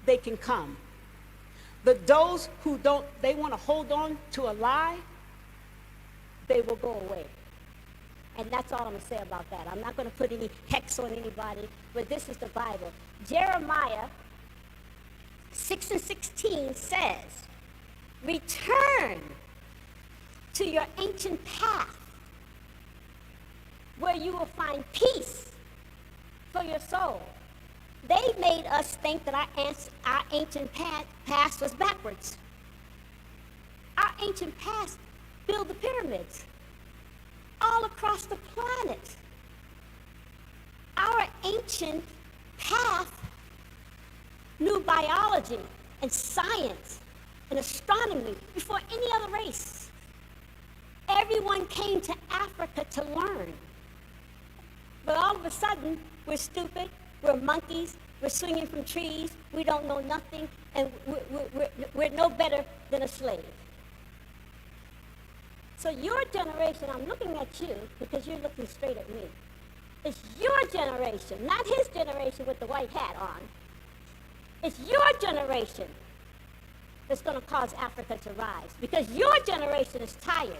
they can come. But those who don't, they want to hold on to a lie, they will go away. And that's all I'm going to say about that. I'm not going to put any hex on anybody, but this is the Bible. Jeremiah 6:16 says, return to your ancient path where you will find peace for your soul. They made us think that our ancient past was backwards. Our ancient past built the pyramids all across the planet. Our ancient past knew biology and science and astronomy before any other race. Everyone came to Africa to learn. But all of a sudden, we're stupid, we're monkeys, we're swinging from trees, we don't know nothing, and we're no better than a slave. So your generation, I'm looking at you because you're looking straight at me. It's your generation, not his generation with the white hat on. It's your generation that's going to cause Africa to rise because your generation is tired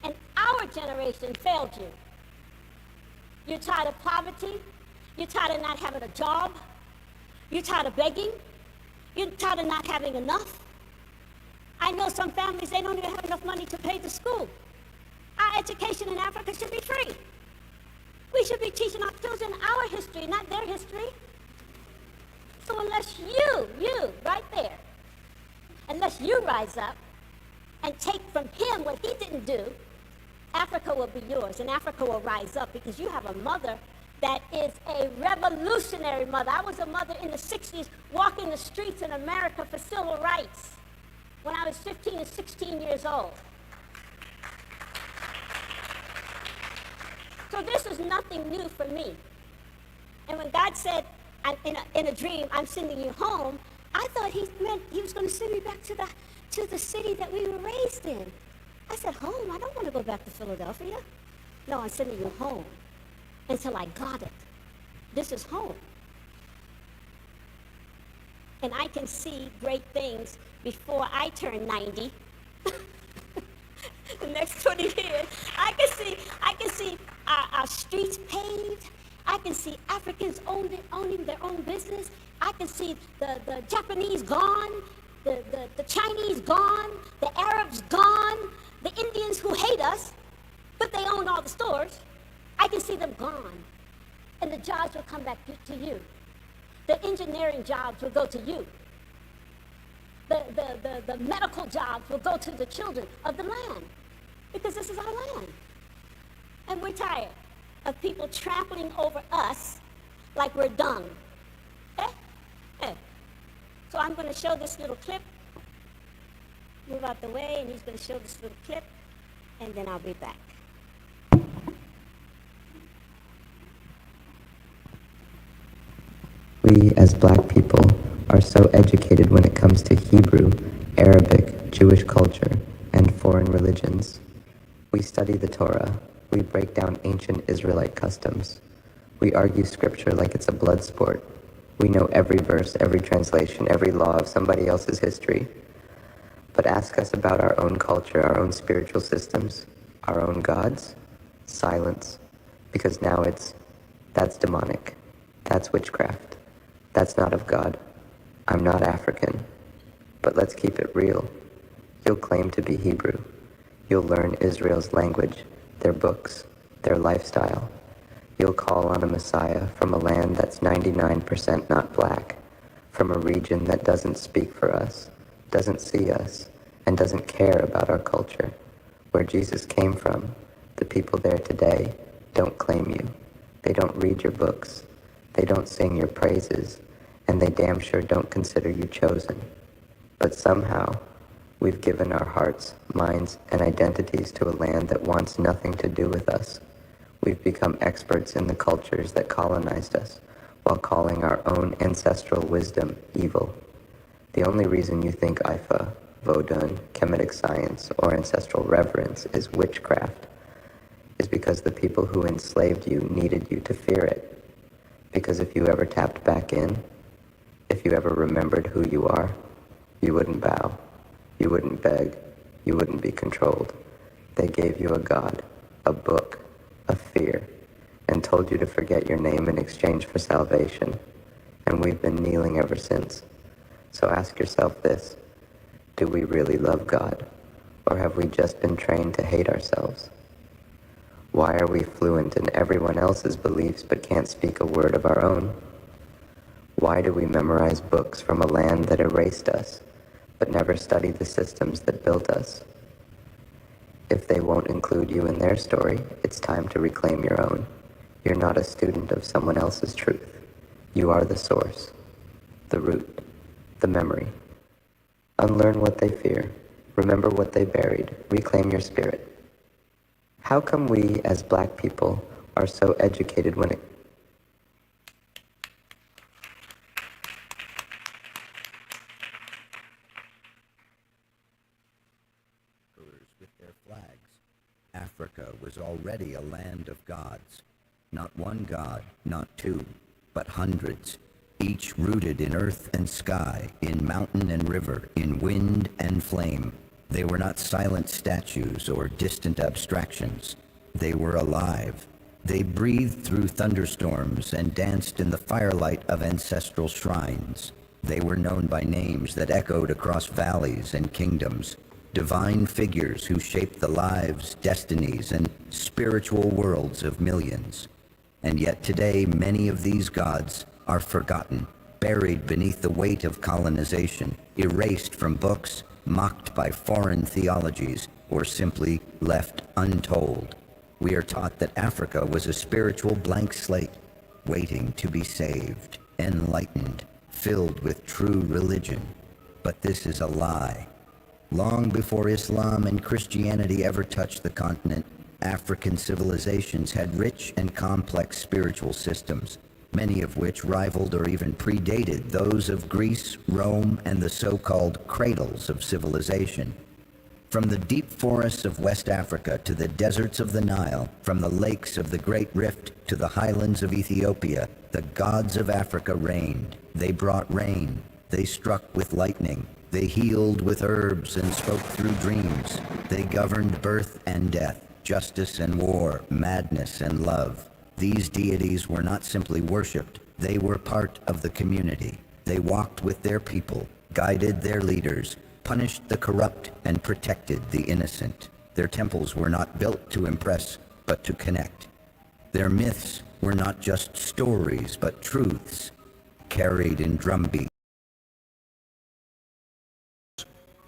and our generation failed you. You're tired of poverty. You're tired of not having a job. You're tired of begging. You're tired of not having enough. I know some families, they don't even have enough money to pay the school. Our education in Africa should be free. We should be teaching our children our history, not their history. So unless you, right there, unless you rise up and take from him what he didn't do, Africa will be yours, and Africa will rise up because you have a mother that is a revolutionary mother. I was a mother in the 60s walking the streets in America for civil rights when I was 15 and 16 years old. So this is nothing new for me. And when God said, in a dream, I'm sending you home, I thought he meant he was going to send me back to the city that we were raised in. I said, home? I don't want to go back to Philadelphia. No, I'm sending you home until I got it. This is home. And I can see great things before I turn 90. The next 20 years, I can see our streets paved. I can see Africans owning their own business. I can see the Japanese gone, the Chinese gone, the Arabs gone, the Indians who hate us, but they own all the stores. I can see them gone. And the jobs will come back to you. The engineering jobs will go to you. The medical jobs will go to the children of the land because this is our land. And we're tired of people trampling over us like we're dung. So I'm going to show this little clip. Move out the way, and he's going to show this little clip, and then I'll be back. We, as black people, are so educated when it comes to Hebrew, Arabic, Jewish culture, and foreign religions. We study the Torah. We break down ancient Israelite customs. We argue scripture like it's a blood sport. We know every verse, every translation, every law of somebody else's history. But ask us about our own culture, our own spiritual systems, our own gods. Silence. Because now that's demonic. That's witchcraft. That's not of God. I'm not African. But let's keep it real. You'll claim to be Hebrew. You'll learn Israel's language, their books, their lifestyle. You'll call on a Messiah from a land that's 99% not black, from a region that doesn't speak for us, doesn't see us, and doesn't care about our culture. Where Jesus came from, the people there today don't claim you. They don't read your books. They don't sing your praises, and they damn sure don't consider you chosen. But somehow, we've given our hearts, minds, and identities to a land that wants nothing to do with us. We've become experts in the cultures that colonized us, while calling our own ancestral wisdom evil. The only reason you think Ifa, Vodun, Kemetic science, or ancestral reverence is witchcraft is because the people who enslaved you needed you to fear it. Because if you ever tapped back in, If you ever remembered who you are, you wouldn't bow, you wouldn't beg, you wouldn't be controlled. They gave you a God, a book, a fear, and told you to forget your name in exchange for salvation. And we've been kneeling ever since. So ask yourself this: do we really love God? Or have we just been trained to hate ourselves? Why are we fluent in everyone else's beliefs but can't speak a word of our own? Why do we memorize books from a land that erased us, but never study the systems that built us? If they won't include you in their story, it's time to reclaim your own. You're not a student of someone else's truth. You are the source, the root, the memory. Unlearn what they fear. Remember what they buried. Reclaim your spirit. How come we, as Black people, are so educated when it with their flags? Africa was already a land of gods. Not one god, not two, but hundreds, each rooted in earth and sky, in mountain and river, in wind and flame. They were not silent statues or distant abstractions. They were alive. They breathed through thunderstorms and danced in the firelight of ancestral shrines. They were known by names that echoed across valleys and kingdoms, divine figures who shaped the lives, destinies, and spiritual worlds of millions. And yet today, many of these gods are forgotten, buried beneath the weight of colonization, erased from books, mocked by foreign theologies, or simply left untold. We are taught that Africa was a spiritual blank slate, waiting to be saved, enlightened, filled with true religion. But this is a lie. Long before Islam and Christianity ever touched the continent, African civilizations had rich and complex spiritual systems, many of which rivaled or even predated those of Greece, Rome, and the so-called cradles of civilization. From the deep forests of West Africa to the deserts of the Nile, from the lakes of the Great Rift to the highlands of Ethiopia, the gods of Africa reigned. They brought rain. They struck with lightning. They healed with herbs and spoke through dreams. They governed birth and death, justice and war, madness and love. These deities were not simply worshipped. They were part of the community. They walked with their people, guided their leaders, punished the corrupt, and protected the innocent. Their temples were not built to impress, but to connect. Their myths were not just stories, but truths, carried in drumbeats.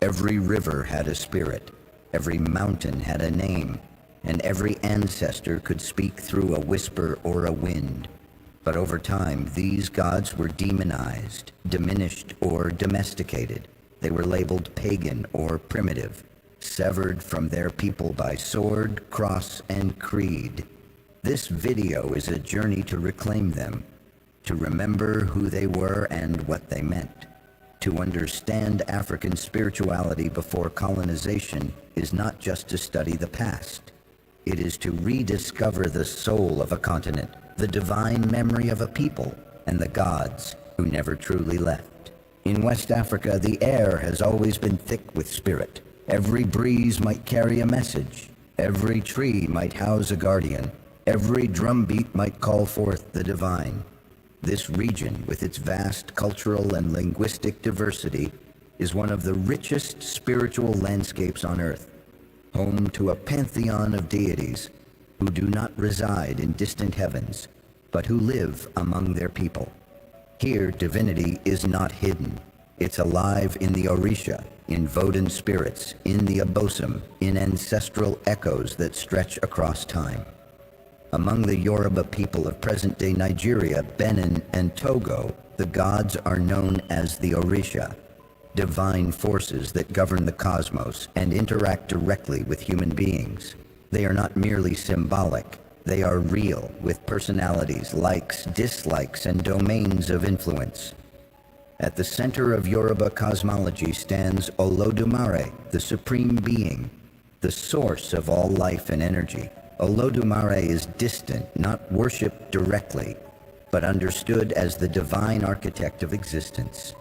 Every river had a spirit, every mountain had a name, and every ancestor could speak through a whisper or a wind. But over time, these gods were demonized, diminished, or domesticated. They were labeled pagan or primitive, severed from their people by sword, cross, and creed. This video is a journey to reclaim them, to remember who they were and what they meant. To understand African spirituality before colonization is not just to study the past. It is to rediscover the soul of a continent, the divine memory of a people, and the gods who never truly left. In West Africa, the air has always been thick with spirit. Every breeze might carry a message. Every tree might house a guardian. Every drumbeat might call forth the divine. This region, with its vast cultural and linguistic diversity, is one of the richest spiritual landscapes on Earth, home to a pantheon of deities who do not reside in distant heavens, but who live among their people. Here, divinity is not hidden. It's alive in the Orisha, in Vodun spirits, in the Abosom, in ancestral echoes that stretch across time. Among the Yoruba people of present-day Nigeria, Benin, and Togo, the gods are known as the Orisha, divine forces that govern the cosmos and interact directly with human beings. They are not merely symbolic. They are real, with personalities, likes, dislikes, and domains of influence. At the center of Yoruba cosmology stands Olodumare, the supreme being, the source of all life and energy. Olodumare is distant, not worshipped directly. but understood as the divine architect of existence.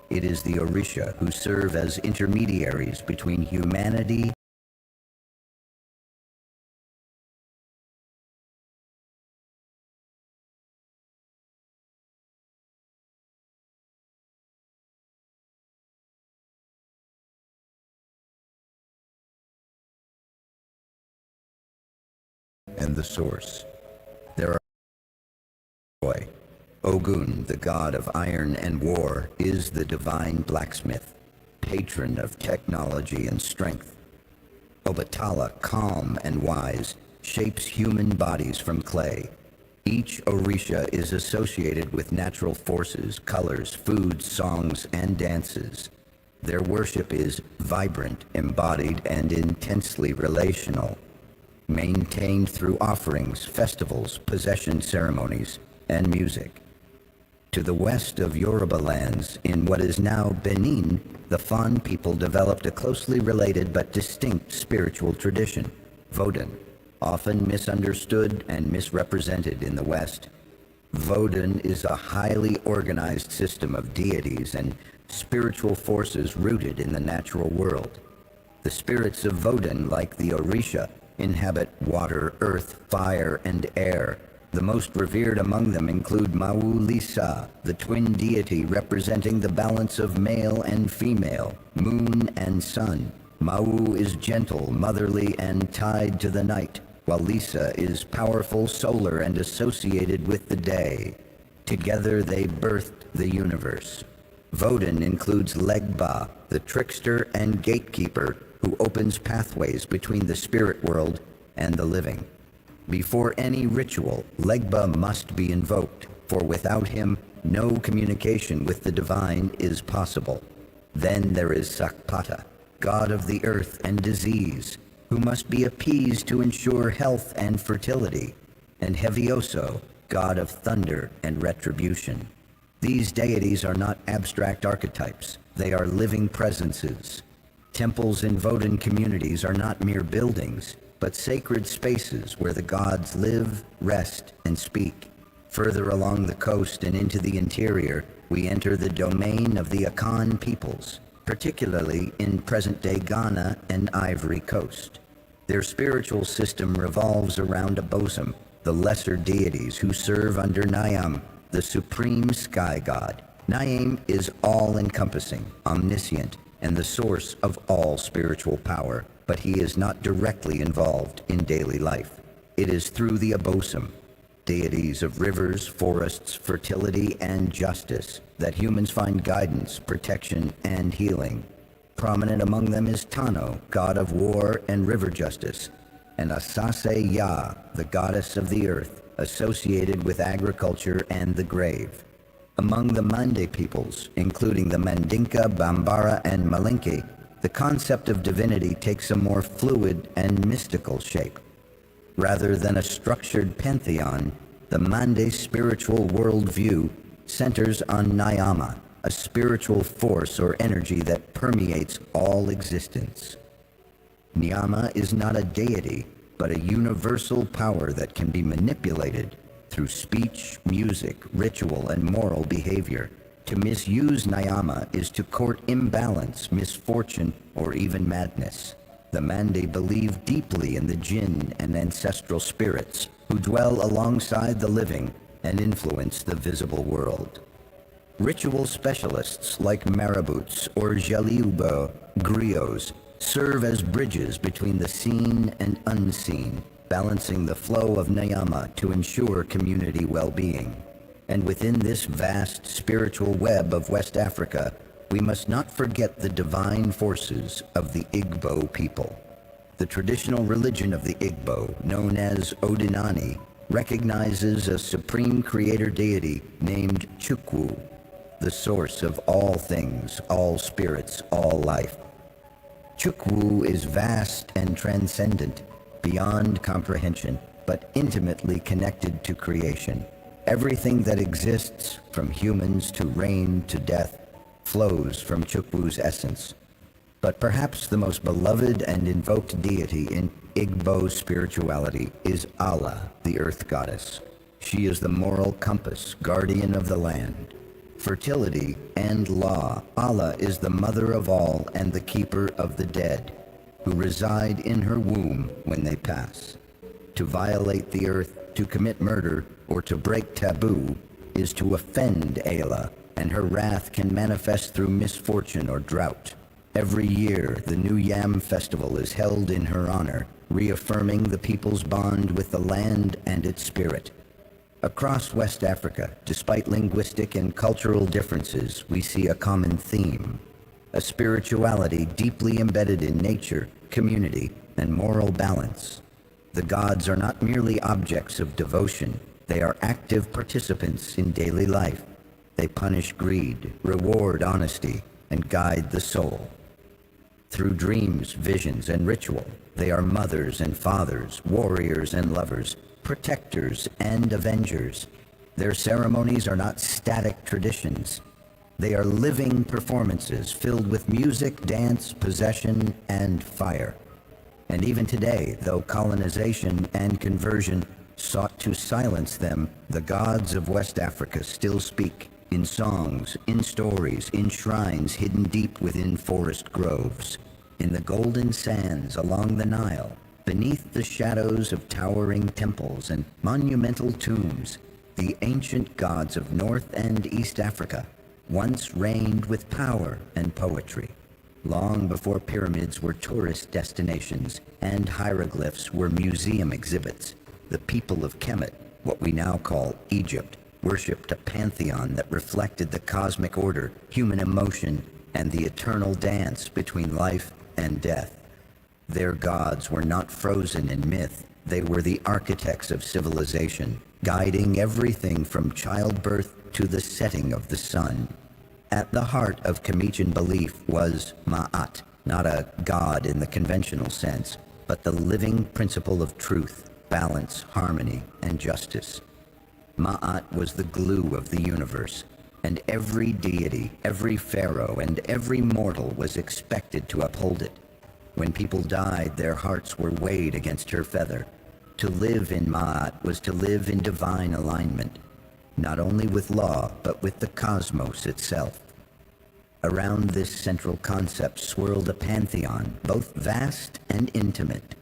It is the Orisha who serve as intermediaries between humanity and the source. There are joy. Ogun, the god of iron and war, is the divine blacksmith, patron of technology and strength. Obatala, calm and wise, shapes human bodies from clay. Each Orisha is associated with natural forces, colors, foods, songs, and dances. Their worship is vibrant, embodied, and intensely relational, maintained through offerings, festivals, possession ceremonies, and music. To the west of Yoruba lands, in what is now Benin, the Fon people developed a closely related but distinct spiritual tradition, Vodun, often misunderstood and misrepresented in the West. Vodun is a highly organized system of deities and spiritual forces rooted in the natural world. The spirits of Vodun, like the Orisha, inhabit water, earth, fire, and air. The most revered among them include Mawu Lisa, the twin deity representing the balance of male and female, moon and sun. Mawu is gentle, motherly, and tied to the night, while Lisa is powerful, solar, and associated with the day. Together they birthed the universe. Vodun includes Legba, the trickster and gatekeeper who opens pathways between the spirit world and the living. Before any ritual, Legba must be invoked, for without him, no communication with the divine is possible. Then there is Sakpata, god of the earth and disease, who must be appeased to ensure health and fertility, and Hevioso, god of thunder and retribution. These deities are not abstract archetypes, they are living presences. Temples in Vodun communities are not mere buildings, but sacred spaces where the gods live, rest, and speak. Further along the coast and into the interior, we enter the domain of the Akan peoples, particularly in present-day Ghana and Ivory Coast. Their spiritual system revolves around Abosom, the lesser deities who serve under Nyam, the supreme sky god. Nyam is all-encompassing, omniscient, and the source of all spiritual power, but he is not directly involved in daily life. It is through the Abosom, deities of rivers, forests, fertility, and justice, that humans find guidance, protection, and healing. Prominent among them is Tano, god of war and river justice, and Asase Ya, the goddess of the earth, associated with agriculture and the grave. Among the Mande peoples, including the Mandinka, Bambara, and Malinke, the concept of divinity takes a more fluid and mystical shape. Rather than a structured pantheon, the Mande spiritual worldview centers on Nyama, a spiritual force or energy that permeates all existence. Nyama is not a deity, but a universal power that can be manipulated through speech, music, ritual, and moral behavior. To misuse Nyama is to court imbalance, misfortune, or even madness. The Mande believe deeply in the jinn and ancestral spirits who dwell alongside the living and influence the visible world. Ritual specialists like marabouts or jaliubo griots serve as bridges between the seen and unseen, balancing the flow of Nyama to ensure community well-being. And within this vast spiritual web of West Africa, we must not forget the divine forces of the Igbo people. The traditional religion of the Igbo, known as Odinani, recognizes a supreme creator deity named Chukwu, the source of all things, all spirits, all life. Chukwu is vast and transcendent, beyond comprehension, but intimately connected to creation. Everything that exists, from humans to rain to death, flows from Chukwu's essence. But perhaps the most beloved and invoked deity in Igbo spirituality is Allah, the earth goddess. She is the moral compass, guardian of the land. Fertility and law, Allah is the mother of all and the keeper of the dead, who reside in her womb when they pass. To violate the earth, to commit murder, or to break taboo is to offend Allah, and her wrath can manifest through misfortune or drought. Every year, the New Yam Festival is held in her honor, reaffirming the people's bond with the land and its spirit. Across West Africa, despite linguistic and cultural differences, we see a common theme: a spirituality deeply embedded in nature, community, and moral balance. The gods are not merely objects of devotion, they are active participants in daily life. They punish greed, reward honesty, and guide the soul. Through dreams, visions, and ritual, they are mothers and fathers, warriors and lovers, protectors and avengers. Their ceremonies are not static traditions. They are living performances filled with music, dance, possession, and fire. And even today, though colonization and conversion sought to silence them, the gods of West Africa still speak in songs, in stories, in shrines hidden deep within forest groves, in the golden sands along the Nile, beneath the shadows of towering temples and monumental tombs. The ancient gods of North and East Africa once reigned with power and poetry. Long before pyramids were tourist destinations and hieroglyphs were museum exhibits, the people of Kemet, what we now call Egypt, worshipped a pantheon that reflected the cosmic order, human emotion, and the eternal dance between life and death. Their gods were not frozen in myth, they were the architects of civilization, guiding everything from childbirth to the setting of the sun. At the heart of Kemetian belief was Ma'at, not a god in the conventional sense, but the living principle of truth, balance, harmony, and justice. Ma'at was the glue of the universe, and every deity, every pharaoh, and every mortal was expected to uphold it. When people died, their hearts were weighed against her feather. To live in Ma'at was to live in divine alignment, not only with law, but with the cosmos itself. Around this central concept swirled a pantheon, both vast and intimate.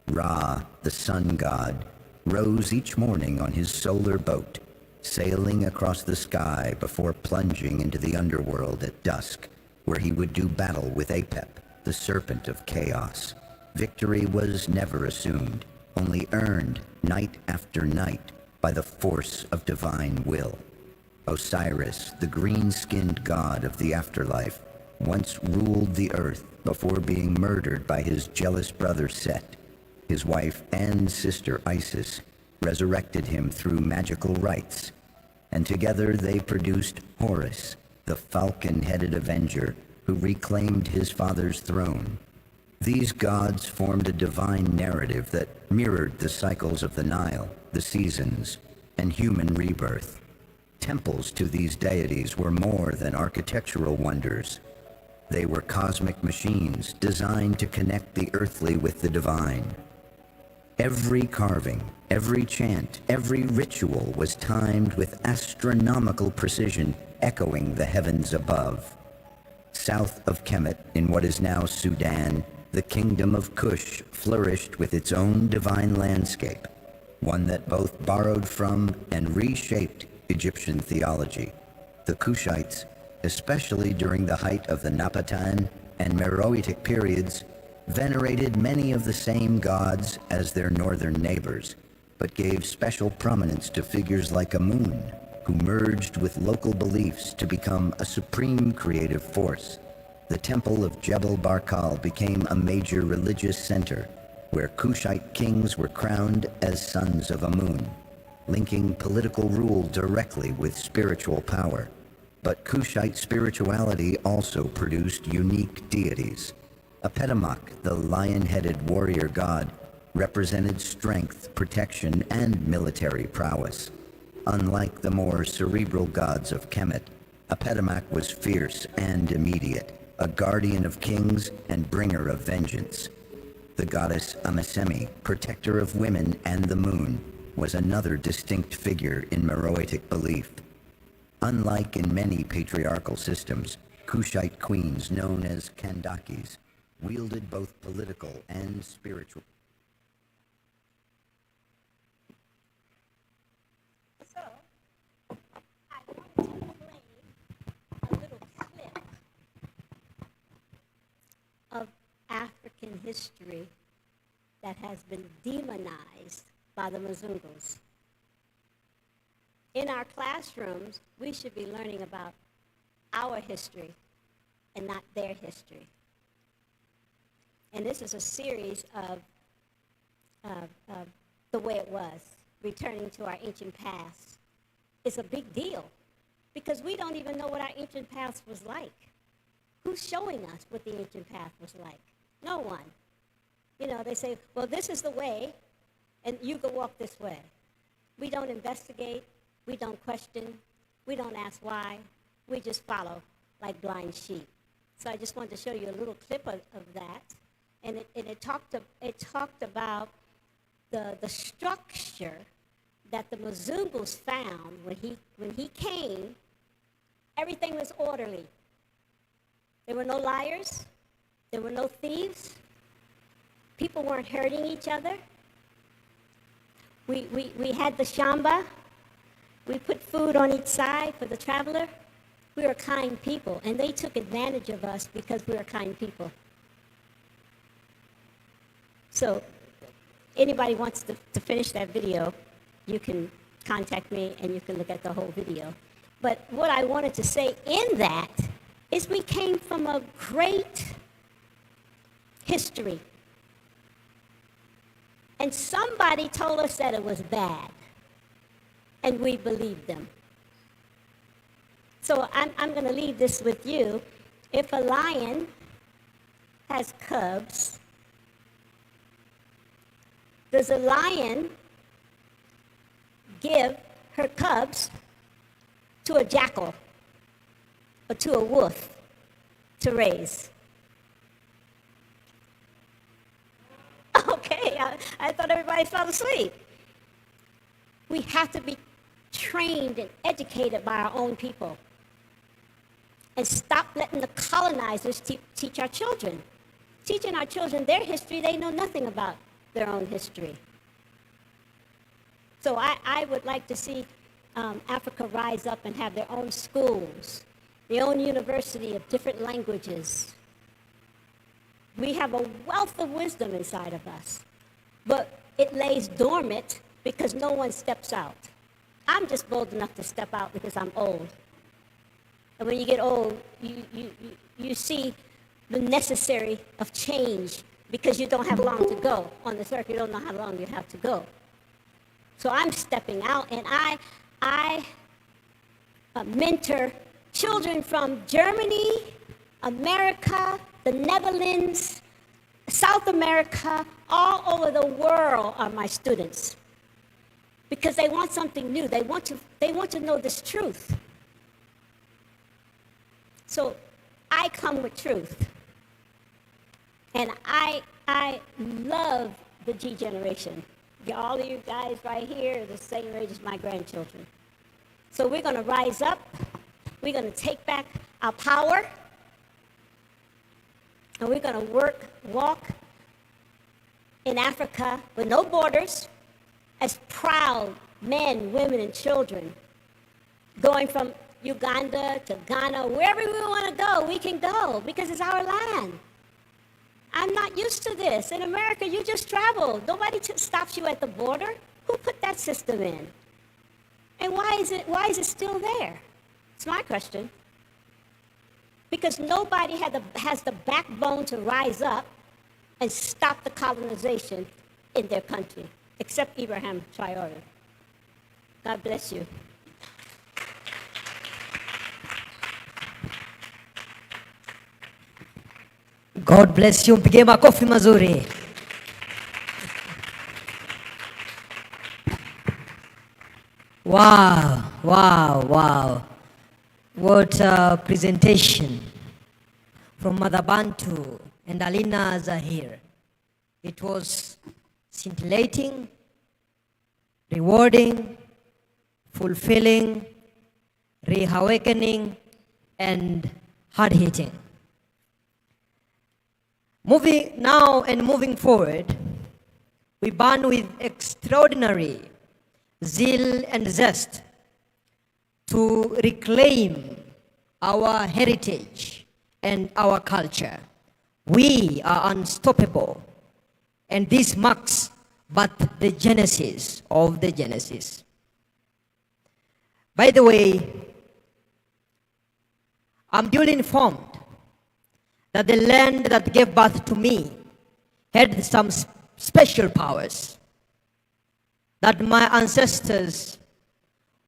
Ra, the sun god, rose each morning on his solar boat, sailing across the sky before plunging into the underworld at dusk, where he would do battle with Apep, the serpent of chaos. Victory was never assumed, only earned night after night by the force of divine will. Osiris, the green-skinned god of the afterlife, once ruled the earth before being murdered by his jealous brother Set. His wife and sister Isis resurrected him through magical rites, and together they produced Horus, the falcon-headed avenger who reclaimed his father's throne. These gods formed a divine narrative that mirrored the cycles of the Nile, the seasons, and human rebirth. Temples to these deities were more than architectural wonders. They were cosmic machines designed to connect the earthly with the divine. Every carving, every chant, every ritual was timed with astronomical precision, echoing the heavens above. South of Kemet, in what is now Sudan, the kingdom of Kush flourished with its own divine landscape, one that both borrowed from and reshaped Egyptian theology. The Kushites, especially during the height of the Napatan and Meroitic periods, venerated many of the same gods as their northern neighbors, but gave special prominence to figures like Amun, who merged with local beliefs to become a supreme creative force. The temple of Jebel Barkal became a major religious center, where Kushite kings were crowned as sons of Amun, linking political rule directly with spiritual power. But Kushite spirituality also produced unique deities. Apetamok, the lion-headed warrior god, represented strength, protection, and military prowess. Unlike the more cerebral gods of Kemet, Apetamok was fierce and immediate, a guardian of kings and bringer of vengeance. The goddess Amisemi, protector of women and the moon, was another distinct figure in Meroitic belief. Unlike in many patriarchal systems, Kushite queens known as Kandakis wielded both political and spiritual. So, I wanted to play a little clip of African history that has been demonized by the Mzungus. In our classrooms, we should be learning about our history and not their history. And this is a series of the way it was, returning to our ancient past. It's a big deal because we don't even know what our ancient past was like. Who's showing us what the ancient past was like? No one. You know, they say, well, this is the way, and you go walk this way. We don't investigate. We don't question. We don't ask why. We just follow like blind sheep. So I just wanted to show you a little clip of that. And it talked about the structure that the Mzungus found when he came. Everything was orderly. There were no liars. There were no thieves. People weren't hurting each other. We had the shamba. We put food on each side for the traveler. We were kind people, and they took advantage of us because we were kind people. So anybody wants to finish that video, you can contact me and you can look at the whole video. But what I wanted to say in that is we came from a great history. And somebody told us that it was bad, and we believed them. So I'm going to leave this with you. If a lion has cubs, does a lion give her cubs to a jackal or to a wolf to raise? Okay, I thought everybody fell asleep. We have to be trained and educated by our own people and stop letting the colonizers teach our children. Teaching our children their history, they know nothing about their own history. So I would like to see Africa rise up and have their own schools, their own university of different languages. We have a wealth of wisdom inside of us, but it lays dormant because no one steps out. I'm just bold enough to step out because I'm old. And when you get old, you see the necessary of change because you don't have long to go. On this earth, you don't know how long you have to go. So I'm stepping out, and I mentor children from Germany, America, the Netherlands, South America, all over the world are my students. Because they want something new. They want to know this truth. So I come with truth. And I love the G generation. All of you guys right here are the same age as my grandchildren. So we're going to rise up. We're going to take back our power. And we're going to walk in Africa with no borders, as proud men, women, and children, going from Uganda to Ghana, wherever we want to go, we can go because it's our land. I'm not used to this. In America, you just travel. Nobody stops you at the border. Who put that system in? And why is it still there? It's my question. Because nobody has the backbone to rise up and stop the colonization in their country, except Ibrahim Traore. God bless you. God bless you. Mpige makofi mazuri. Wow, wow, wow. What a presentation from Mother Bantu and Aleena Zahir. It was scintillating, rewarding, fulfilling, reawakening, and hard-hitting. Moving forward, we burn with extraordinary zeal and zest to reclaim our heritage and our culture. We are unstoppable, and this marks but the genesis of the genesis. By the way, I'm duly informed that the land that gave birth to me had some special powers, that my ancestors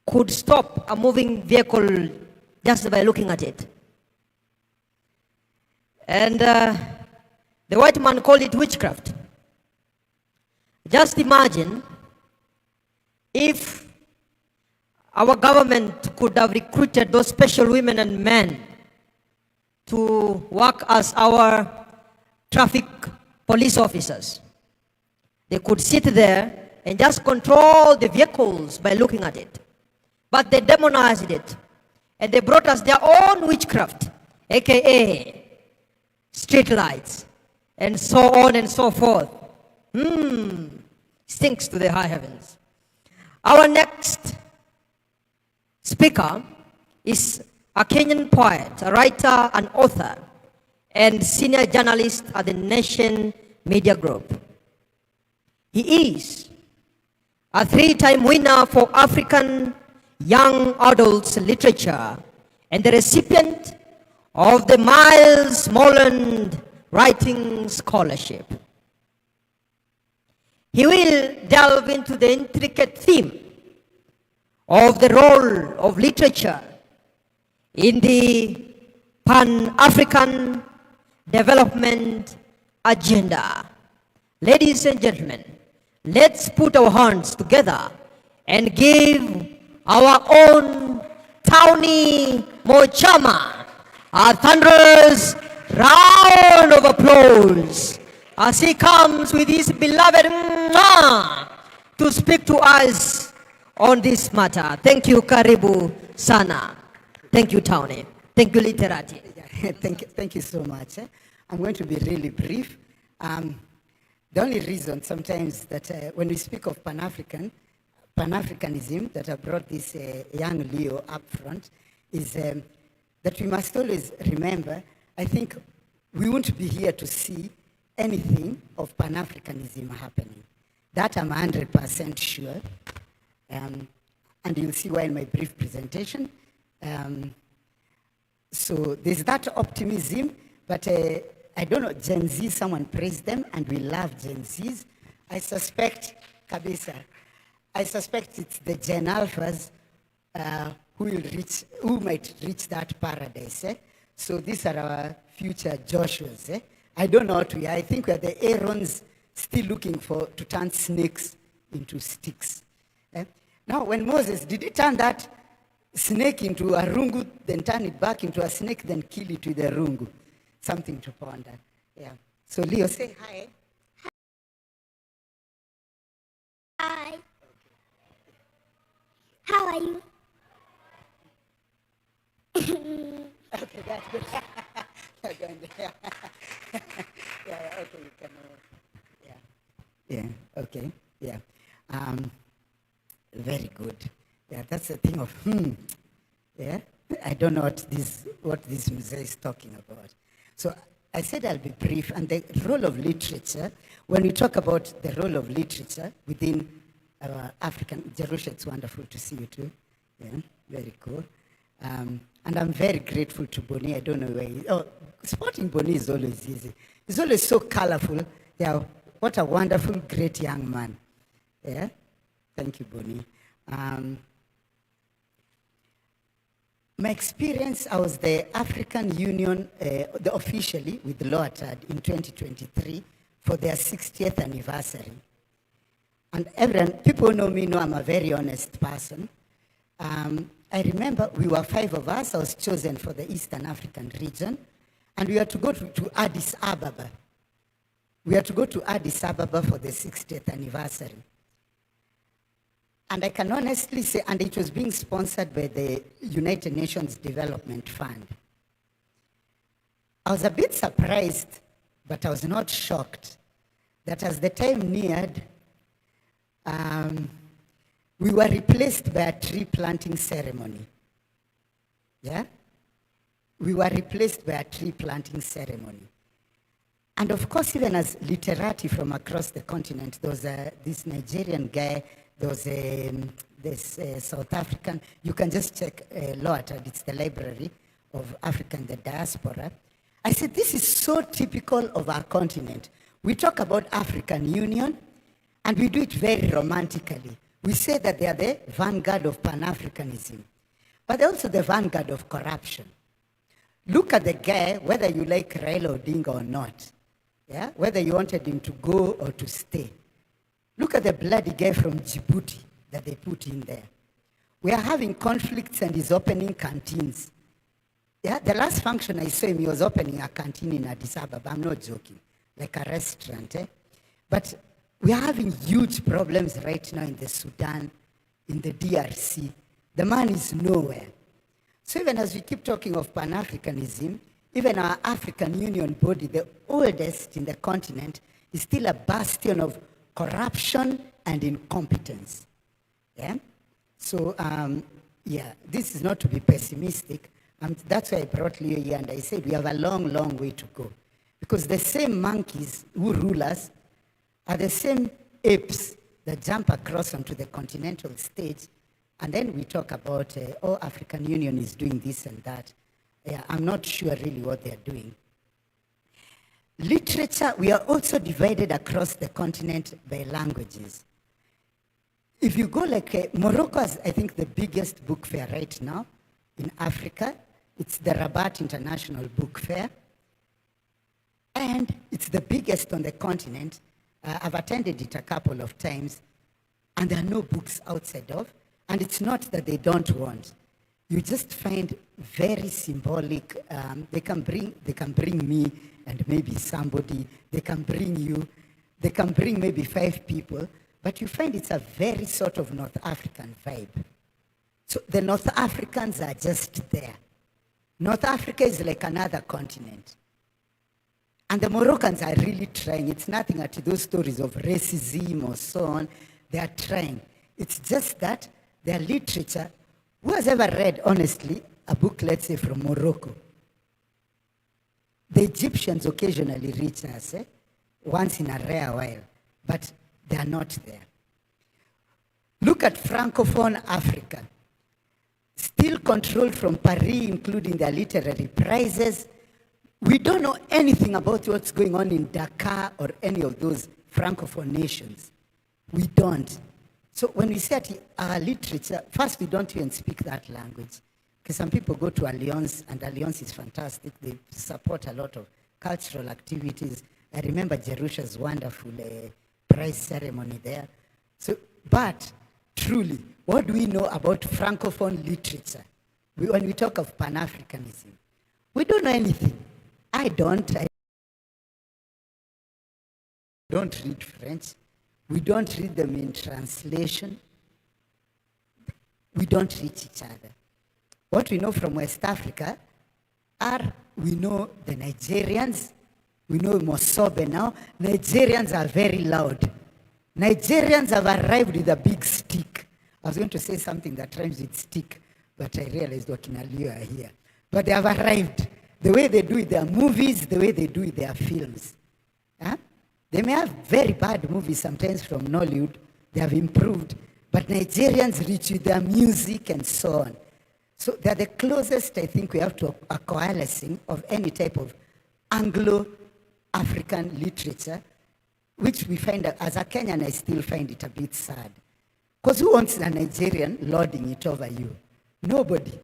could stop a moving vehicle just by looking at it. And the white man called it witchcraft. Just imagine if our government could have recruited those special women and men to work as our traffic police officers. They could sit there and just control the vehicles by looking at it. But they demonized it. And they brought us their own witchcraft, aka street lights, and so on and so forth. Stinks to the high heavens. Our next speaker is a Kenyan poet, a writer, an author, and senior journalist at the Nation Media Group. He is a 3-time winner for African Young Adults Literature and the recipient of the Miles Moreland Writing Scholarship. He will delve into the intricate theme of the role of literature in the Pan-African development agenda. Ladies and gentlemen, let's put our hands together and give our own Tony Mochama a thunderous round of applause as he comes with his beloved to speak to us on this matter. Thank you, Karibu Sana. Thank you, Tony. Thank you, Literati. Thank you so much. I'm going to be really brief. The only reason sometimes that when we speak of Pan-Africanism, that I brought this young Leo up front, is that we must always remember, I think we won't be here to see anything of Pan-Africanism happening. That I'm 100% sure. And you'll see why in my brief presentation. So there's that optimism, but I don't know, Gen Z, someone praised them, and we love Gen Zs. I suspect, Kabisa, I suspect it's the Gen Alphas who might reach that paradise. So these are our future Joshuas. I don't know what we are. I think we are the Aarons still looking to turn snakes into sticks. Now, when Moses, did he turn that snake into a rungu, then turn it back into a snake, then kill it with a rungu? Something to ponder. Yeah. So Leo, say hi. Hi. How are you? Okay, that's good. Yeah, okay, you can. Yeah, okay, yeah. Very good. Yeah, that's the thing of Yeah, I don't know what this museum is talking about. So I said I'll be brief, and the role of literature. When we talk about the role of literature within our African, Jerusha, it's wonderful to see you too. Yeah, very cool. And I'm very grateful to Bonnie. I don't know where he, spotting Bonnie is always easy. He's always so colorful. Yeah, what a wonderful, great young man. Yeah, thank you, Bonnie. My experience, I was the African Union, officially with LOATAD in 2023 for their 60th anniversary. And everyone, people who know me know I'm a very honest person. I remember we were 5 of us. I was chosen for the Eastern African region. And we had to go to Addis Ababa. We had to go to Addis Ababa for the 60th anniversary. And I can honestly say, and it was being sponsored by the United Nations Development Fund. I was a bit surprised, but I was not shocked, that as the time neared, we were replaced by a tree planting ceremony. Yeah? We were replaced by a tree planting ceremony. And of course, even as literati from across the continent, there was this Nigerian guy, there was this South African, you can just check Loattard, it's the Library of Africa and the Diaspora. I said, this is so typical of our continent. We talk about African Union, and we do it very romantically. We say that they are the vanguard of Pan-Africanism, but they're also the vanguard of corruption. Look at the guy, whether you like Raila Odinga or not, yeah? Whether you wanted him to go or to stay. Look at the bloody guy from Djibouti that they put in there. We are having conflicts and he's opening canteens. Yeah, the last function I saw him, he was opening a canteen in Addis Ababa. I'm not joking, like a restaurant. But we are having huge problems right now in the Sudan, in the DRC. The man is nowhere. So even as we keep talking of Pan-Africanism, even our African Union body, the oldest in the continent, is still a bastion of corruption and incompetence. Yeah? So, yeah, this is not to be pessimistic. That's why I brought Leo here, and I said we have a long, long way to go. Because the same monkeys who rule us are the same apes that jump across onto the continental stage, and then we talk about, oh, African Union is doing this and that. Yeah, I'm not sure really what they're doing. Literature, we are also divided across the continent by languages. If you go like, Morocco is, I think, the biggest book fair right now in Africa. It's the Rabat International Book Fair. And it's the biggest on the continent. I've attended it a couple of times, and there are no books outside of. And it's not that they don't want. You just find very symbolic. They can bring me and maybe somebody. They can bring you. They can bring maybe 5 people. But you find it's a very sort of North African vibe. So the North Africans are just there. North Africa is like another continent. And the Moroccans are really trying. It's nothing at those stories of racism or so on. They are trying. It's just that their literature, who has ever read, honestly, a book, let's say, from Morocco? The Egyptians occasionally reach us, once in a rare while, but they are not there. Look at Francophone Africa. Still controlled from Paris, including their literary prizes. We don't know anything about what's going on in Dakar or any of those Francophone nations. We don't. So when we say our literature, first we don't even speak that language. Because some people go to Alliance, and Alliance is fantastic. They support a lot of cultural activities. I remember Jerusha's wonderful prize ceremony there. So, but truly, what do we know about Francophone literature? When we talk of Pan-Africanism, we don't know anything. I don't read French. We don't read them in translation. We don't read each other. What we know from West Africa are, we know the Nigerians, we know Mosobe now. Nigerians are very loud. Nigerians have arrived with a big stick. I was going to say something that rhymes with stick, but I realized Wakinalio are here. But they have arrived. The way they do it, their movies, the way they do it, their films. Huh? They may have very bad movies sometimes from Nollywood. They have improved. But Nigerians reach with their music and so on. So they're the closest, I think, we have to a coalescing of any type of Anglo-African literature, which we find, as a Kenyan, I still find it a bit sad. Because who wants a Nigerian lording it over you? Nobody.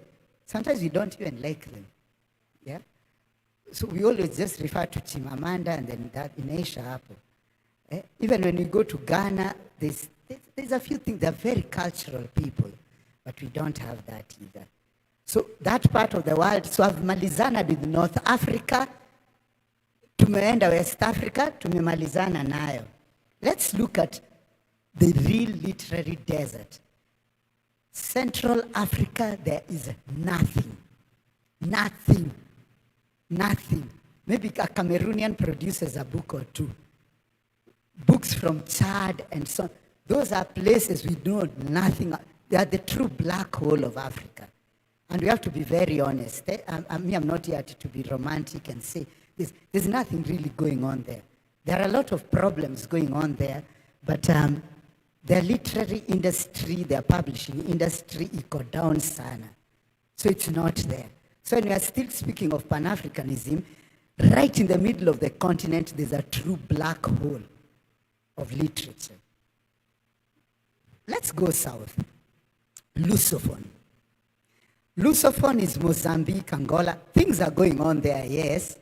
Sometimes we don't even like them. Yeah? So we always just refer to Chimamanda and then that in Asia. Even when we go to Ghana, there's a few things. They're very cultural people, but we don't have that either. So that part of the world, so I've malizana with North Africa, tumeenda West Africa, tumemalizana nayo. Let's look at the real literary desert. Central Africa, there is nothing. Nothing. Nothing. Maybe a Cameroonian produces a book or two. Books from Chad and so on. Those are places we know nothing. They are the true black hole of Africa. And we have to be very honest. I'm not here to be romantic and say there's nothing really going on there. There are a lot of problems going on there, but their literary industry, their publishing industry, iko down sana. So it's not there. So when we are still speaking of Pan-Africanism, right in the middle of the continent, there's a true black hole of literature. Let's go south. Lusophone. Lusophone is Mozambique, Angola. Things are going on there, yes.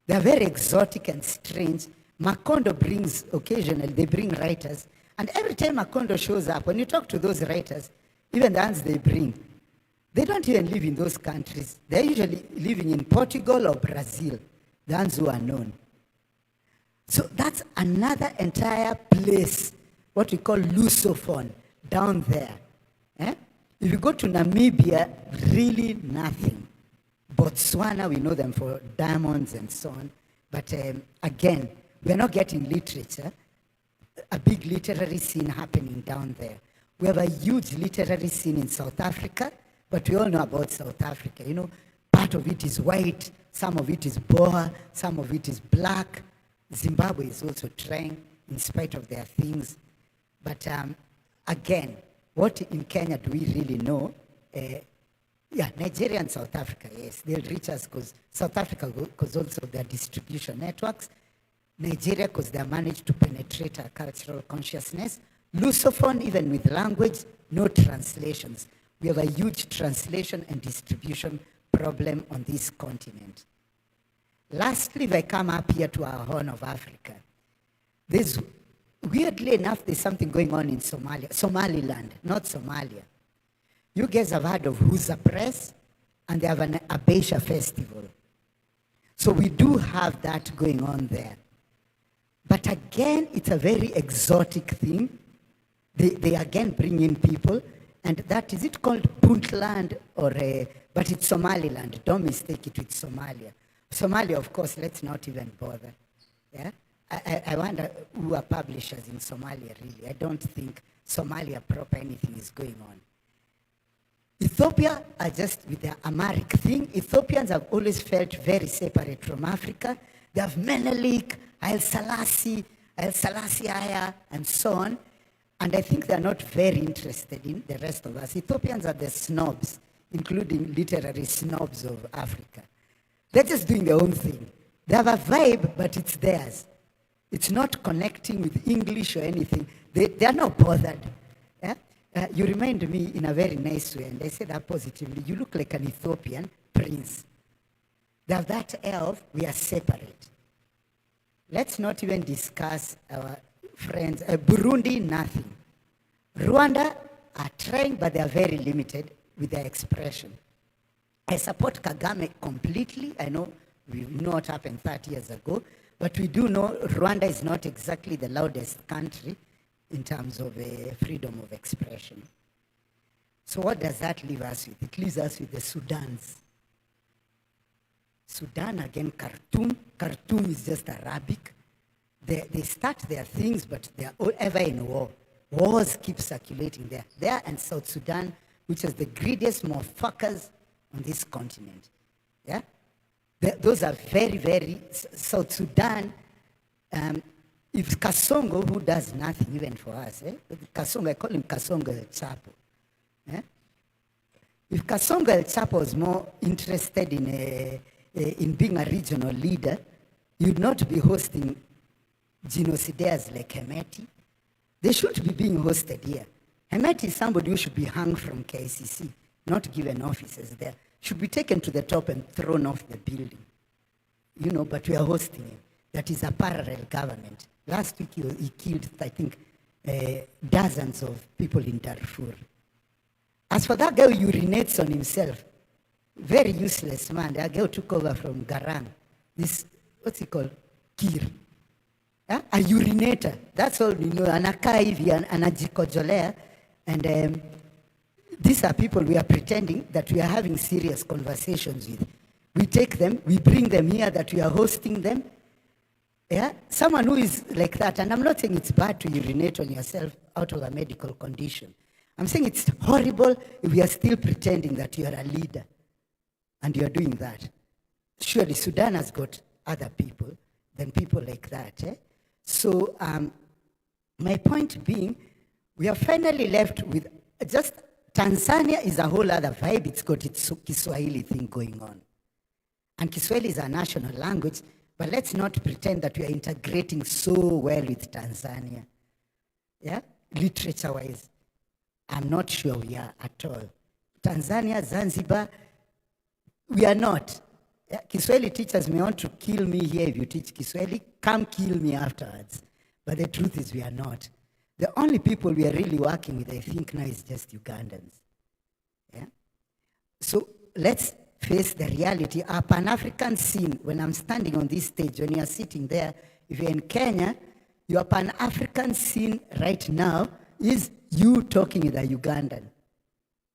They're very exotic and strange. Macondo brings, occasionally, they bring writers. And every time Macondo shows up, when you talk to those writers, even the ones they bring, they don't even live in those countries. They're usually living in Portugal or Brazil, the ones who are known. So that's another entire place, what we call Lusophone, down there. If you go to Namibia, really nothing. Botswana, we know them for diamonds and so on. But again, we're not getting literature, a big literary scene happening down there. We have a huge literary scene in South Africa, but we all know about South Africa. You know, part of it is white, some of it is Boer, some of it is black. Zimbabwe is also trying, in spite of their things. But again, what in Kenya do we really know? Nigeria and South Africa, yes, they'll reach us because South Africa, because also their distribution networks. Nigeria, because they managed to penetrate our cultural consciousness. Lusophone, even with language, no translations. We have a huge translation and distribution problem on this continent. Lastly, if I come up here to our Horn of Africa, weirdly enough, there's something going on in Somaliland, not Somalia. You guys have heard of Huza Press, and they have an Abesha festival. So we do have that going on there. But again, it's a very exotic thing. They again bring in people, and that, is it called Puntland but it's Somaliland. Don't mistake it with Somalia. Somalia, of course, let's not even bother. Yeah? I wonder who are publishers in Somalia, really. I don't think Somalia proper anything is going on. Ethiopia are just with their Amharic thing. Ethiopians have always felt very separate from Africa. They have Menelik, Haile Selassie, and so on. And I think they're not very interested in the rest of us. Ethiopians are the snobs, including literary snobs of Africa. They're just doing their own thing. They have a vibe, but it's theirs. It's not connecting with English or anything. They are not bothered. Yeah? You remind me in a very nice way, and I say that positively. You look like an Ethiopian prince. They have that air of, we are separate. Let's not even discuss our friends. Burundi, nothing. Rwanda are trying, but they are very limited with their expression. I support Kagame completely. I know we know what happened 30 years ago, but we do know Rwanda is not exactly the loudest country in terms of freedom of expression. So what does that leave us with? It leaves us with the Sudans. Sudan, again, Khartoum. Khartoum is just Arabic. They start their things, but they are all ever in war. Wars keep circulating there. There and South Sudan, which is the greediest motherfuckers on this continent. Yeah? Those are very, very, South Sudan, if Kasongo, who does nothing even for us, Kasongo, I call him Kasongo El Chapo. Yeah? If Kasongo El Chapo was more interested in being a regional leader, you'd not be hosting genocidaires like Hemeti. They should be being hosted here. Hemeti is somebody who should be hung from KCC, not given offices there. Should be taken to the top and thrown off the building. You know, but we are hosting him. That is a parallel government. Last week he killed, I think, dozens of people in Darfur. As for that guy who urinates on himself, very useless man. That guy who took over from Garang. This, what's he called? Kir. A urinator. That's all we know. Anakaa hivi, anajikojolea. And these are people we are pretending that we are having serious conversations with. We take them, we bring them here, that we are hosting them. Yeah, someone who is like that, and I'm not saying it's bad to urinate on yourself out of a medical condition. I'm saying it's horrible if we are still pretending that you are a leader and you are doing that. Surely Sudan has got other people than people like that. Eh? So my point being, we are finally left with just Tanzania is a whole other vibe. It's got its Kiswahili thing going on. And Kiswahili is our national language, but let's not pretend that we are integrating so well with Tanzania. Yeah, literature-wise, I'm not sure we are at all. Tanzania, Zanzibar, we are not. Yeah? Kiswahili teachers may want to kill me here if you teach Kiswahili, come kill me afterwards. But the truth is we are not. The only people we are really working with, I think now, is just Ugandans. Yeah? So let's face the reality. Our Pan-African scene, when I'm standing on this stage, when you are sitting there, if you're in Kenya, your Pan-African scene right now is you talking with a Ugandan.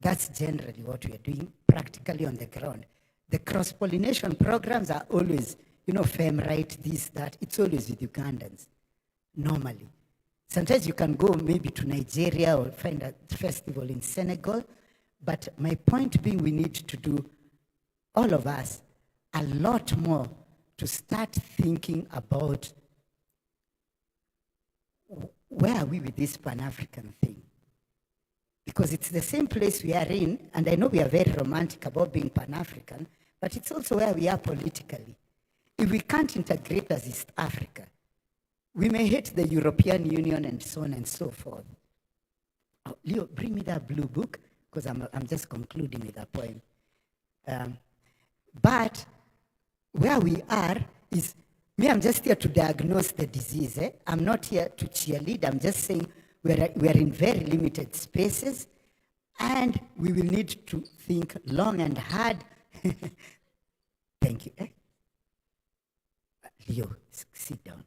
That's generally what we are doing practically on the ground. The cross-pollination programs are always, FemRite, this, that. It's always with Ugandans, normally. Sometimes you can go maybe to Nigeria or find a festival in Senegal. But my point being, we need to do, all of us, a lot more to start thinking about where are we with this Pan-African thing? Because it's the same place we are in, and I know we are very romantic about being Pan-African, but it's also where we are politically. If we can't integrate as East Africa, we may hate the European Union and so on and so forth. Oh, Leo, bring me that blue book, because I'm just concluding with a poem. But where we are is, I'm just here to diagnose the disease. Eh? I'm not here to cheerlead. I'm just saying we are in very limited spaces, and we will need to think long and hard. Thank you. Eh? Leo, sit down.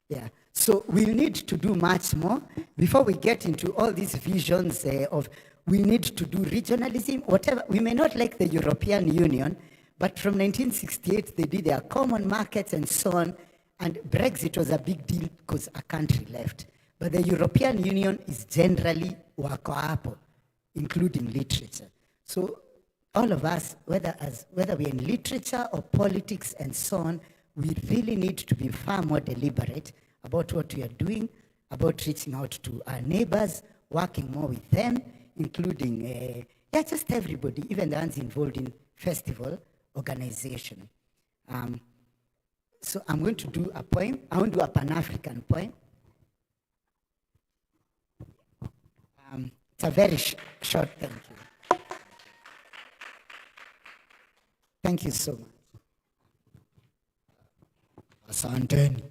Yeah, so we'll need to do much more before we get into all these visions of we need to do regionalism, whatever. We may not like the European Union, but from 1968 they did their common markets and so on, and Brexit was a big deal because a country left. But the European Union is generally wako hapo, including literature. So all of us, whether we're in literature or politics and so on, we really need to be far more deliberate about what we are doing, about reaching out to our neighbors, working more with them, including, just everybody, even the ones involved in festival organization. So I'm going to do a poem. I want to do a Pan-African poem. It's a very short, thank you. Thank you so much. Asanteni.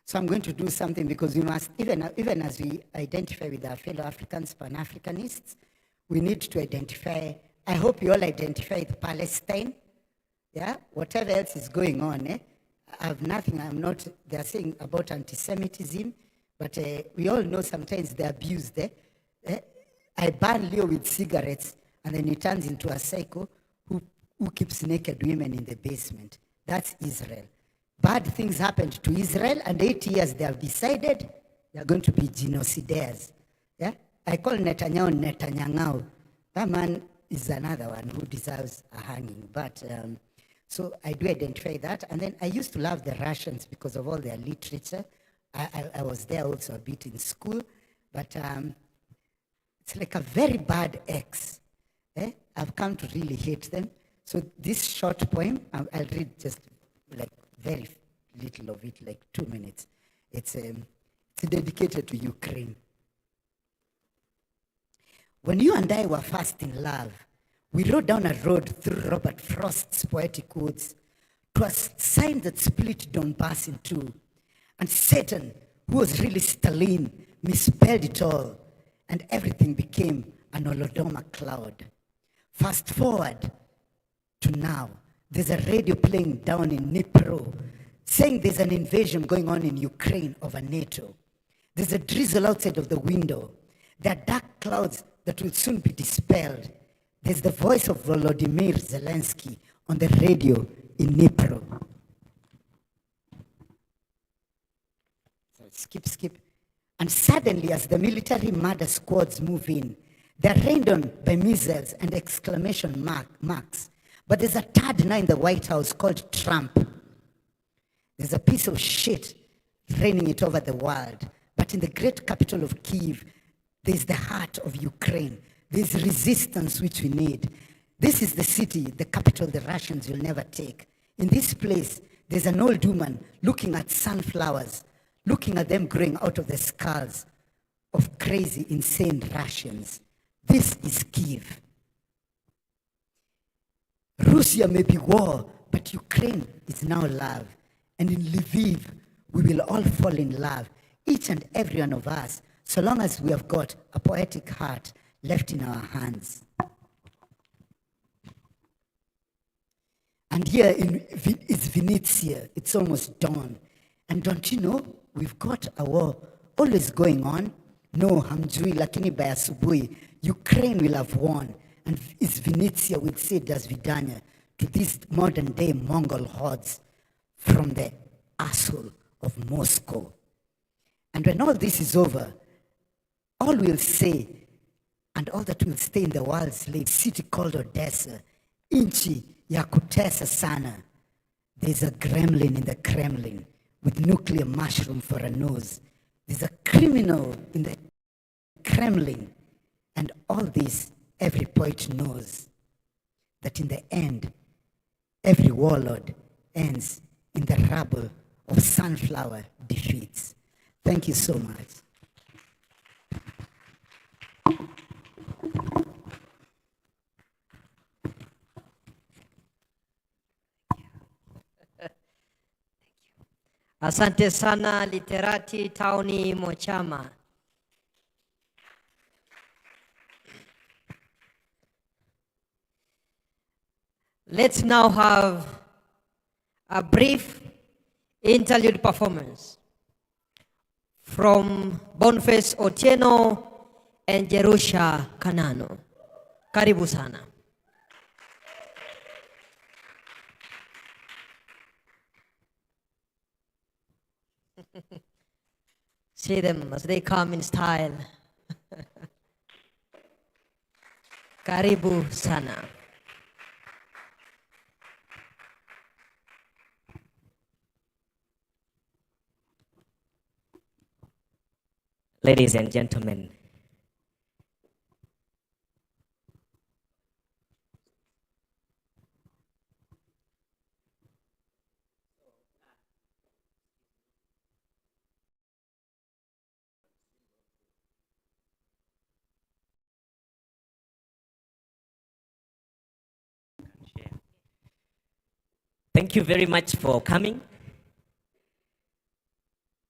So I'm going to do something because we must, even as we identify with our fellow Africans, Pan-Africanists, we need to identify, I hope you all identify with Palestine. Yeah, whatever else is going on, I have nothing, they're saying about anti-Semitism, but we all know sometimes they're abused. I ban Leo with cigarettes, and then he turns into a psycho who keeps naked women in the basement. That's Israel. Bad things happened to Israel, and 8 years they have decided they're going to be genocidaires. Yeah? I call Netanyahu Netanyahu. That man is another one who deserves a hanging. But so I do identify that. And then I used to love the Russians because of all their literature. I was there also a bit in school, but it's like a very bad ex. I've come to really hate them. So this short poem, I'll read just like very little of it, like 2 minutes. It's dedicated to Ukraine. When you and I were first in love, we rode down a road through Robert Frost's poetic woods to a sign that split Donbass in two. And Satan, who was really Stalin, misspelled it all, and everything became an Olodoma cloud. Fast forward to now, there's a radio playing down in Dnipro saying there's an invasion going on in Ukraine over NATO. There's a drizzle outside of the window. There are dark clouds that will soon be dispelled. There's the voice of Volodymyr Zelensky on the radio in Dnipro. So skip. And suddenly, as the military murder squads move in, they're rained on by missiles and exclamation marks. But there's a third now in the White House called Trump. There's a piece of shit raining it over the world. But in the great capital of Kyiv, there's the heart of Ukraine. There's resistance which we need. This is the city, the capital the Russians will never take. In this place, there's an old woman looking at sunflowers, looking at them growing out of the skulls of crazy, insane Russians. This is Kyiv. Russia may be war, but Ukraine is now love. And in Lviv, we will all fall in love, each and every one of us, so long as we have got a poetic heart left in our hands. And here it's Vinnytsia, it's almost dawn. And don't you know, we've got a war always going on. No, hamjui, lakini by asubuhi, Ukraine will have won. And it's Vinnytsia will say das vidanya to these modern day Mongol hordes from the asshole of Moscow. And when all this is over, all we'll say, and all that will stay in the world's slave city called Odessa, inchi ya kutesa sana. There's a gremlin in the Kremlin with nuclear mushroom for a nose. There's a criminal in the Kremlin. And all this, every poet knows that in the end, every warlord ends in the rubble of sunflower defeats. Thank you so much. Asante sana literati Tauni Mochama. Let's now have a brief interlude performance from Boniface Otieno and Jerusha Kanano. Karibu sana. See them as they come in style. Karibu sana. Ladies and gentlemen, thank you very much for coming.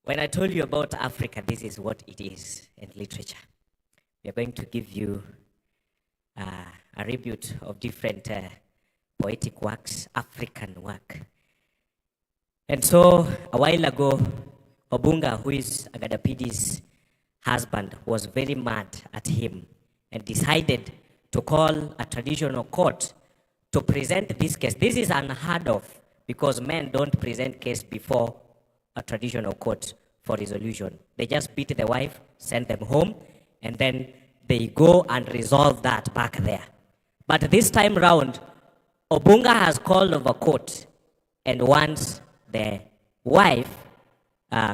When I told you about Africa, this is what it is in literature. We are going to give you a tribute of different poetic works, African work. And so a while ago, Obunga, who is Agadapidi's husband, was very mad at him and decided to call a traditional court to present this case. This is unheard of because men don't present case before a traditional court for resolution. They just beat the wife, send them home, and then they go and resolve that back there. But this time round, Obunga has called over court and wants the wife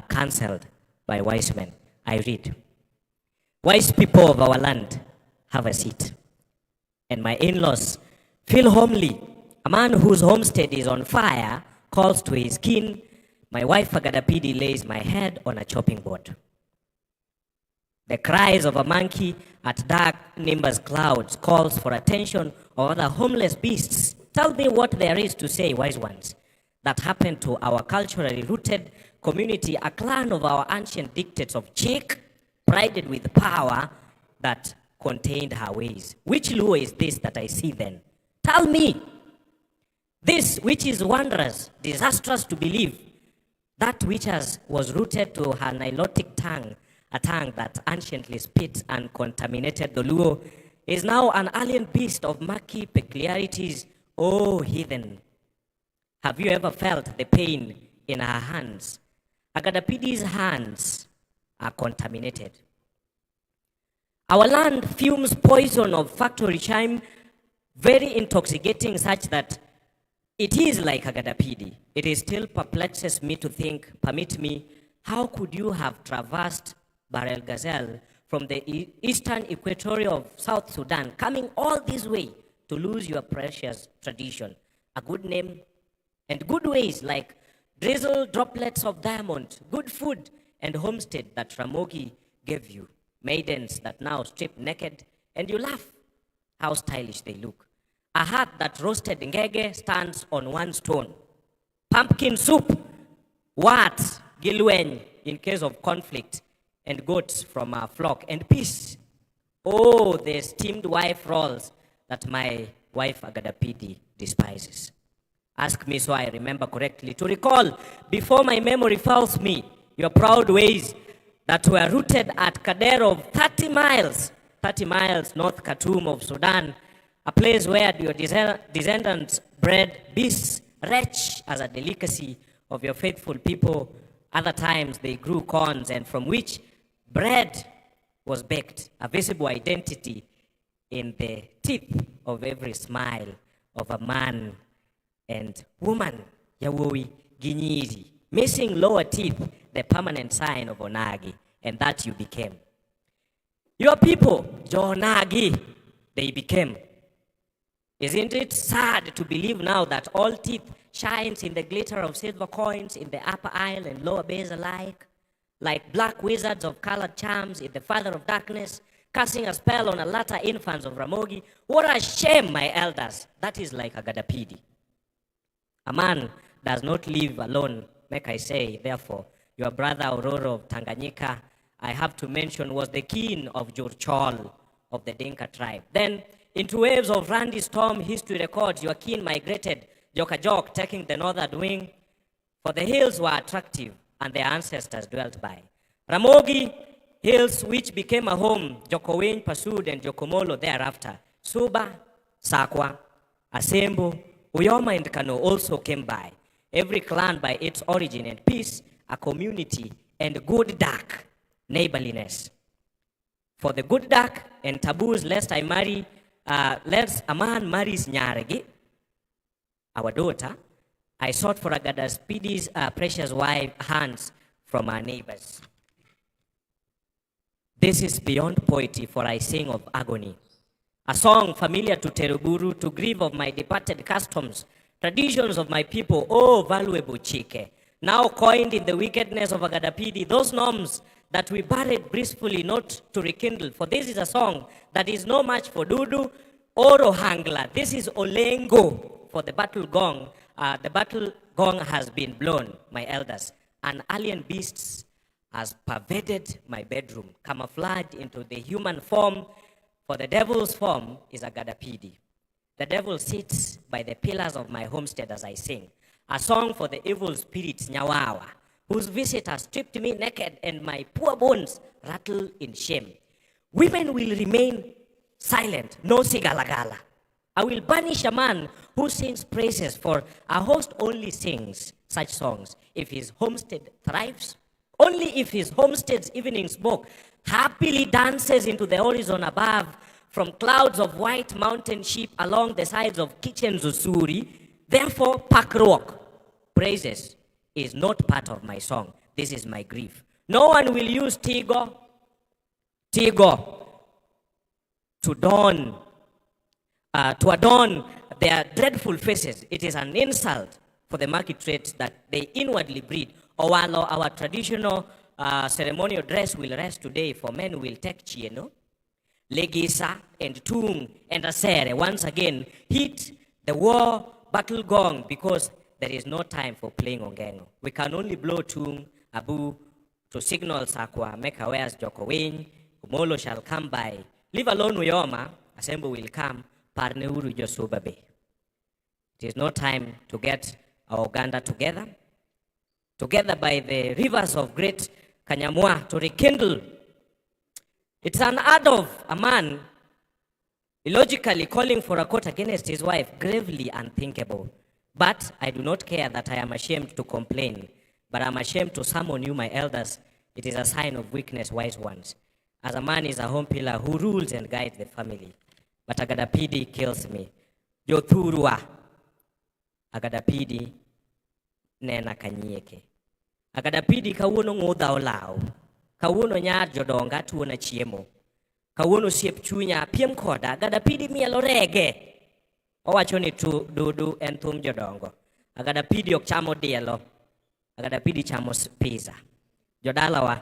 cancelled by wise men. I read, "Wise people of our land, have a seat. And my in-laws, feel homely. A man whose homestead is on fire calls to his kin. My wife Agadapidi lays my head on a chopping board. The cries of a monkey at dark nimbus clouds calls for attention of other homeless beasts. Tell me what there is to say, wise ones, that happened to our culturally rooted community, a clan of our ancient dictates of cheek, prided with power that contained her ways. Which Luo is this that I see then? Tell me. This which is wondrous, disastrous to believe, that which was rooted to her Nilotic tongue, a tongue that anciently spit and contaminated the Luo, is now an alien beast of murky peculiarities. Oh, heathen. Have you ever felt the pain in her hands? Agadapidi's hands are contaminated. Our land fumes poison of factory chime, very intoxicating, such that it is like Agadapidi. It still perplexes me to think, permit me, how could you have traversed Bahr el Ghazal from the eastern equatorial of South Sudan, coming all this way to lose your precious tradition, a good name, and good ways like drizzle droplets of diamond, good food, and homestead that Ramogi gave you, maidens that now strip naked, and you laugh how stylish they look. A hut that roasted ngege stands on one stone. Pumpkin soup, wat, gilwen, in case of conflict, and goats from our flock, and peace. Oh, the steamed wife rolls that my wife Agadapidi despises. Ask me so I remember correctly, to recall, before my memory fails me, your proud ways that were rooted at Kader of 30 miles north Khartoum of Sudan, a place where your descendants bred beasts, wretch as a delicacy of your faithful people. Other times they grew corns, and from which bread was baked, a visible identity in the teeth of every smile of a man and woman, Yawowi Ginyiri, missing lower teeth, the permanent sign of Onagi, and that you became. Your people, Jonagi, they became. Isn't it sad to believe now that all teeth shines in the glitter of silver coins in the upper aisle and lower base alike? Like black wizards of colored charms in the father of darkness, casting a spell on a latter infants of Ramogi. What a shame, my elders. That is like Agadapidi. A man does not live alone, make I say. Therefore, your brother Aurora of Tanganyika, I have to mention, was the king of Jurchol of the Dinka tribe. Then, into waves of randy storm, history records your king migrated, Jokajok taking the northern wing, for the hills were attractive and their ancestors dwelt by. Ramogi hills, which became a home, Jokowin pursued and Jokomolo thereafter. Suba, Sakwa, Asembo, Uyoma and Kano also came by. Every clan by its origin and peace, a community and good dark neighborliness. For the good dark and taboos, lest a man marries Nyaregi, our daughter, I sought for Agadapidi's precious wife hands from our neighbors. This is beyond poetry, for I sing of agony. A song familiar to Teruburu, to grieve of my departed customs, traditions of my people, oh valuable Chike, now coined in the wickedness of Agadapidi, those norms that we buried blissfully not to rekindle. For this is a song that is no match for Dudu or Ohangla. This is Olengo for the battle gong. The battle gong has been blown, my elders. An alien beast has pervaded my bedroom, camouflaged into the human form, for the devil's form is Agadapidi. The devil sits by the pillars of my homestead as I sing, a song for the evil spirits Nyawawa, whose visitor stripped me naked and my poor bones rattle in shame. Women will remain silent, no sigalagala. I will banish a man who sings praises, for a host only sings such songs if his homestead thrives, only if his homestead's evening smoke happily dances into the horizon above from clouds of white mountain sheep along the sides of kitchen Zusuri. Therefore, Pakroak, praises, is not part of my song. This is my grief. No one will use Tigo to adorn their dreadful faces. It is an insult for the market traits that they inwardly breed. Owalo, our traditional ceremonial dress will rest today, for men will take chieno, legisa, and tung, and asere once again hit the war battle gong, because there is no time for playing ongengo. We can only blow tung, abu, to signal Sakwa, make awares Joko Wing, Molo shall come by. Leave alone Uyoma, assembly will come, Parneuru Josubabe. It is no time to get our Uganda together by the rivers of great Kanyamwa to rekindle. It's an act of a man illogically calling for a court against his wife, gravely unthinkable. But I do not care that I am ashamed to complain, but I'm ashamed to summon you, my elders. It is a sign of weakness, wise ones. As a man is a home pillar who rules and guides the family. But Agadapidi kills me. Jothurua. Agadapidi nena kanyeke. Agadapidi kawuno ngoda olao. Kawuno nyar jodonga tuona chiemo. Kawuno siep chunya piem koda. Agadapidi mielo rege. Owachoni tu dudu en thum jodongo. Agadapidi ok chamo dielo. Agadapidi chamo pizza. Jodalawa.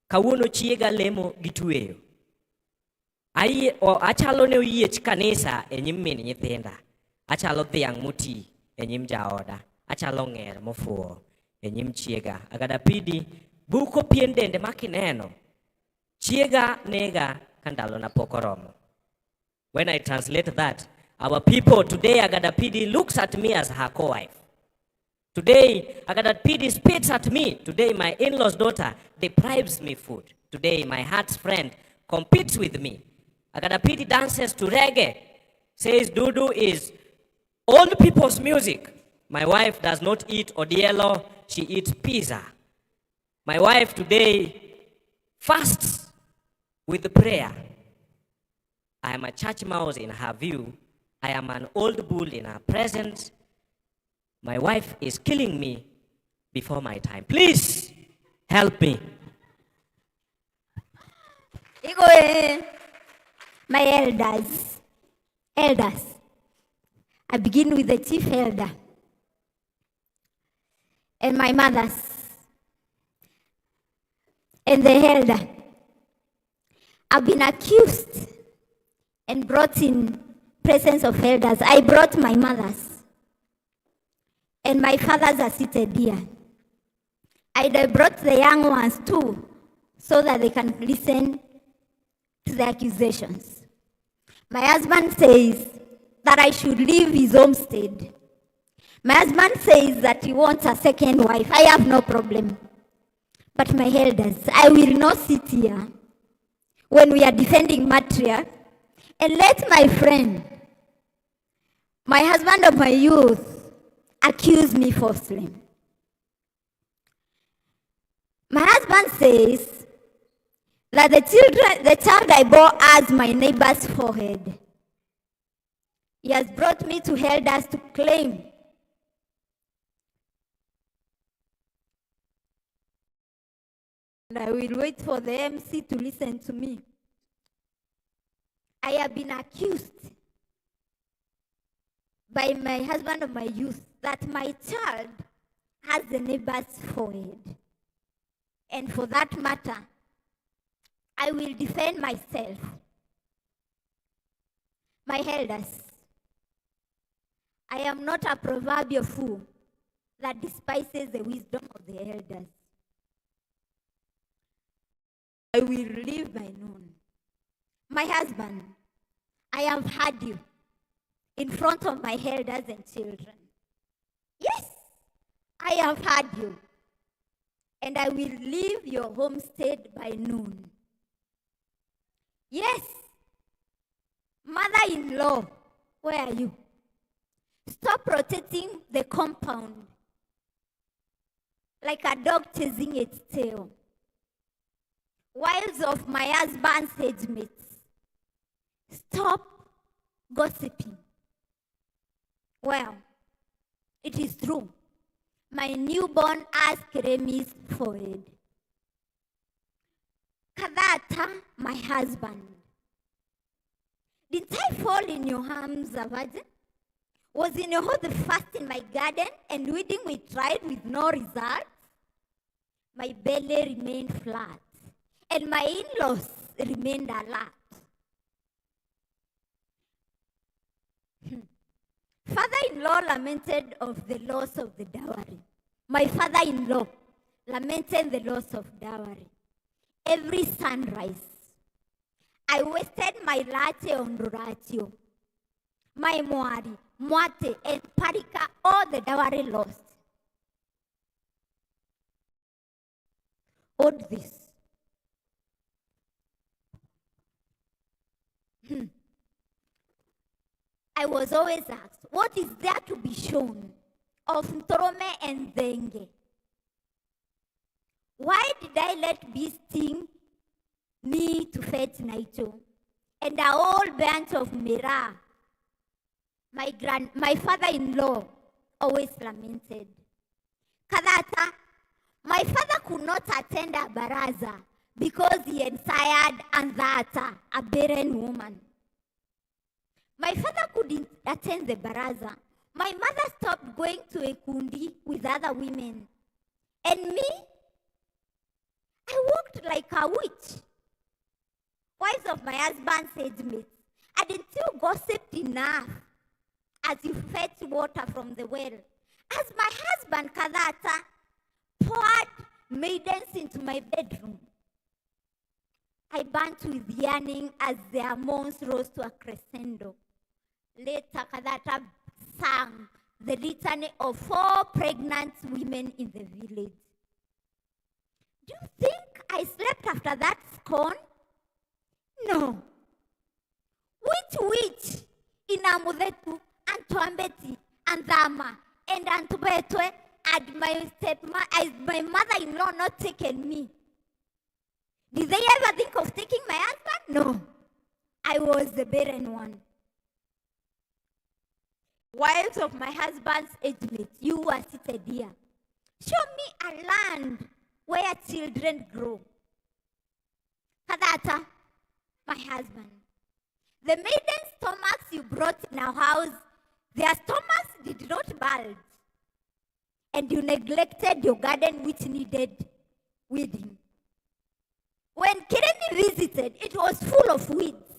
Kawuno chiega lemo gitueyo. Achalo ne uyiech kanisa enyim min nyithinda. Achalo dhiang' muti enyim jaoda. Achalo ng'er mofuo enyim chiega. Agadapidi buko pien dende makineno. Chiega nega kandalo na pokoromo. When I translate that, our people today, Agadapidi looks at me as her co-wife. Today, Agadapidi spits at me. Today, my in-law's daughter deprives me food. Today, my heart's friend competes with me. Agadapidi dances to reggae, says Dudu is old people's music. My wife does not eat odielo, she eats pizza. My wife today fasts with prayer. I am a church mouse in her view. I am an old bull in her presence. My wife is killing me before my time. Please help me. My elders. I begin with the chief elder and my mothers and the elder. I've been accused and brought in presence of elders. I brought my mothers. And my fathers are seated here. I brought the young ones too, so that they can listen to the accusations. My husband says that I should leave his homestead. My husband says that he wants a second wife. I have no problem. But my elders, I will not sit here when we are defending matriarch and let my friend, my husband of my youth, accuse me falsely. My husband says that the child I bore has my neighbor's forehead. He has brought me to elders to claim and I will wait for the MC to listen to me. I have been accused by my husband of my youth that my child has the neighbor's forehead. And for that matter, I will defend myself. My elders, I am not a proverbial fool that despises the wisdom of the elders. I will leave my noon. My husband, I have had you in front of my elders and children. Yes, I have had you. And I will leave your homestead by noon. Yes, mother-in-law, where are you? Stop protecting the compound like a dog chasing its tail. Wives of my husband's age mates, stop gossiping. Well, it is true. My newborn has Keremi's forehead. Kadata, my husband. Did I fall in your arms, a virgin? Was in your hole the first in my garden, and weeding we tried with no result? My belly remained flat, and my in-laws remained alert. Father-in-law lamented of the loss of the dowry. My father-in-law lamenting the loss of dowry. Every sunrise, I wasted my latte on Ratio, my moari, moate, and parika, all the dowry lost. Hold this. I was always asked, what is there to be shown of Ntorome and Zenge? Why did I let bees sting me to fetch Naito? And a whole bunch of Mira, my father-in-law always lamented. Kadata, my father could not attend a baraza because he had sired Anzata, a barren woman. My father couldn't attend the baraza. My mother stopped going to a kundi with other women. And me, I walked like a witch. Wives of my husband's age mates, and until gossiped enough as you fetch water from the well. As my husband, Kadata, poured maidens into my bedroom, I burnt with yearning as their moans rose to a crescendo. Later, Kadata sang the litany of 4 pregnant women in the village. Do you think I slept after that scorn? No. Which in Amudetu, Antoambeti, Andama, and Antubetwe had my mother-in-law not taken me? Did they ever think of taking my husband? No. I was the barren one. Wives of my husband's age mates, you who are seated here, show me a land where children grow. Kadata, my husband, the maiden stomachs you brought in our house, their stomachs did not bulge. And you neglected your garden which needed weeding. When Kireni visited, it was full of weeds.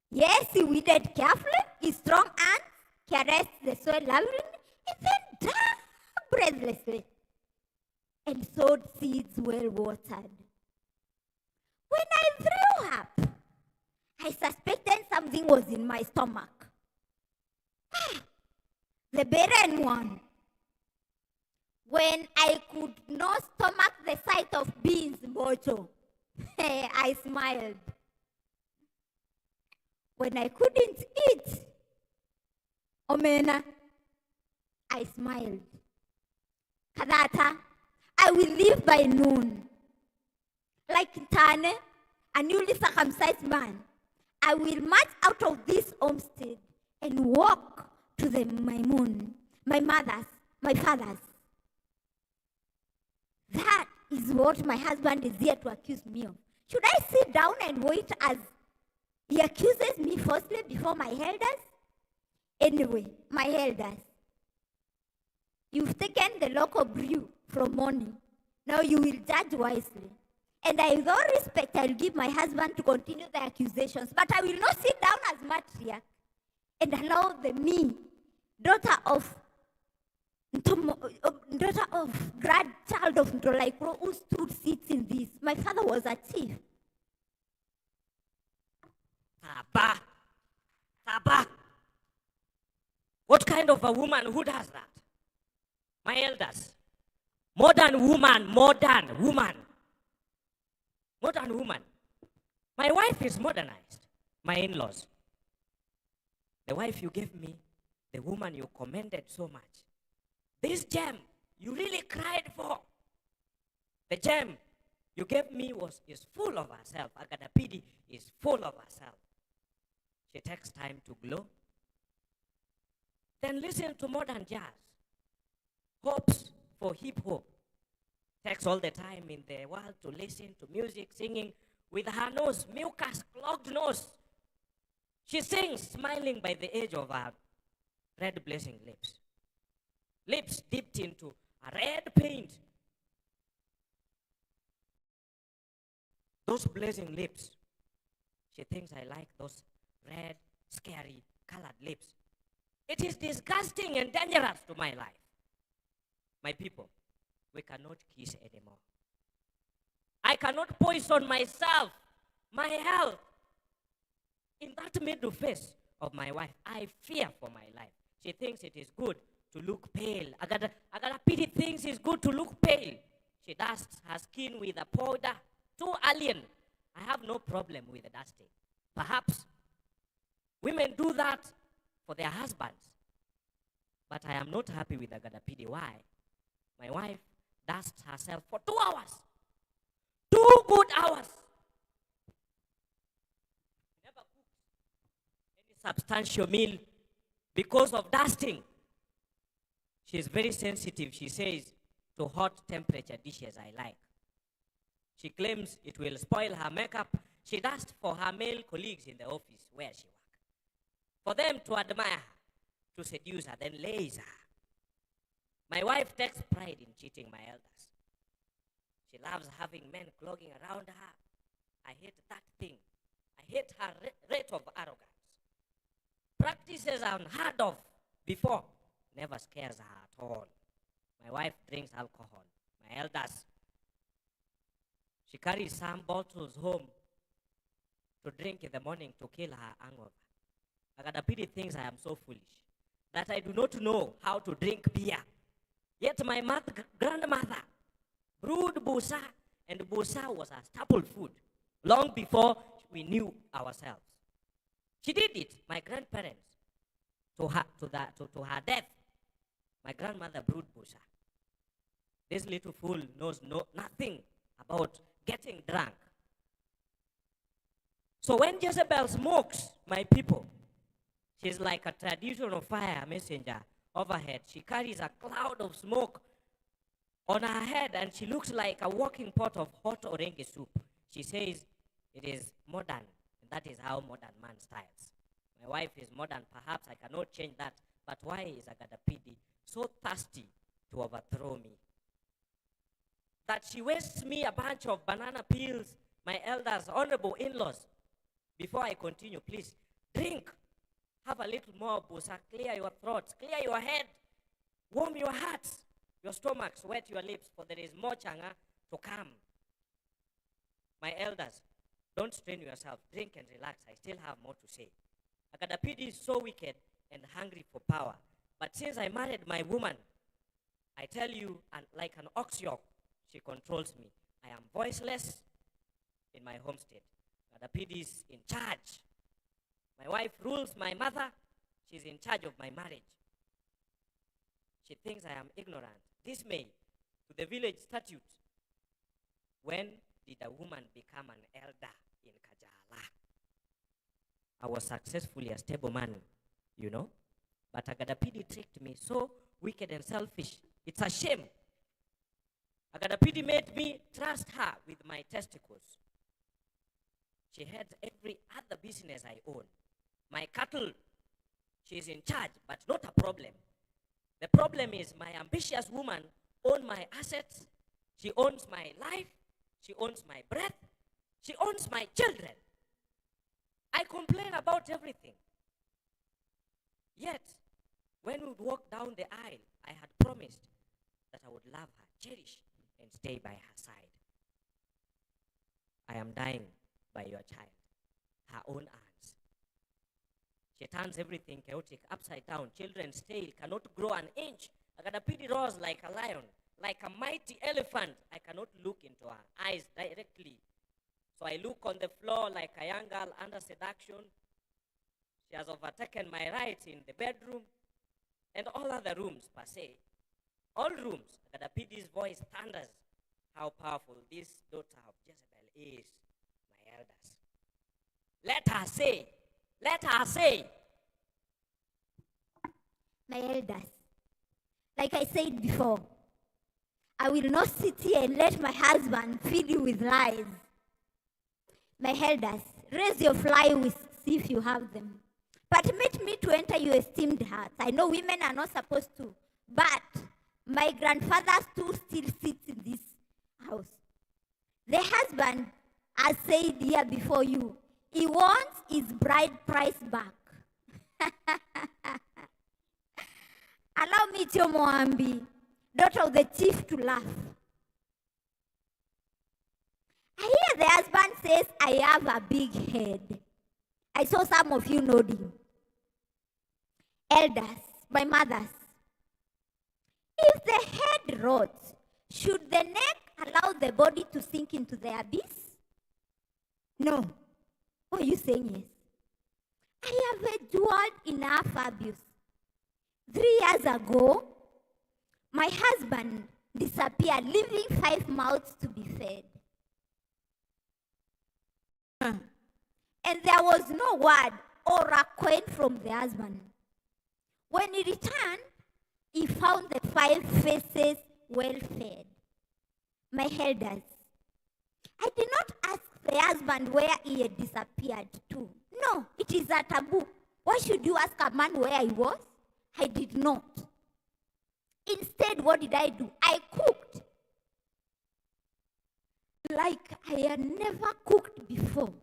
Yes, he weeded carefully, his strong hands caressed the soil lovingly, and then dug breathlessly and sowed seeds well watered. When I threw up, I suspected something was in my stomach. The barren one. When I could not stomach the sight of beans, Mocho, I smiled. When I couldn't eat Omena, I smiled. Kadata, I will leave by noon. Like Tane, a newly circumcised man, I will march out of this homestead and walk to the Maimun, my father's. That is what my husband is here to accuse me of. Should I sit down and wait as he accuses me falsely before my elders? Anyway, my elders, you've taken the local brew from morning. Now you will judge wisely. And with all respect, I'll give my husband to continue the accusations, but I will not sit down as matriarch and allow me, daughter of grandchild of Ndolaikro, who stood seats in this. My father was a chief. Taba. What kind of a woman who does that? My elders. Modern woman. My wife is modernized. My in-laws. The wife you gave me, the woman you commended so much. This gem you really cried for. The gem you gave me is full of herself. Agadapidi is full of herself. She takes time to glow. Then listen to modern jazz. Hopes for hip hop. Takes all the time in the world to listen to music, singing with her nose, mucus, clogged nose. She sings, smiling by the edge of her red blazing lips. Lips dipped into a red paint. Those blazing lips. She thinks I like those red, scary, colored lips. It is disgusting and dangerous to my life. My people, we cannot kiss anymore. I cannot poison myself, my health, in that middle face of my wife. I fear for my life. She thinks it is good to look pale. Agada Pity thinks it's good to look pale. She dusts her skin with a powder. Too alien. I have no problem with the dusting. Perhaps women do that for their husbands. But I am not happy with Agada Pity. Why? My wife dusts herself for 2 hours. 2 good hours. Never cooked any substantial meal because of dusting. She is very sensitive, she says, to hot temperature dishes I like. She claims it will spoil her makeup. She dusts for her male colleagues in the office where she works, for them to admire her, to seduce her, then lays her. My wife takes pride in cheating my elders. She loves having men clogging around her. I hate that thing. I hate her rate of arrogance. Practices unheard of before never scares her at all. My wife drinks alcohol. My elders, she carries some bottles home to drink in the morning to kill her hangover. Agada Pity thinks I am so foolish that I do not know how to drink beer. Yet my grandmother brewed busa, and busa was a staple food long before we knew ourselves. She did it, my grandparents, to her death. My grandmother brewed busa. This little fool knows nothing about getting drunk. So when Jezebel smokes, my people, she's like a traditional fire messenger overhead. She carries a cloud of smoke on her head, and she looks like a walking pot of hot orange soup. She says it is modern, and that is how modern man styles. My wife is modern, perhaps I cannot change that, but why is Agada Pity so thirsty to overthrow me that she wastes me a bunch of banana peels, my elders, honorable in-laws? Before I continue, please drink. Have a little more busa. Clear your throats, clear your head, warm your hearts, your stomachs, wet your lips, for there is more changa to come. My elders, don't strain yourself. Drink and relax. I still have more to say. Agada Pity is so wicked and hungry for power. But since I married my woman, I tell you, like an ox yoke, she controls me. I am voiceless in my homestead. Agada Pity is in charge. My wife rules my mother. She's in charge of my marriage. She thinks I am ignorant. Dismay to the village statute. When did a woman become an elder in Kajala? I was successfully a stable man, you know. But Agada Pity tricked me, so wicked and selfish. It's a shame. Agada Pity made me trust her with my testicles. She had every other business I own. My cattle, she's in charge, but not a problem. The problem is my ambitious woman owns my assets. She owns my life. She owns my breath. She owns my children. I complain about everything. Yet, when we would walk down the aisle, I had promised that I would love her, cherish, and stay by her side. I am dying by your child, her own hands. She turns everything chaotic upside down. Children's tail cannot grow an inch. Agada Pity roars like a lion, like a mighty elephant. I cannot look into her eyes directly. So I look on the floor like a young girl under seduction. She has overtaken my rights in the bedroom and all other rooms per se. All rooms. Agada Pity's voice thunders how powerful this daughter of Jezebel is, my elders. Let her say. Let her say. My elders, like I said before, I will not sit here and let my husband feed you with lies. My elders, raise your fly wings, see if you have them. Permit me to enter your esteemed hearts. I know women are not supposed to, but my grandfather still sits in this house. The husband, as said here before you, he wants his bride price back. Allow me, Tio Moambi, daughter of the chief, to laugh. says I have a big head. I saw some of you nodding. Elders, my mothers, if the head rots, should the neck allow the body to sink into the abyss? No. What are you saying? Yes. I have endured enough abuse. 3 years ago, my husband disappeared, leaving 5 mouths to be fed. And there was no word or a coin from the husband. When he returned, he found the 5 faces well fed. My elders, I did not ask the husband where he had disappeared to. No, it is a taboo. Why should you ask a man where he was? I did not. Instead, what did I do? I cooked. Like I had never cooked before.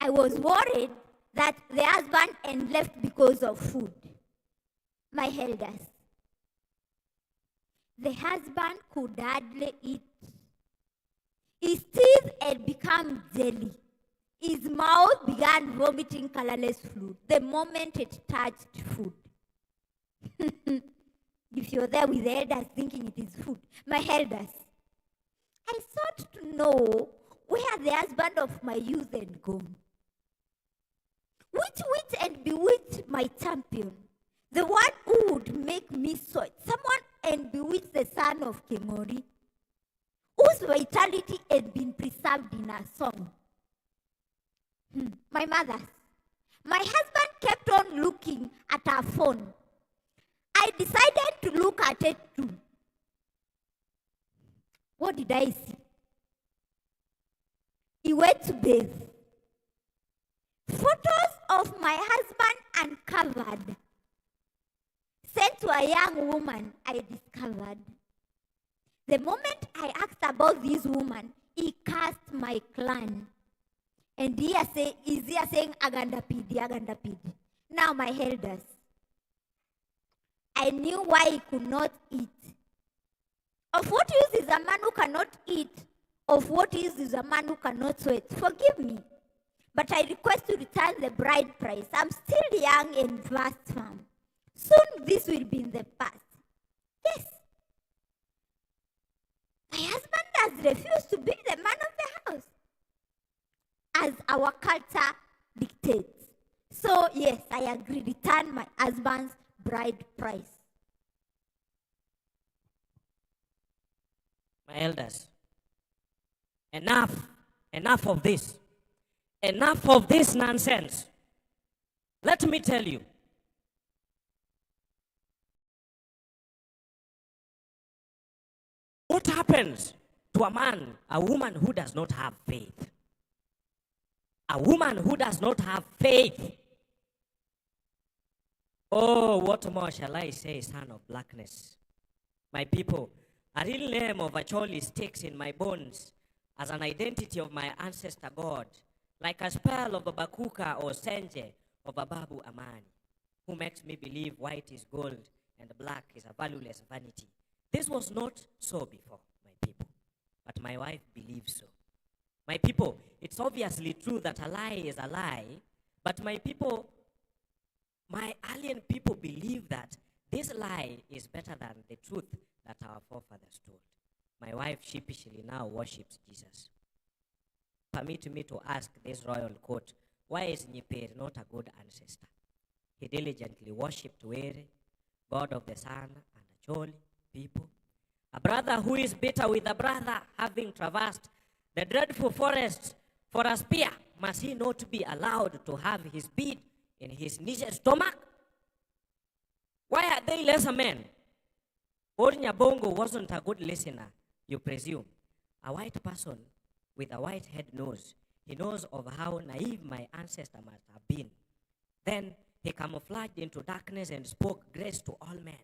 I was worried that the husband had left because of food. My elders, the husband could hardly eat. His teeth had become jelly. His mouth began vomiting colorless fluid the moment it touched food. If you're there with the elders thinking it is food, my elders, I sought to know where the husband of my youth had gone. Which wit and bewitched my champion, the one who would make me so, someone and bewitched the son of Kemori, whose vitality had been preserved in a song. My mothers, my husband kept on looking at her phone. I decided to look at it too. What did I see? He went to bathe. Photos of my husband uncovered, sent to a young woman I discovered. The moment I asked about this woman, he cursed my clan. And is here saying Agandapidi, Agandapidi. Now my elders, I knew why he could not eat. Of what use is a man who cannot eat? Of what use is a man who cannot sweat? Forgive me, but I request to return the bride price. I'm still young and vast firm. Soon this will be in the past. Yes. My husband has refused to be the man of the house, as our culture dictates. So yes, I agree, return my husband's bride price. My elders, enough of this. Enough of this nonsense. Let me tell you. What happens to a man, a woman who does not have faith? A woman who does not have faith. Oh, what more shall I say, son of blackness? My people, a real name of Acholi sticks in my bones as an identity of my ancestor God, like a spell of a Bakuka or Senje of a Babu Amani, who makes me believe white is gold and black is a valueless vanity. This was not so before, my people, but my wife believes so. My people, it's obviously true that a lie is a lie, but my people, my alien people believe that this lie is better than the truth that our forefathers told. My wife sheepishly now worships Jesus. Permit me to ask this royal court, why is Nyiperi not a good ancestor? He diligently worshipped Were, god of the sun, and Acholi people. A brother who is bitter with a brother, having traversed the dreadful forest for a spear, must he not be allowed to have his bead in his niece's stomach? Why are they lesser men? Old Nyabongo wasn't a good listener, you presume. A white person with a white head knows. He knows of how naive my ancestor must have been. Then he camouflaged into darkness and spoke grace to all men.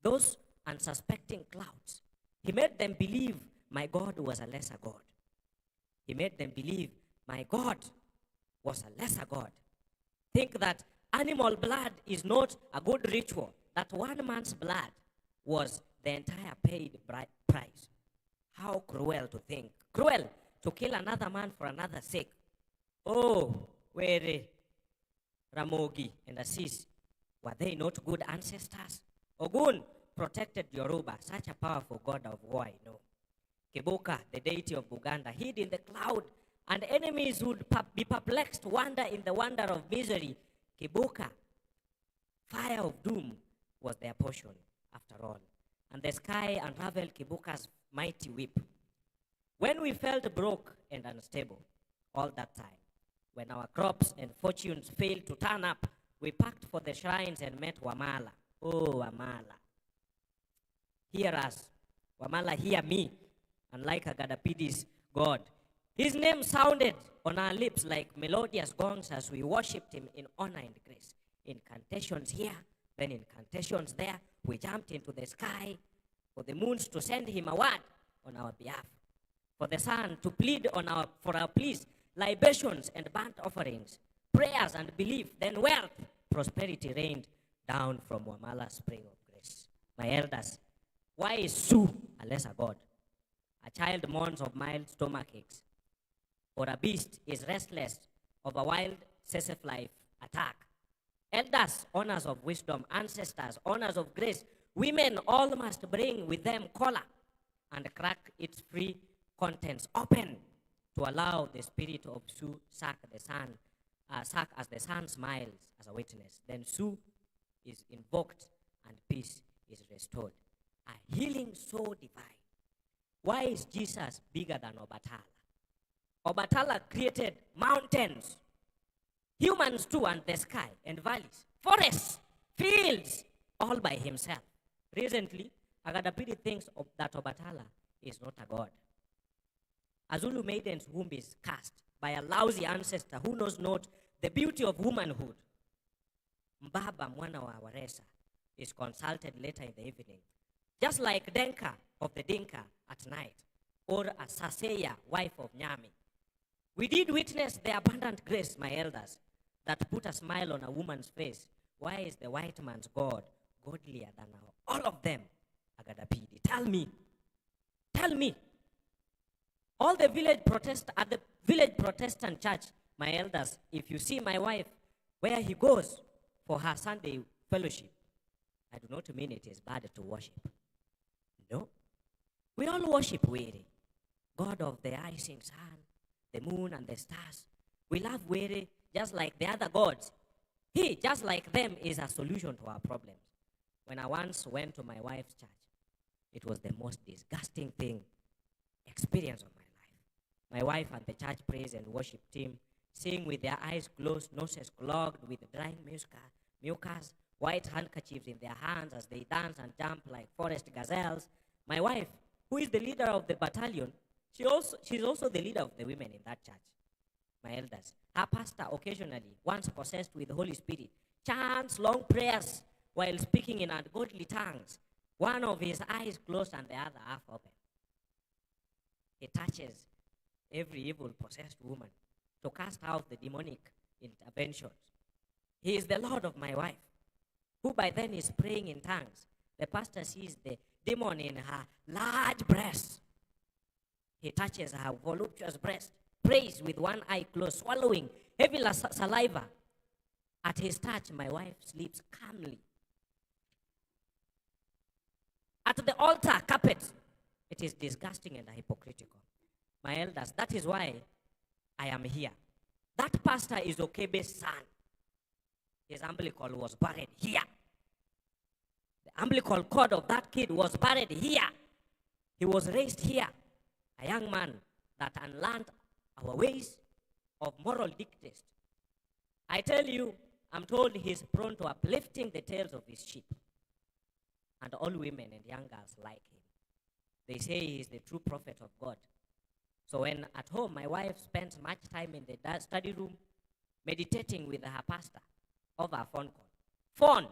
Those unsuspecting clouds, he made them believe my God was a lesser God. He made them believe my God was a lesser God. Think that animal blood is not a good ritual, that one man's blood was the entire paid price. How cruel to to kill another man for another's sake. Oh, where Ramogi and Assis, were they not good ancestors? Ogun protected Yoruba, such a powerful god of war, I know. Kibuka, the deity of Buganda, hid in the cloud, and enemies would be perplexed, wander in the wonder of misery. Kibuka, fire of doom, was their portion, after all. And the sky unraveled Kibuka's mighty whip. When we felt broke and unstable, all that time, when our crops and fortunes failed to turn up, we packed for the shrines and met Wamala. Oh, Wamala. Hear us. Wamala, hear me. Unlike Agadapidi's God, his name sounded on our lips like melodious gongs as we worshipped him in honor and grace. Incantations here, then incantations there. We jumped into the sky for the moons to send him a word on our behalf, for the sun to plead for our pleas, libations and burnt offerings, prayers and belief, then wealth, prosperity rained down from Wamala's spring of grace. My elders, why is Su a lesser god? A child mourns of mild stomach aches, or a beast is restless of a wild life attack. Elders, honors of wisdom, ancestors, honors of grace, women all must bring with them collar and crack its free contents open to allow the spirit of Su suck as the sun smiles as a witness. Then Su is invoked and peace is restored. A healing so divine. Why is Jesus bigger than Obatala? Obatala created mountains, humans too, and the sky, and valleys, forests, fields, all by himself. Recently, Agadapidi thinks that Obatala is not a god. A Zulu maiden's womb is cast by a lousy ancestor who knows not the beauty of womanhood. Mbaba mwana wa Waresa is consulted later in the evening, just like Denka of the Dinka at night, or a Saseya, wife of Nyami. We did witness the abundant grace, my elders, that put a smile on a woman's face. Why is the white man's God godlier than all of them? Agadapidi, tell me. All the village at the village Protestant church, my elders, if you see my wife, where he goes for her Sunday fellowship, I do not mean it is bad to worship. No. We all worship Were, God of the rising sun, the moon and the stars. We love Were just like the other gods. He, just like them, is a solution to our problems. When I once went to my wife's church, it was the most disgusting experience of my life. My wife and the church praise and worship team sing with their eyes closed, noses clogged with drying mucus, white handkerchiefs in their hands as they dance and jump like forest gazelles. My wife, who is the leader of the battalion, she's also the leader of the women in that church. My elders, her pastor occasionally, once possessed with the Holy Spirit, chants long prayers while speaking in ungodly tongues, one of his eyes closed and the other half open. He touches every evil possessed woman to cast out the demonic interventions. He is the Lord of my wife, who by then is praying in tongues. The pastor sees the demon in her large breast. He touches her voluptuous breast, prays with one eye closed, swallowing heavy saliva. At his touch, my wife sleeps calmly. At the altar carpet, it is disgusting and hypocritical. My elders, that is why I am here. That pastor is Okebe's son. His umbilical was buried here. The umbilical cord of that kid was buried here. He was raised here. A young man that unlearned our ways of moral dictates. I tell you, I'm told he's prone to uplifting the tails of his sheep. And all women and young girls like him. They say he is the true prophet of God. So when at home, my wife spends much time in the study room meditating with her pastor over a phone call. Phone.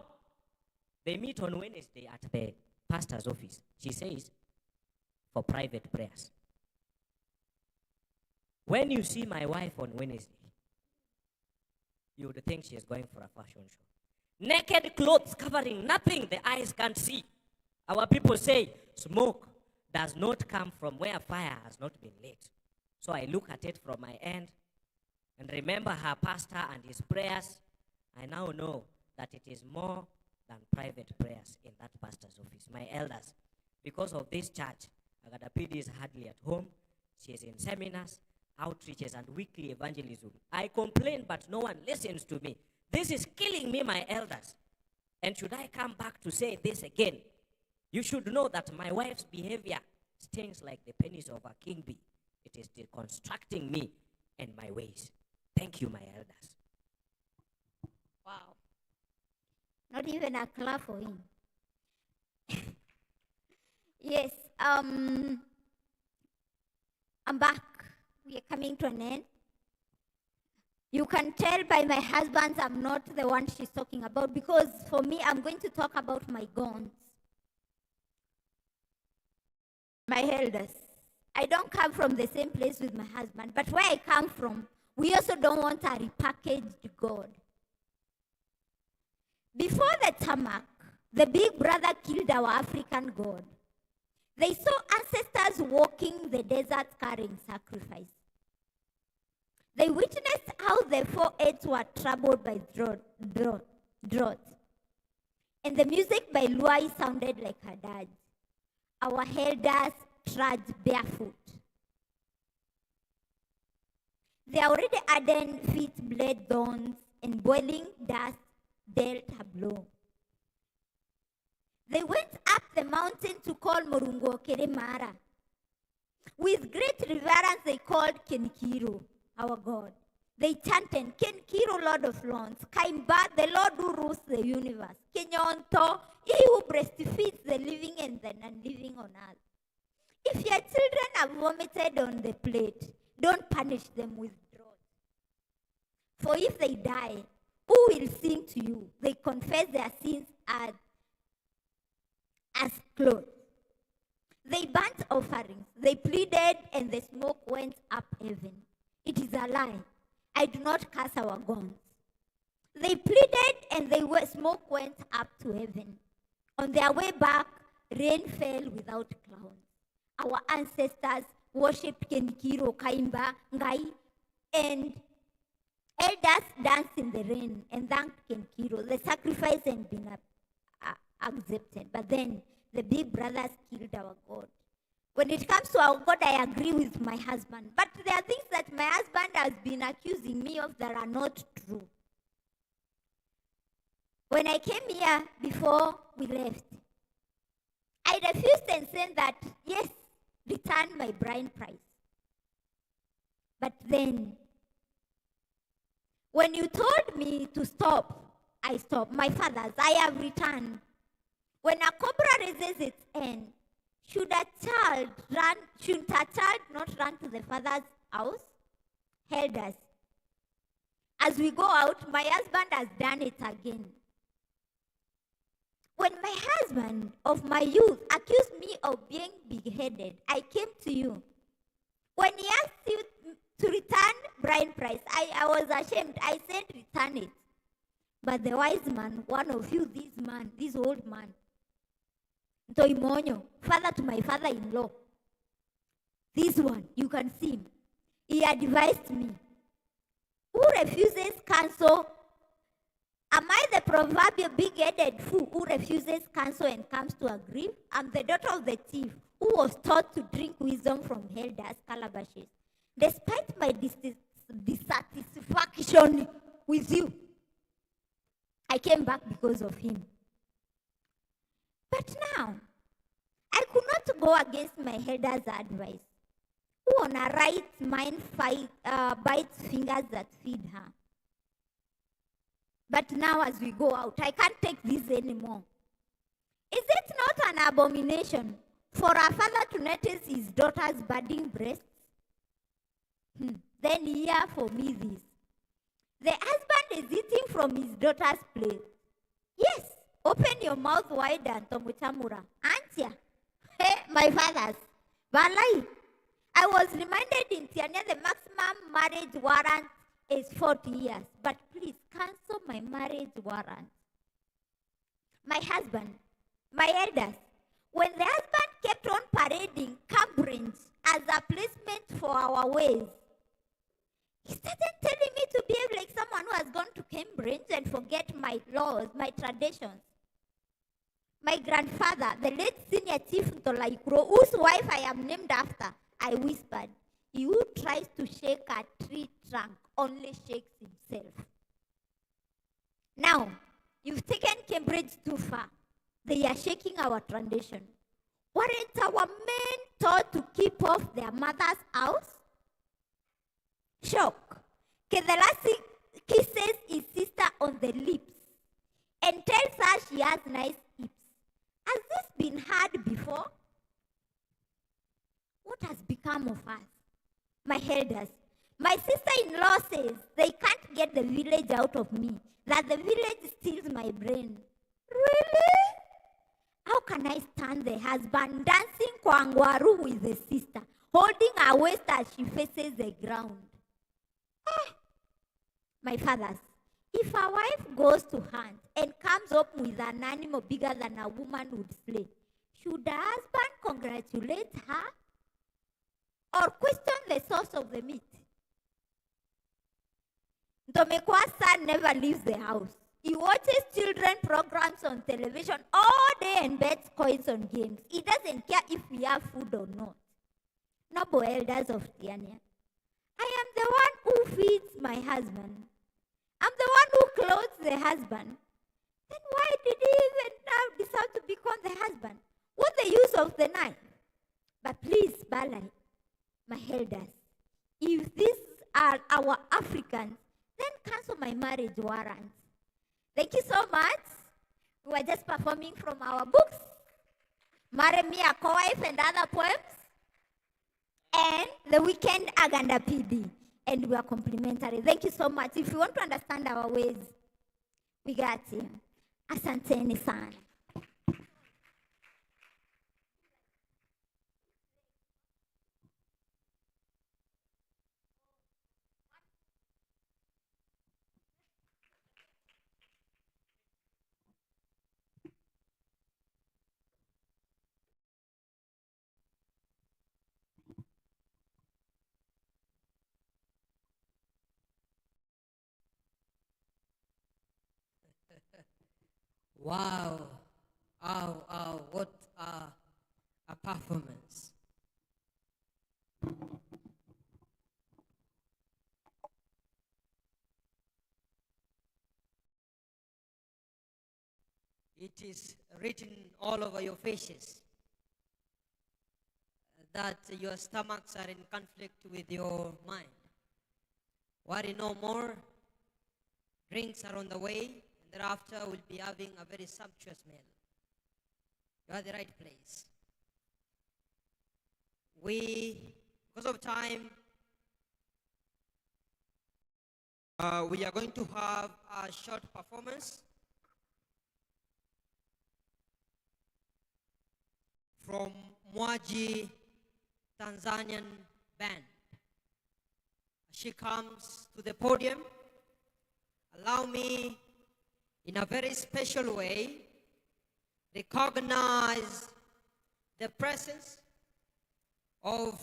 They meet on Wednesday at the pastor's office. She says, for private prayers. When you see my wife on Wednesday, you would think she is going for a fashion show. Naked clothes covering nothing the eyes can't see. Our people say smoke does not come from where fire has not been lit. So I look at it from my end and remember her pastor and his prayers. I now know that it is more than private prayers in that pastor's office. My elders, because of this church, Agada PD is hardly at home. She is in seminars, outreaches, and weekly evangelism. I complain, but no one listens to me. This is killing me, my elders. And should I come back to say this again? You should know that my wife's behavior stings like the pennies of a king bee. It is deconstructing me and my ways. Thank you, my elders. Wow. Not even a clap for him. Yes, I'm back. We are coming to an end. You can tell by my husband I'm not the one she's talking about, because for me, I'm going to talk about my gowns. My elders. I don't come from the same place with my husband, but where I come from, we also don't want a repackaged God. Before the tarmac, the big brother killed our African God. They saw ancestors walking the desert carrying sacrifice. They witnessed how the foreheads were troubled by drought. And the music by Luai sounded like her dad. Our elders trudged barefoot. Their already ardent feet bled thorns, and boiling dust dealt a blow. They went up the mountain to call Morungo Keremara. With great reverence, they called Kenkiro, our God. They chanted, Kenkiro, Lord of Lords, Kaimba, the Lord who rules the universe, Kenyonto, he who breastfeeds the living and the non-living on earth. If your children have vomited on the plate, don't punish them with drought. For if they die, who will sing to you? They confess their sins as clothes. They burnt offerings. They pleaded, and the smoke went up heaven. It is a lie. I do not curse our gods. They pleaded, and smoke went up to heaven. On their way back, rain fell without clouds. Our ancestors worshipped Kenkiro, Kaimba, Ngai, and elders danced in the rain and thanked Kenkiro. The sacrifice had been accepted. But then the big brothers killed our God. When it comes to our God, I agree with my husband. But there are things that my husband has been accusing me of that are not true. When I came here before we left, I refused and said that, yes, return my bride price. But then, when you told me to stop, I stopped. My fathers, I have returned. When a cobra raises its end, shouldn't a child not run to the father's house? Elders. As we go out, my husband has done it again. When my husband of my youth accused me of being big-headed, I came to you. When he asked you to return bride price, I was ashamed. I said, return it. But the wise man, one of you, this old man, Toimonyo, father to my father-in-law, this one, you can see him. He advised me. Who refuses counsel? Am I the proverbial big-headed fool who refuses counsel and comes to agree? I'm the daughter of the thief who was taught to drink wisdom from elders' calabashes. Despite my dissatisfaction with you, I came back because of him. But now, I could not go against my elders' advice, who on a right mind bites fingers that feed her. But now as we go out, I can't take this anymore. Is it not an abomination for a father to notice his daughter's budding breasts? Then hear for me this. The husband is eating from his daughter's plate. Yes, open your mouth wide and tomutamura. Antia. Hey, my fathers. Balai. I was reminded in Tiania the maximum marriage warrant is 40 years. But please cancel my marriage warrant. My husband, my elders, when the husband kept on parading camp rings as a placement for our ways. He started telling me to behave like someone who has gone to Cambridge and forget my laws, my traditions. My grandfather, the late senior chief Ntolaikuro, whose wife I am named after, I whispered, he who tries to shake a tree trunk only shakes himself. Now, you've taken Cambridge too far. They are shaking our tradition. Weren't our men taught to keep off their mother's house? Shock. Kedelasi kisses his sister on the lips and tells her she has nice hips. Has this been heard before? What has become of us? My elders, my sister-in-law says they can't get the village out of me, that the village steals my brain. Really? How can I stand the husband dancing kwangwaru with the sister, holding her waist as she faces the ground? My fathers, if a wife goes to hunt and comes up with an animal bigger than a woman would slay, should the husband congratulate her or question the source of the meat? Ntomekwa's son never leaves the house. He watches children programs on television all day and bets coins on games. He doesn't care if we have food or not. Noble elders of Tiania, I am the one who feeds my husband. I'm the one who clothes the husband. Then why did he even now decide to become the husband? What's the use of the knife? But please, Balai, my elders, if these are our Africans, then cancel my marriage warrant. Thank you so much. We were just performing from our books, Marry Me a Co-wife and other poems, and the weekend Aganda PD. And we are complimentary. Thank you so much. If you want to understand our ways, we got you. Asanteni sana. Wow. What a performance. It is written all over your faces that your stomachs are in conflict with your mind. Worry no more. Drinks are on the way, and thereafter we'll be having a very sumptuous meal. You are the right place. Because of time, we are going to have a short performance from Mwaji Tanzanian band. She comes to the podium. Allow me, in a very special way, recognize the presence of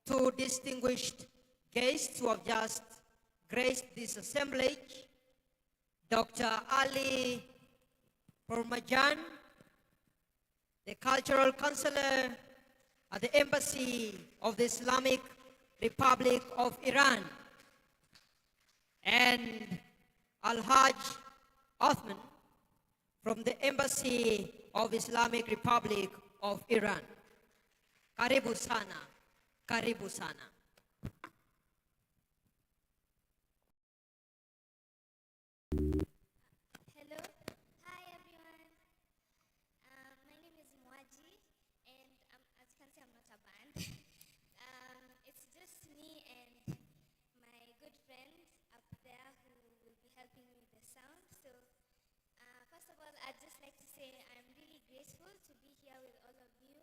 two distinguished guests who have just graced this assemblage. Dr. Ali Parmajan, the cultural counselor at the Embassy of the Islamic Republic of Iran, and Al-Hajj Othman from the Embassy of Islamic Republic of Iran. Karibu sana, karibu sana. Hello. Hi, everyone. My name is Mwaji, and as you can see, I'm not a band. It's just me and my good friend up there who will be helping me with the sound. So, first of all, I'd just like to say I'm really grateful to be here with all of you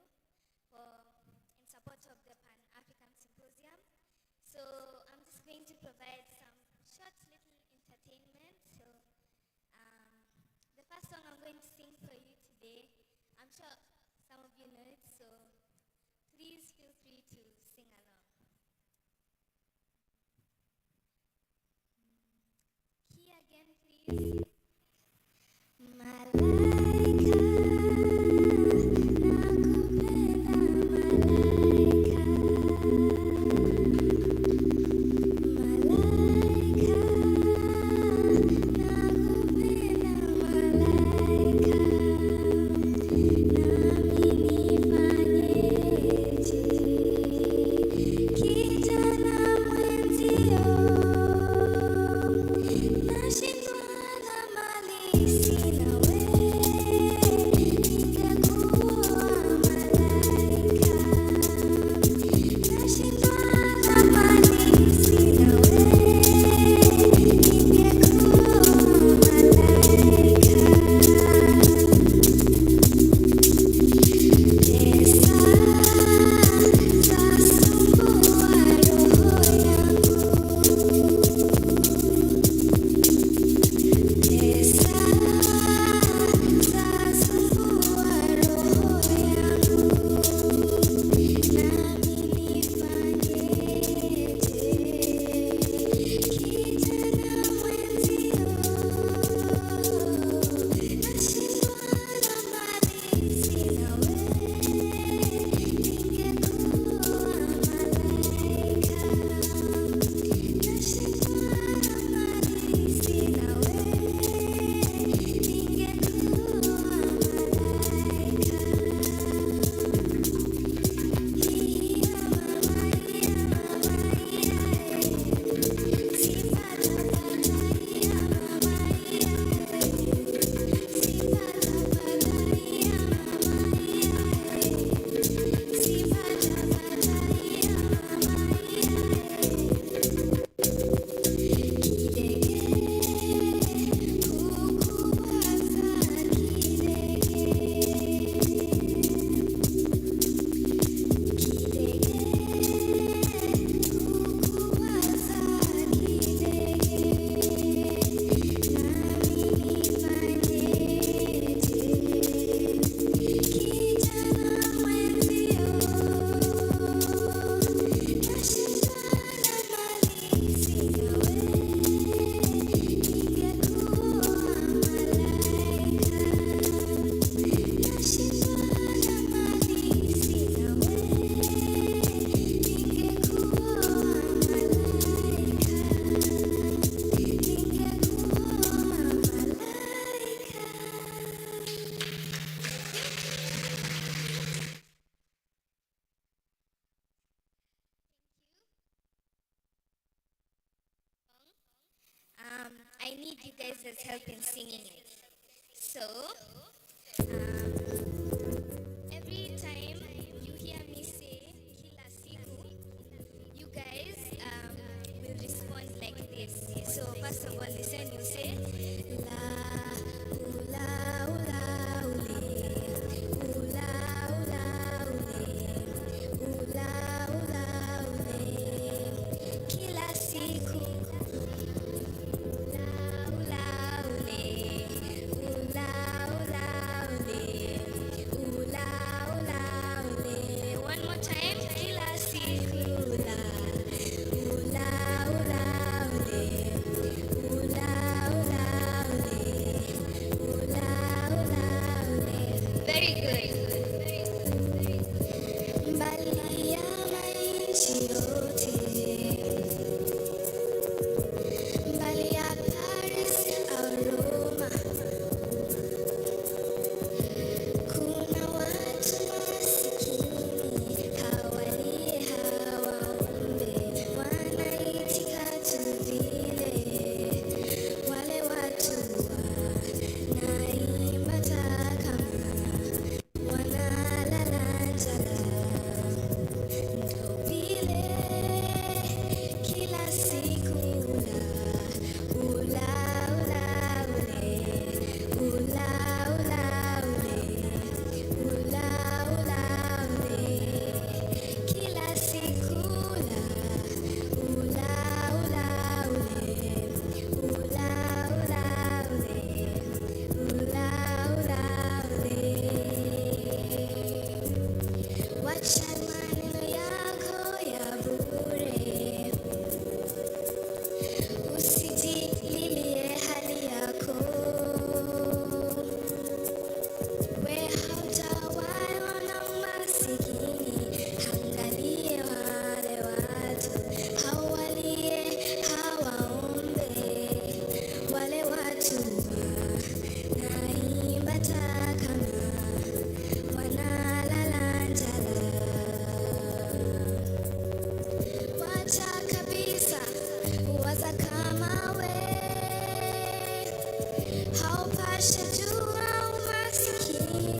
in support of the Pan-African Symposium. So, I'm just going to provide some short little entertainment. So, the first song I'm going to sing for you today, I'm sure some of you know it, so please feel free to sing need you guys' help in singing it. So, every time you hear me say kila siku, you guys will respond like this. So first of all, listen, you say la ula ula ule, ula ula ule, ula ula ule, kila siku. One more time, kila siku la ula ula ule, ula ula ule, ula ula ule. Very good. Mbali ya maisha yote, mbali ya Paris au Roma, kuna watu masikini hawalie hawaombe, wanaitika tu vile. Wale watu wanaimba takama, wanalala njala, ndo vile kila siku la ula ula ule, ula ula ule, ula ula ule, kila siku la ula ula ule, ula ula ule, ula ula ule. Wacha maneno yako ya bure, usijililie hali yako. We haujawahi ona masikini, angalie wale watu hawalie hawaombe, wale watu wanaimba takama, wanalala njala. Wacha kabisa waza kama we haupashe jua umasikini,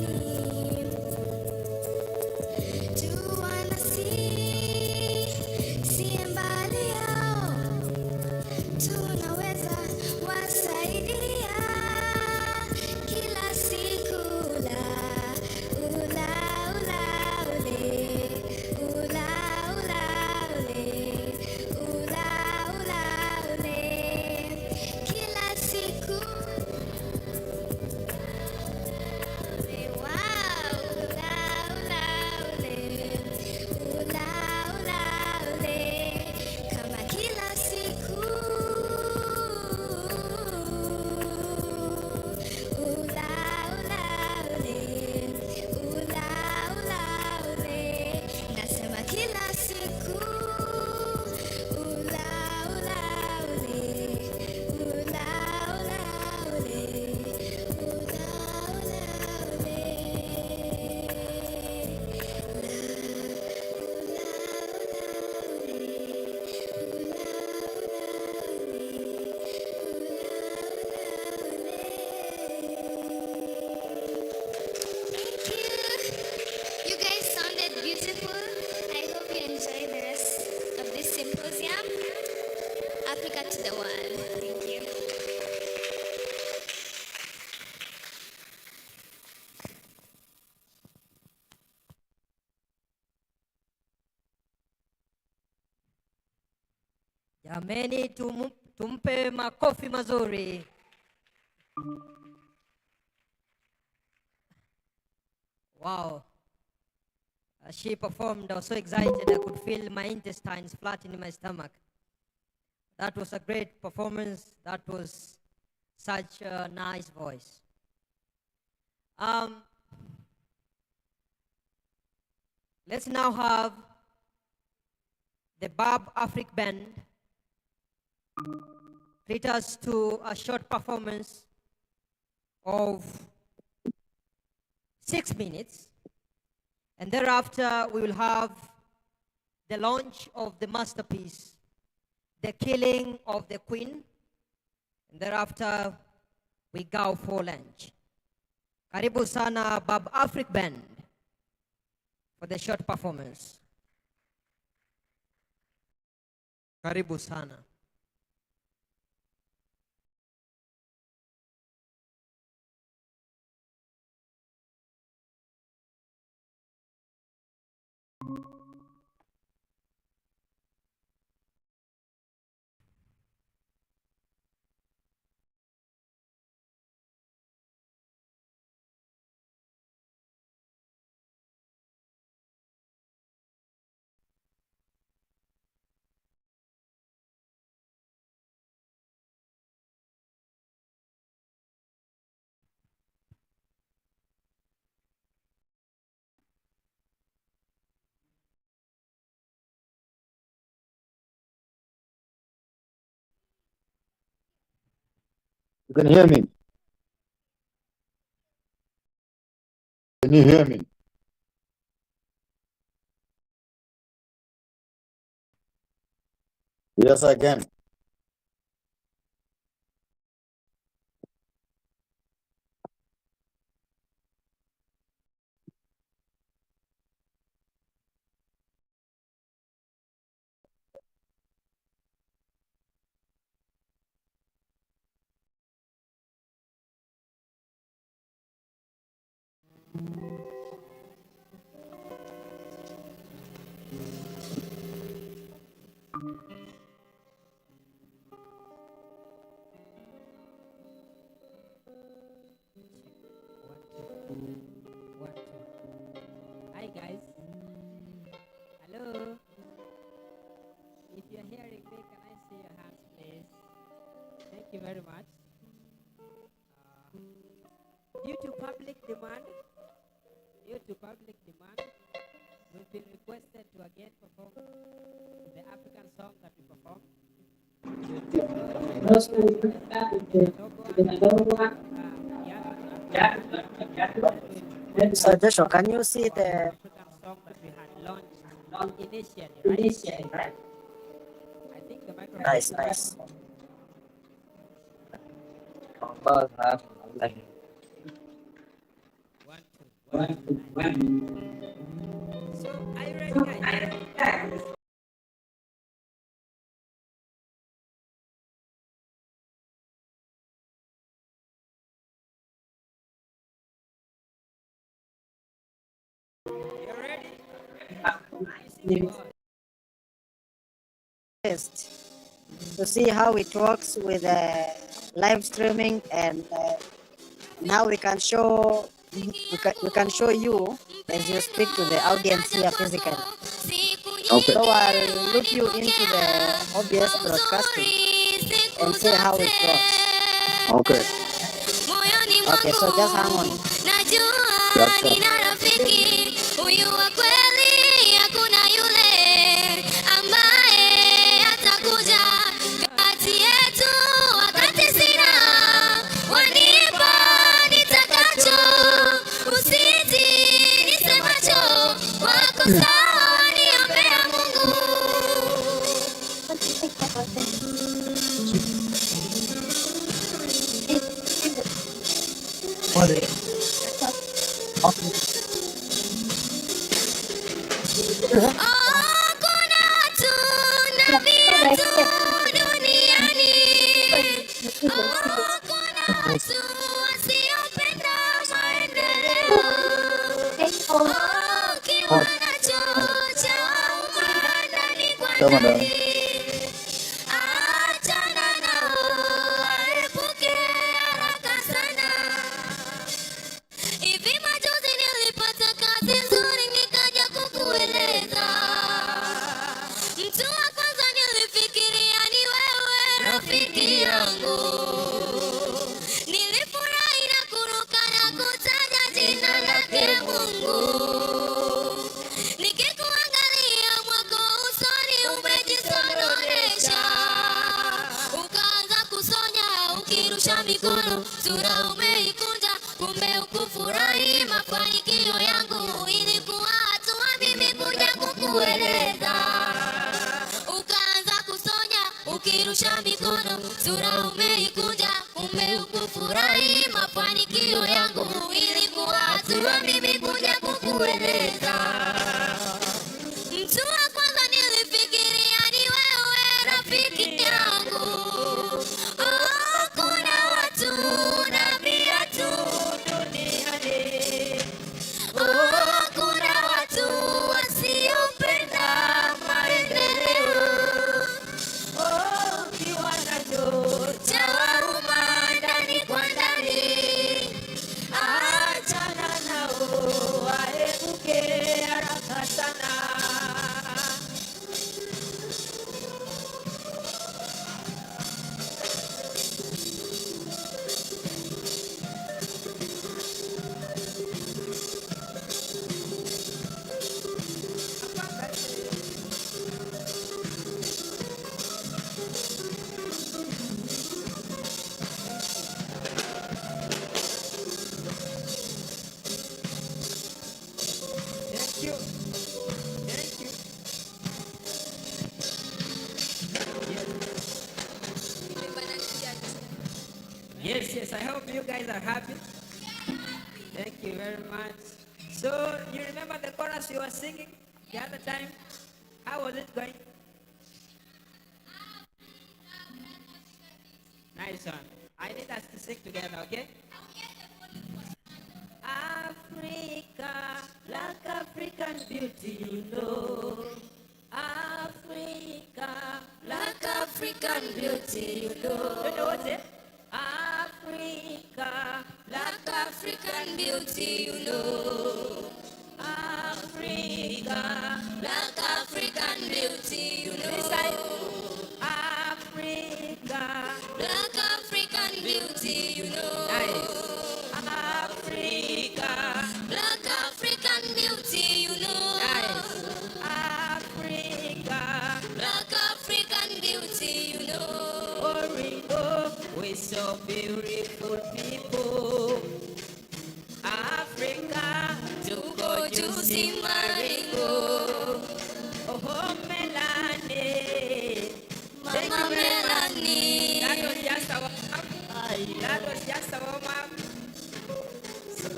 jua nasi siye mbali yao, tunaweza wasaidia kila siku la ula ula ule, ula ula ule, ula ula ule, kila siku. Wow, ula ula ule, ula ula ule, kama kila siku. Ula ula ule, ula ula ule, nasema kila siku. Ula ula ule, ula ula ule, ula ula ule. Thank you. You guys sounded beautiful. I hope you enjoy the rest of this symposium. Africa to the world. Thank you. Jameni, tumpe makofi mazuri. Wow. As she performed, I was so excited I could feel my intestines flat in my stomach. That was a great performance. That was such a nice voice. Let's now have the Bab Afric Band treat us to a short performance of 6 minutes. And thereafter, we will have the launch of the masterpiece, The Killing of the Queen. Thereafter, we go for lunch. Karibu sana Bab Afric Band for the short performance. Karibu sana. You can hear me? Can you hear me? Yes, I can. Hi guys. Hello. If you're hearing me, can I see your hands, please? Thank you very much. Due to public demand, we've been requested to again perform the African song that we performed. So Joshua, can you see the African song that we had launched initially, right? I think the microphone. nice. One, two. So, are you ready, guys? You ready? Test to see how it works with live streaming and now we can show you as you speak to the audience here physically. Okay. So I'll loop you into the OBS broadcasting and see how it works. Okay. Okay, so just hang on. Come on down. Hivi majuzi nilipata kazi nzuri nikaja kukueleza. Mtu wa kwanza nilifikiria ni wewe rafiki yangu. Nilifurahi na kuruka na kutaja jina lake Mungu. Nikikuangalia mwako usoni umejisororesha. Ukaanza kusonya ukirusha mikono, sura umeikunja, kumbe ukufurahi mafanikio yangu. Ilikuwa hatua mimi kuja kukueleza. Ukaanza kusonya ukirusha mikono, sura umeikunja, hapa mimi kuja kukueleza. Mtu wa kwanza nilifikiria ni wewe rafiki yangu. Oh, kuna watu na viatu duniani. Oh, kuna watu wasiopenda maendeleo. Oh, ukiwa nacho cha huruma ndani kwa ndani, achana nao waepuke haraka sana. Thank you. Thank you. Yes, yes, I hope you guys are happy. Thank you very much. So, you remember the chorus you were singing the other time? How was it going? Nice one. I need us to sing together, okay? Africa, like African beauty, you know. Africa, like African beauty, you know. You know what's it? Africa, like African beauty, you know. Africa, like African beauty, you know. This side. Africa, like African beauty, you know. Nice. Africa, black African beauty, you know. Nice. Africa, black African beauty, you know. Oringo, we're so beautiful people. Africa, tuko juicy maringo. Oh, Melanie, Mama Melanie. That was just a warm-up. That was just a warm-up. So,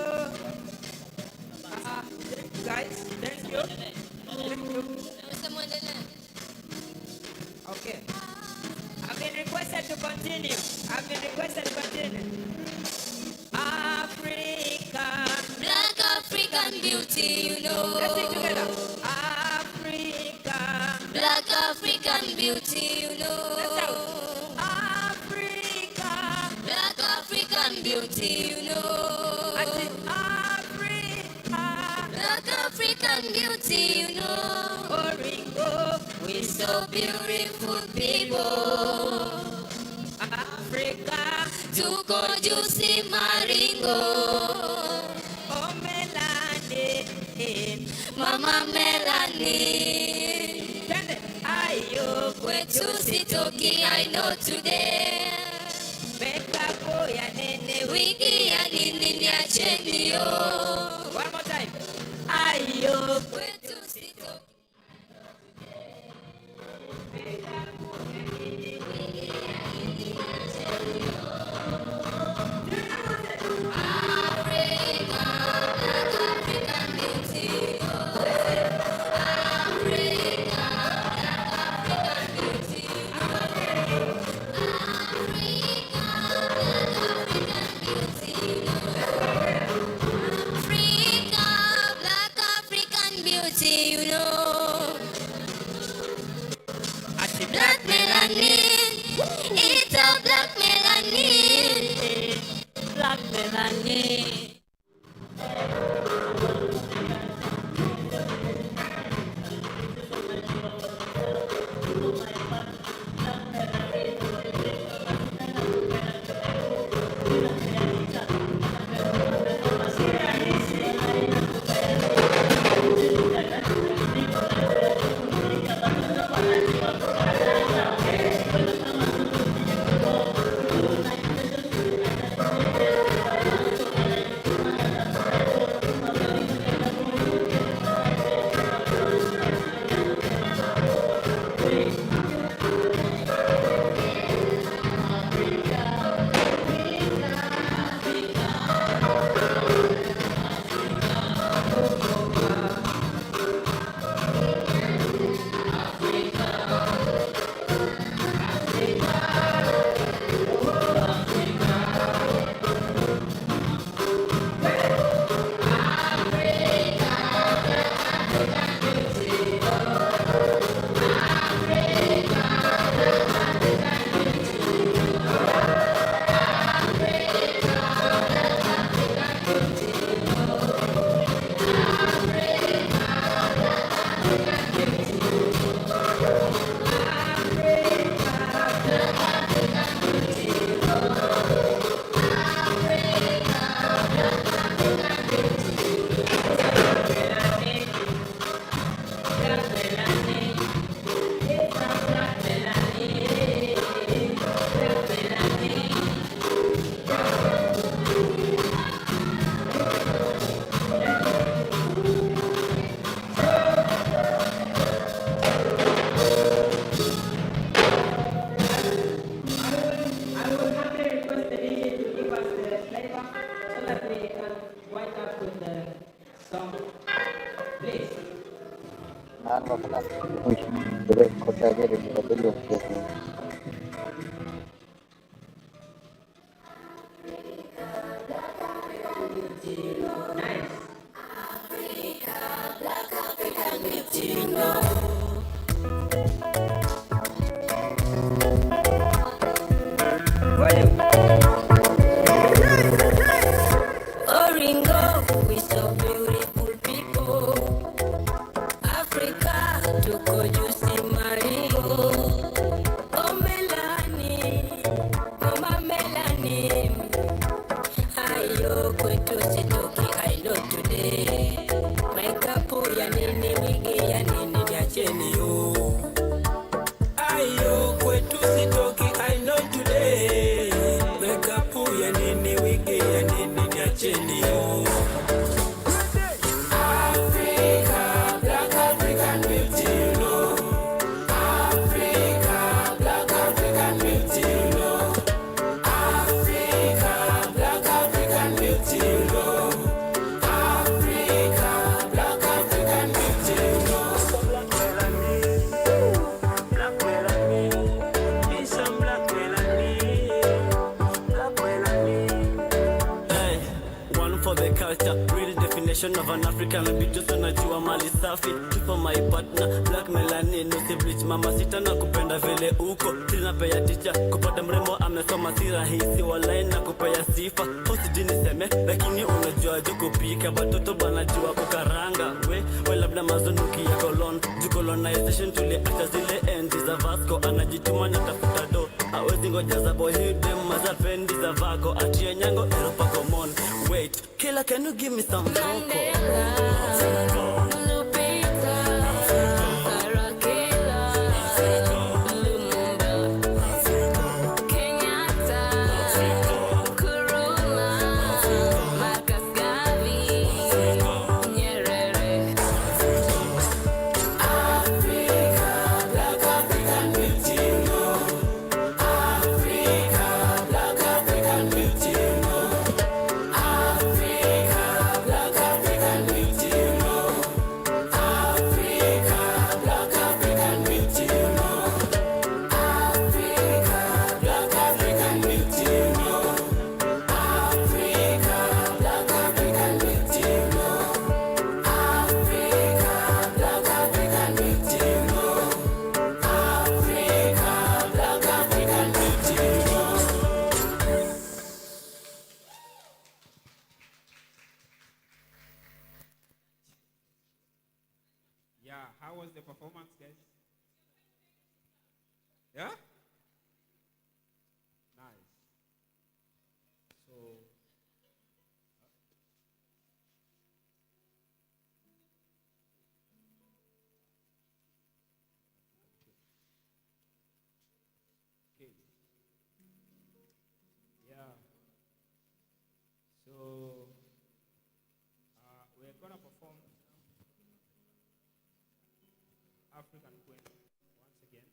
thank you guys. Thank you. Thank you. Okay. I've been requested to continue. I've been requested to continue. Africa, black African beauty, you know. Let's sing together. Africa, black African beauty, you know. Let's go. Africa, black African beauty, you know. I say Africa, black African beauty, you know. Oringo, we're so beautiful people. Africa, tuko juicy maringo. Oh, Melanie, Mama Melanie. Ayo, kwetu sitoki, I know today. Beka boya nene, wiki ya nini niacheni yo. One more time. Ayo, kwetu sitoki. Black melanin, it's a black melanin, black melanin. Song, please. Oringo, we so beautiful people. Africa, tuko juicy maringo. Oh Melanie, Mama Melanie. Ayo kwetu sitoki, I know today. Makeup ya nini, wigi ya nini, niacheni yo. Ayo kwetu sitoki, I know today. Makeup ya nini, wigi ya nini, niacheni yo. Africa, black African beauty, you know. Africa, black African beauty, you know. Africa, black African beauty, you know. Africa, black African beauty, you know. Black melanin, black melanin, it's some black melanin, black melanin. Hey, one for the culture, real definition of an African beauty, so najua mali safi. Two for my partner, black melanin, no si bleach, mama sita na kupenda vile uko. Sina paya teacher, kupata mrembo amesoma si rahisi, walai na kupea sifa. Hosi niseme, lakini unajua jo kupika, watoto banajua kukaranga. We labda mazunuki ya kolon, ju colonization tuliacha zile enzi za Vasco, anajituma na tafuta do. Hawezi ngoja za boy hidden, mazapendi za vako, atie nyango Europa common. Wait, killer, can you give me some vocal? Yeah, how was the performance, guys? Yeah? Nice. So, okay. Yeah. So, we're gonna perform African Queen once again.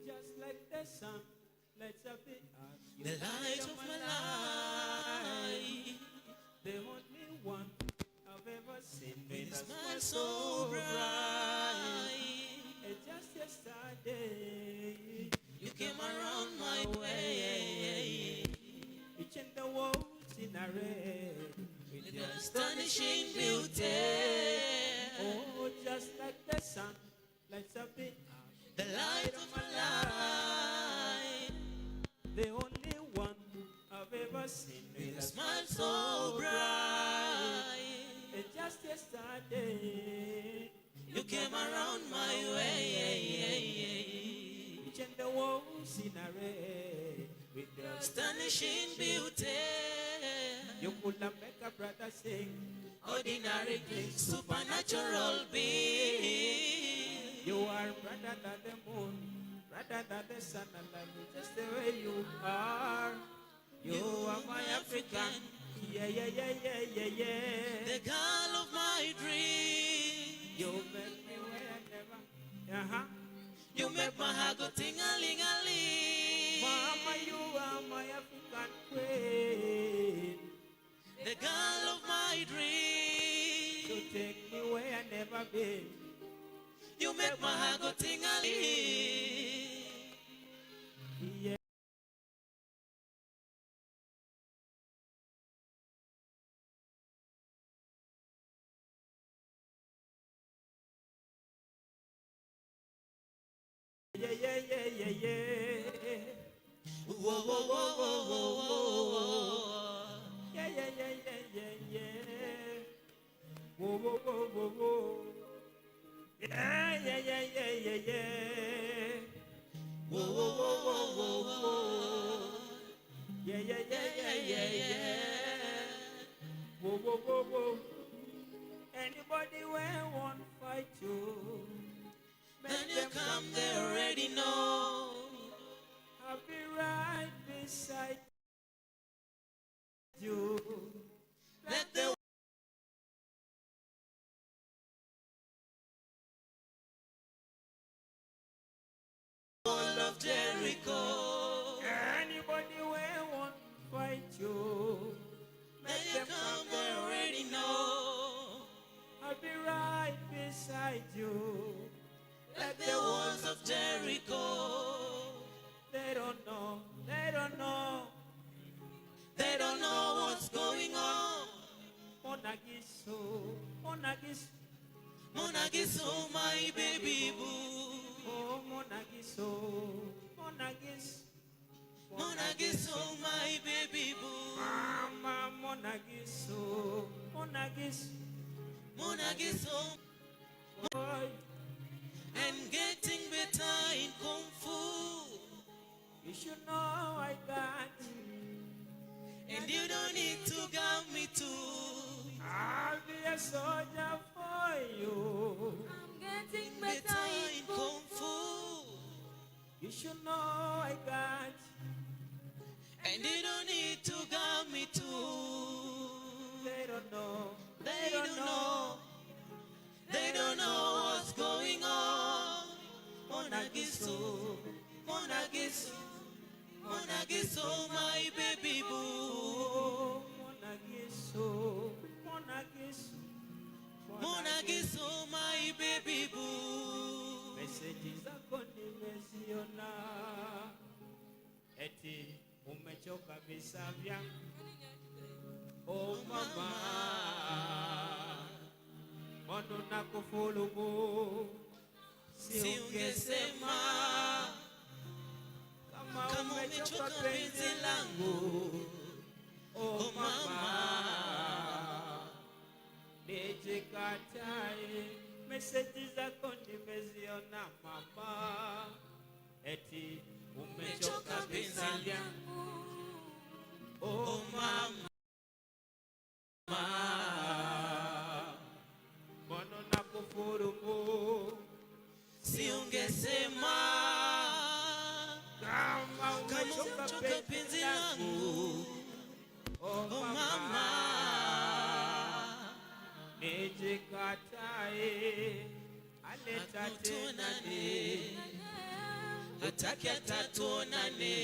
Just like the sun, lights up the earth. The light of my life, the only one I've ever seen made a smile so bright. And just yesterday, you came around my way. array with your astonishing beauty. Oh, just like the sun lights up the The light of my life, the only one I've ever seen with a smile so bright. And just yesterday, You came around my way. each and the walls in array with your Astonishing beauty. You could have make a brother sing. Ordinary things, supernatural being. You are brighter than the moon, brighter than the sun, and love you just the way you are. You are my African. Yeah, yeah, yeah, yeah, yeah, yeah. The girl of my dream. You make me where I never. Uh-huh. You make my heart go ting-a-ling-a-ling. Mama, you are my African queen. The girl of my dream. You take me where I never been. You make my heart go ting-a-ling. Yeah. Yeah, yeah, yeah, yeah, yeah. Whoa, whoa, whoa, whoa, whoa, whoa. Yeah, yeah, yeah, yeah, yeah, yeah. Whoa, whoa, whoa, whoa, whoa. Yeah, yeah, yeah, yeah, yeah, yeah. Whoa, whoa, whoa, whoa, whoa, whoa. Yeah, yeah, yeah, yeah, yeah, yeah. Whoa, whoa, whoa, whoa. Anybody where won't fight you? When you come, they already know. I'll be right beside you. Let the wall of Jericho. Anybody where won't fight you? When you come, they already know. I'll be right beside you. Let the walls of Jericho. They don't know, they don't know. They don't know what's going on. Monagiso, Monagiso, Monagiso, my baby boo. oh Monagiso, Monagis, Monagiso, my baby boo. Mama Monagiso, Monagis, Monagiso, boy. and getting better in Kung Fu. You should know I got. And you don't need to guide me too. I'll be a soldier for you. I'm getting better in Kung Fu. You should know I got. And you don't need to guide me too. They don't know. They don't know. They don't know what's going on. Monagiso, Monagiso, Monagiso, my baby boo. Oh, Monagiso, Monagiso, Monagiso, my baby boo. Messages zako nimeziona, eti umechoka visa vyangu. Oh mama, mbona nakufulumu? Si ungesema kama umechoka penzi langu. Oh mama, nijikatae. Meseji zako nimeziona mama, eti umechoka penzi langu. Oh mama, mbona nakufulumu? Si ungesema kama umechoka penzi langu. Oh mama, nijikatae. Aleta tuonane, hataki atatuonane.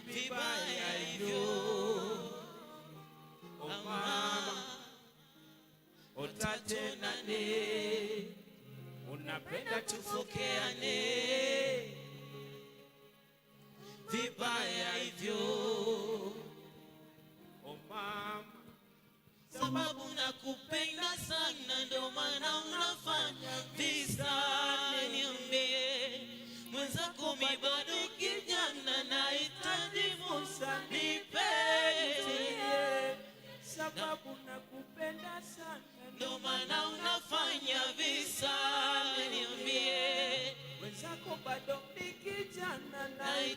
Vibaya hivyo. Oh mama, utatenane. Unapenda tufokeane. Vibaya hivyo.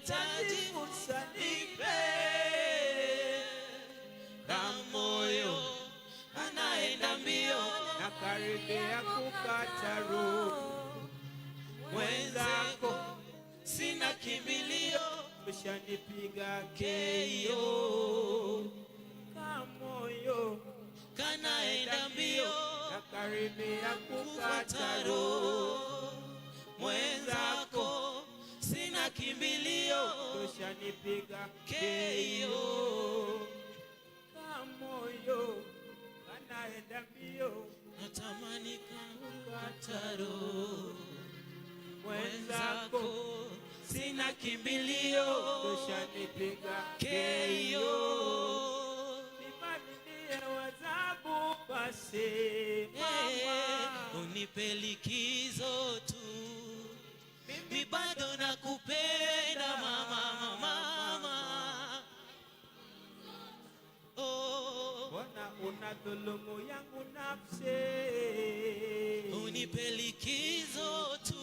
nahitaji usanipe kamoyo anaenda mbio na karibia kukata roho mwenzako sina kimbilio ushanipiga keyo kamoyo kanaenda mbio na karibia kukata roho mwenzako sina kimbilio ushanipiga keyo kamoyo kanaenda mbio natamani kukata roho mwenzako sina kimbilio ushanipiga keyo nibadilie wazabu basi mama unipe likizo tu mimi bado nakupenda mama mama oh bona unadhulumu yangu nafsi unipe likizo tu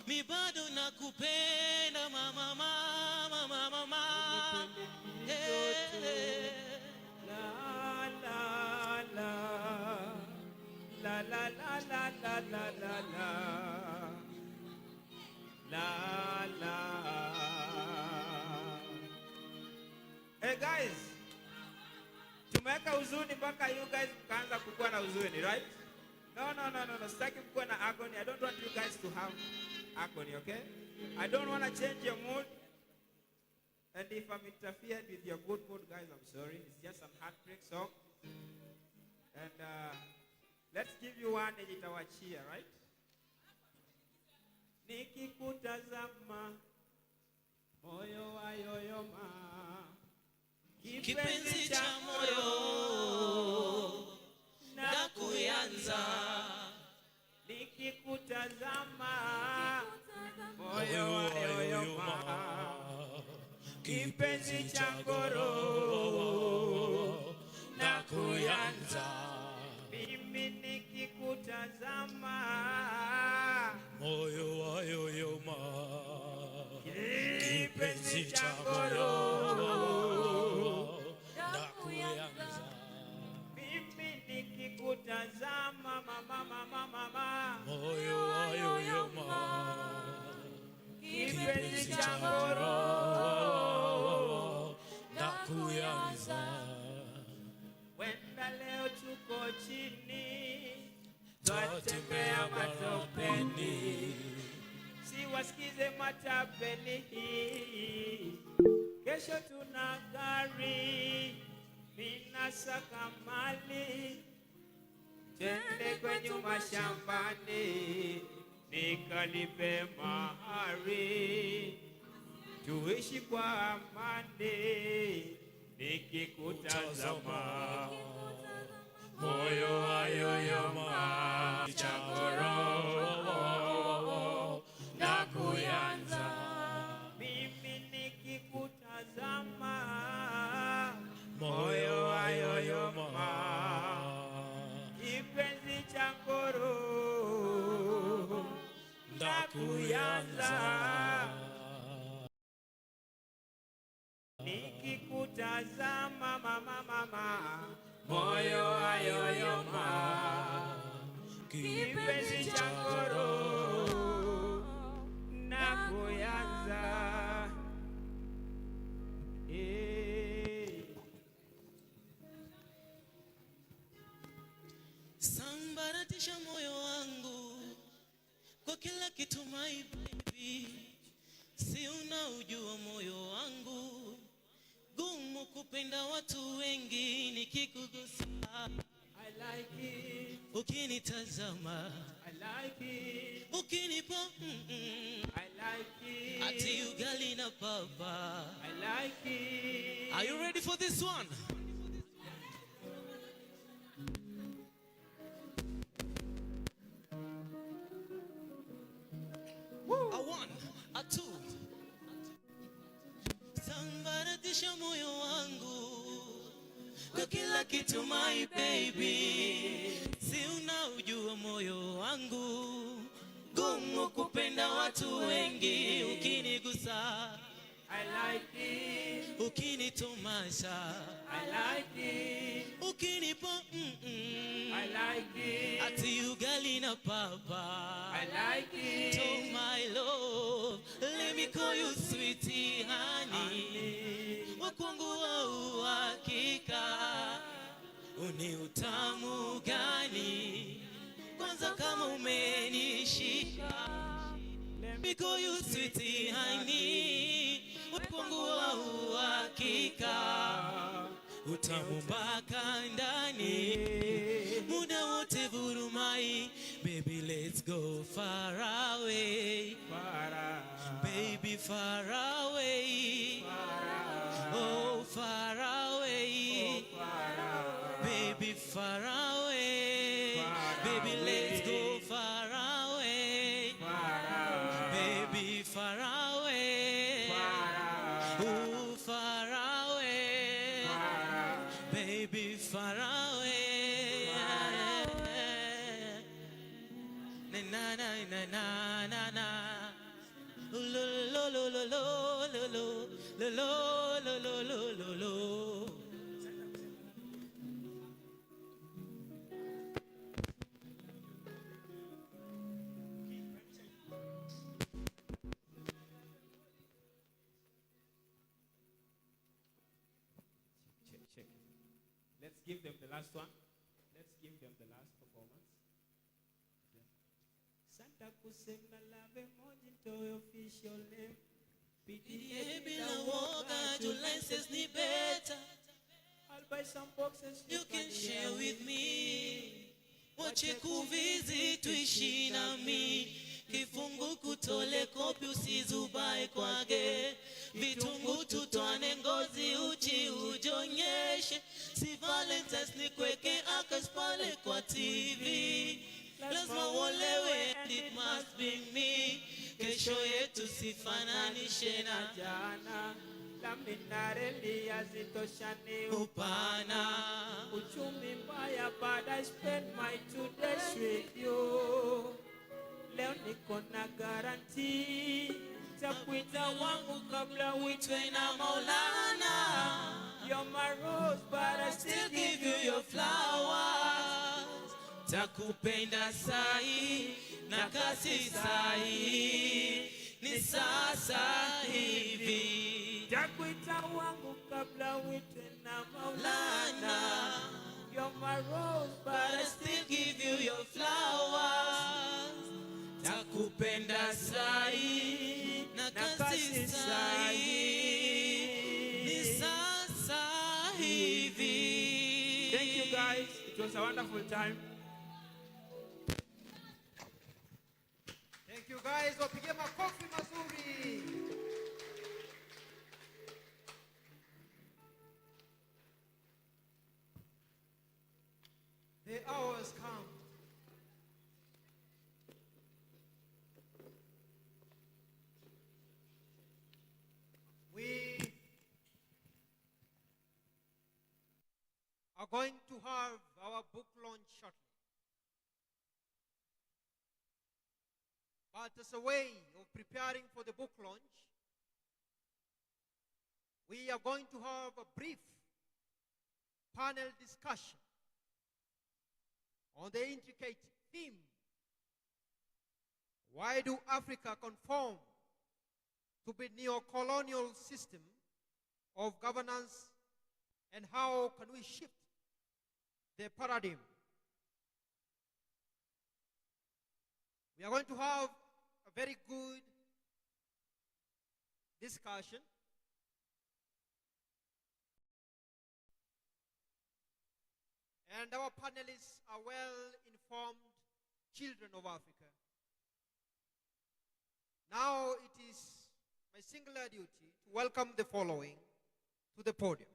mi bado nakupenda mama mama mama mama la la la la la la la la la la la la. Hey guys, tumeweka huzuni mpaka you guys kaanza kukua na huzuni, right? No. Sitaki mkuwe na agony. I don't want you guys to have agony, okay? I don't want to change your mood. And if I'm interfered with your good mood, guys, I'm sorry. It's just some heartbreak song. And let's give you one and itawachia, right? Nikikutazama moyo wayoyoma kipenzi cha moyo na kuyanza nikikutazama moyo wayoyoma kipenzi cha ngoro na kuyanza mimi nikikutazama moyo wayoyoma kipenzi cha ngoro na kuyanza mimi nikikutazama mama moyo wayoyoma kipenzi cha ngoro na kuyanza wenda leo tuko chini twatembea matopeni siwasikize matapeni kesho tuna gari ninasaka mali twende kwenye mashambani nikalipe mahari tuishi kwa amani nikikutazama moyo wayoyoma chakoro na kuyanza mimi nikikutazama moyo wayoyoma kipenzi cha ngoro na kuyanza nikikutazama mama moyo wayoyoma kipenzi cha ngoro na kuyanza sambaratisha moyo wangu kwa kila kitu my baby si unaujua moyo wangu gumu kupenda watu wengi nikikugusa I like it ukinitazama I like it ukinipo I like it ati ugali na papa I like it. Are you ready for this one? A one, a two. Sambaratisha moyo wangu kwa kila kitu my baby si unaujua moyo wangu gumu kupenda watu wengi, ukinigusa I like it, ukinitumasha I like it, ukinipa I like it, ati ugali na papa I like it, oh my love, let me call you sweetie honey, wakwangu wa uhakika, uni utamu gani kwanza kama umenishika, let me call you sweetie honey, wakwangu wa uhakika, utamu mpaka ndani, muda wote vurumai, baby let's go far away, baby far away, oh far away, baby far away, baby let's go far away, baby far away, oh far away, baby far away, na na na na na na, lo lo lo lo lo lo lo lo lo lo lo lo. Check. Let's give them the last one. Let's give them the last performance. Santa kusema lave moja ndio official name. PDA bila woga, your license ni better. I'll buy some boxes you can share with me. Wache kuvizi tuishi nami. Kifungu kutole kopi usizubae kwage. Vitungu tutwane ngozi uchi ujonyeshe. Si Valentine's ni kweke akaspale kwa TV. Lazima uolewe and it must be me. Kesho yetu sifananishe na jana. Laminareli hazitoshani upana. Uchumi mbaya but I spend my 2 days with you. Leo niko na guarantee. Takuita wangu kabla uitwe na Maulana. You're my rose but I still give you your flowers. Takupenda sai na kasi sai ni sasa hivi. Takuita wangu kabla uitwe na Maulana. You're my rose but I still give you your flowers. Takupenda sai na kasi sai ni sasa hivi. Thank you guys. It was a wonderful time. Thank you guys. Wapige makofi mazuri. The hour has come. We are going to have our book launch shortly. But as a way of preparing for the book launch, we are going to have a brief panel discussion on the intricate theme, why do Africa conform to the neo-colonial system of governance, and how can we shift the paradigm? We are going to have a very good discussion. And our panelists are well-informed children of Africa. Now it is my singular duty to welcome the following to the podium.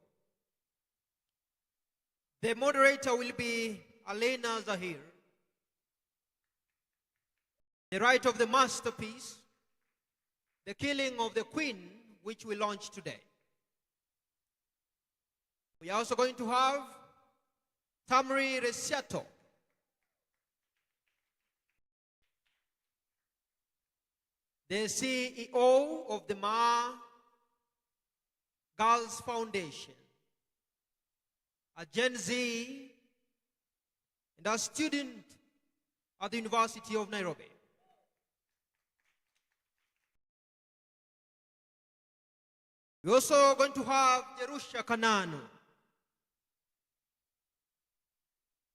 The moderator will be Aleena Zahir. The right of the masterpiece, The Killing of the Queen, which we launched today. We are also going to have Tamri Resiato. the CEO of the Ma Girls Foundation, a Gen Z, and a student at the University of Nairobi. We're also going to have Jerusha Kananu.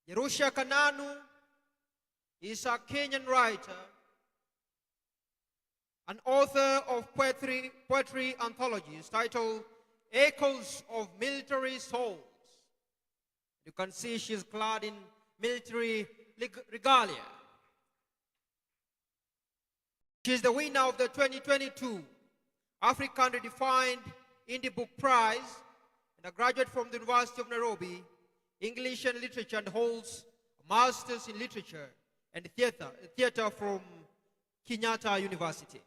Jerusha Kananu is a Kenyan writer, an author of poetry anthologies titled Echoes of Military Souls. You can see she's clad in military regalia. She's the winner of the 2022 African Redefined Indie Book Prize and a graduate from the University of Nairobi, English and Literature, and holds a Master's in Literature and Theater from Kenyatta University.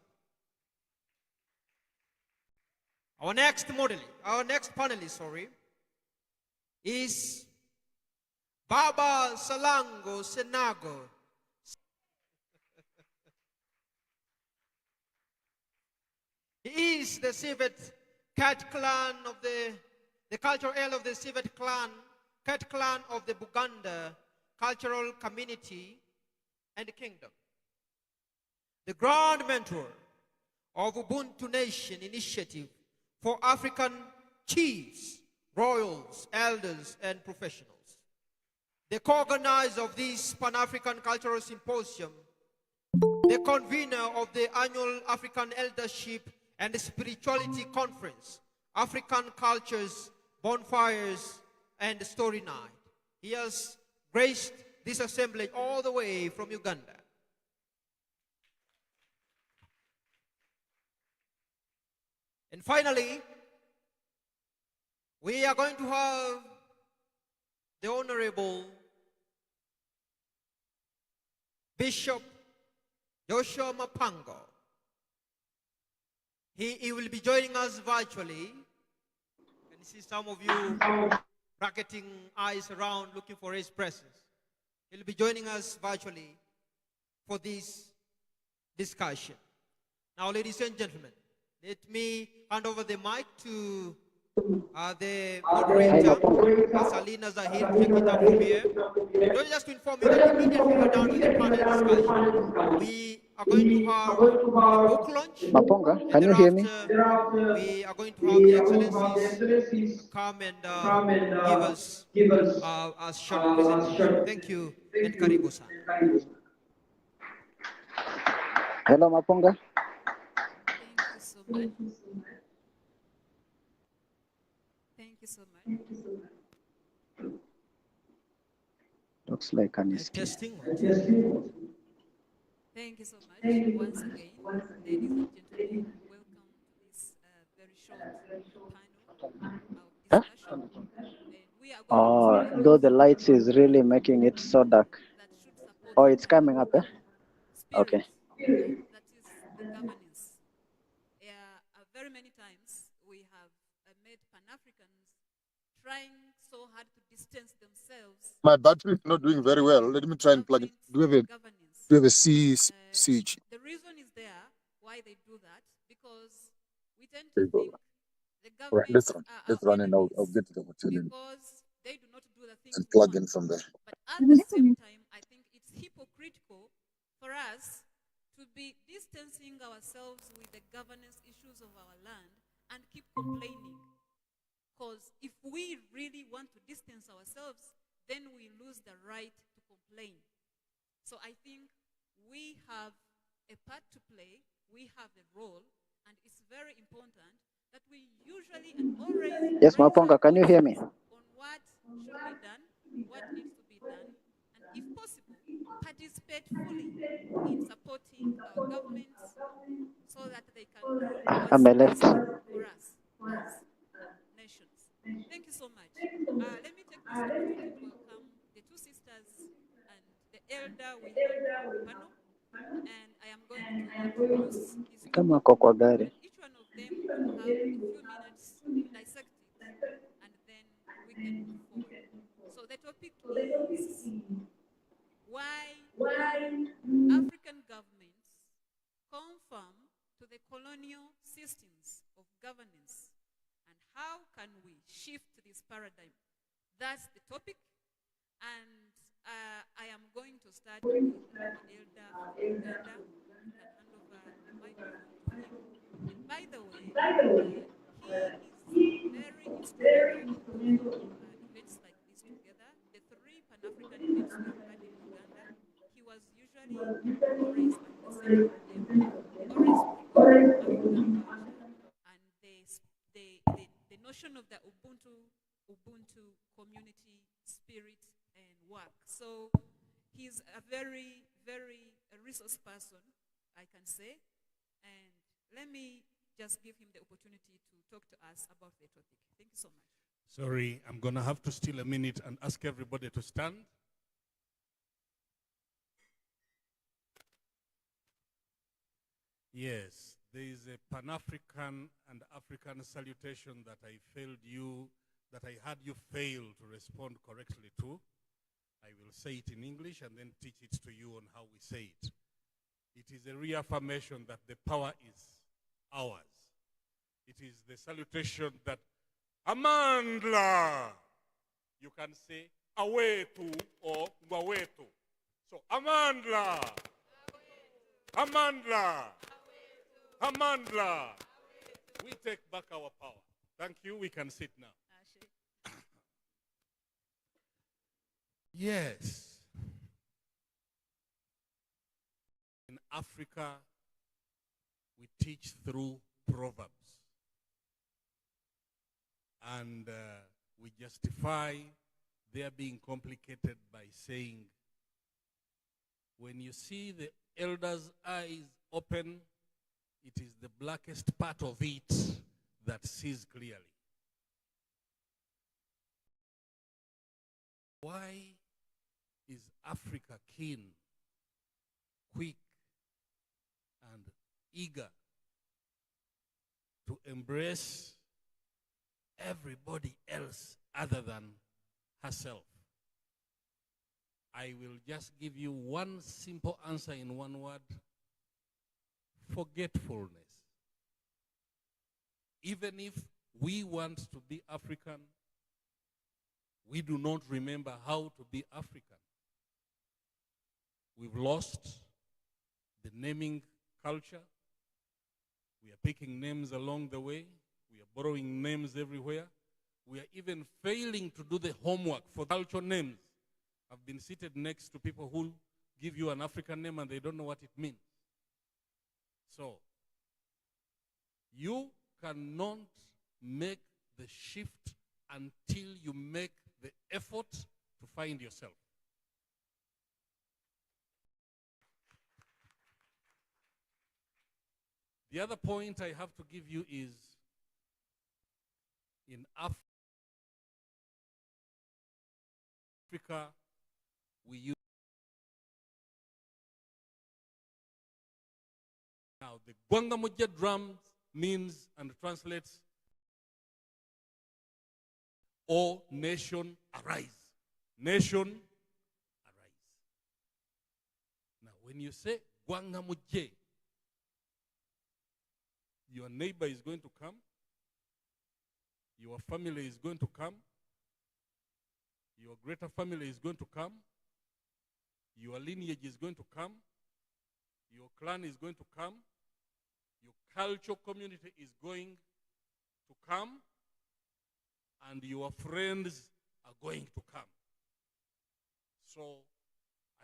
Our next panelist, is Baba Salango Senago. He is the Civet Cat Clan of the cultural heir of the Civet Clan, Cat Clan of the Buganda Cultural Community and Kingdom. The Grand Mentor of Ubuntu Nation Initiative for African Chiefs, Royals, Elders, and Professionals. The co-organizer of this Pan-African Cultural Symposium, the convener of the annual African Eldership and Spirituality Conference, African Cultures, Bonfires, and Story Night. He has graced this assemblage all the way from Uganda. And finally, we are going to have the Honorable Bishop Joshua Mapango. He will be joining us virtually. You can see some of you bracketing eyes around looking for his presence. He'll be joining us virtually for this discussion. Now, ladies and gentlemen, let me hand over the mic to the moderator, Aleena, Zahir, take it up from here. Just to inform you that immediately we're down to the panel discussion. We are going to have a book launch. Maponga, can you hear me? We are going to have the excellencies come and give us a short presentation. Thank you, and karibu-san. Hello, Maponga. Thank you so much. Thank you so much. Looks like an escape. Testing. Thank you so much once again, ladies and gentlemen. Welcome to this very short panel of discussion. And we are going to Though the lights is really making it so dark. Oh, it's coming up, eh? Okay. that is the governance. Very many times we have made Pan-Africans trying so hard to distance themselves. My battery is not doing very well. Let me try and plug it. Do you have a CH? The reason is there why they do that, because we tend to think the government let's run and I'll get it over to you. Because they do not do the things And plug in from there. But at the same time, I think it's hypocritical for us to be distancing ourselves with the governance issues of our land and keep complaining. Because if we really want to distance ourselves, then we lose the right to complain. So I think we have a part to play, we have a role, and it's very important that we usually and always Yes, Maponga, can you hear me? on what should be done, what needs to be done, and if possible, participate fully in supporting our governments so that they can do I'm left. for us as nations. Thank you so much. Let me take this opportunity to welcome the two sisters and the elder we have on the panel. And I am going to introduce these two. Kama kwa kwa gari. Each one of them will have a few minutes to dissect it, and then we can move forward. So the topic is why African governments confirm systems of governance, and how can we shift this paradigm? That's the topic, and I am going to start with our elder from Uganda. You can hand over the microphone to him. And by the way, he is very instrumental in putting events like this together. The 3 Pan-African events we have had in Uganda, he was usually always at the center of them, always promoting African culture and the notion of the Ubuntu community spirit and work. So he's a very, very resource person, I can say. And let me just give him the opportunity to talk to us about the topic. Thank you so much. Sorry, I'm going to have to steal a minute and ask everybody to stand. Yes, there is a Pan-African and African salutation that I had you fail to respond correctly to. I will say it in English and then teach it to you on how we say it. It is a reaffirmation that the power is ours. It is the salutation that Amandla, you can say awetu or ngwawetu. So Amandla, Amandla, Amandla. We take back our power. Thank you. We can sit now. Yes. In Africa, we teach through proverbs. And we justify their being complicated by saying, when you see the elder's eyes open, it is the blackest part of it that sees clearly. Why is Africa keen, quick, and eager to embrace everybody else other than herself? I will just give you one simple answer in one word: forgetfulness. Even if we want to be African, we do not remember how to be African. We've lost the naming culture. We are picking names along the way. We are borrowing names everywhere. We are even failing to do the homework for cultural names. I've been seated next to people who give you an African name and they don't know what it means. So, you cannot make the shift until you make the effort to find yourself. The other point I have to give you is, in Africa, we use now the Gwangamuje drums means and translates, "O nation, arise." Nation, arise. Now, when you say Gwangamuje, your neighbor is going to come, your family is going to come, your greater family is going to come, your lineage is going to come, your clan is going to come, your cultural community is going to come, and your friends are going to come. So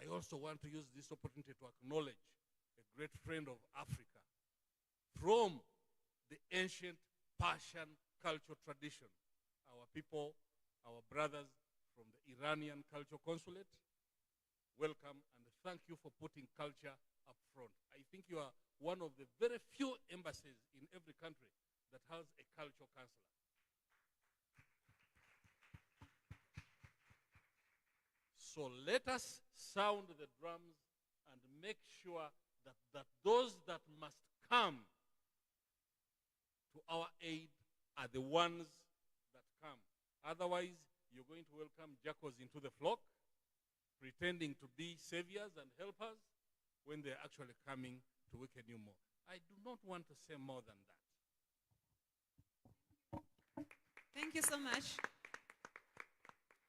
I also want to use this opportunity to acknowledge a great friend of Africa from the ancient Persian cultural tradition. Our people, our brothers from the Iranian Cultural Consulate, welcome and thank you for putting culture up front. I think you are one of the very few embassies in every country that has a cultural counselor. So let us sound the drums and make sure that those that must come to our aid are the ones that come. Otherwise, you're going to welcome jackals into the flock, pretending to be saviors and helpers when they're actually coming to weaken you more. I do not want to say more than that. Thank you so much.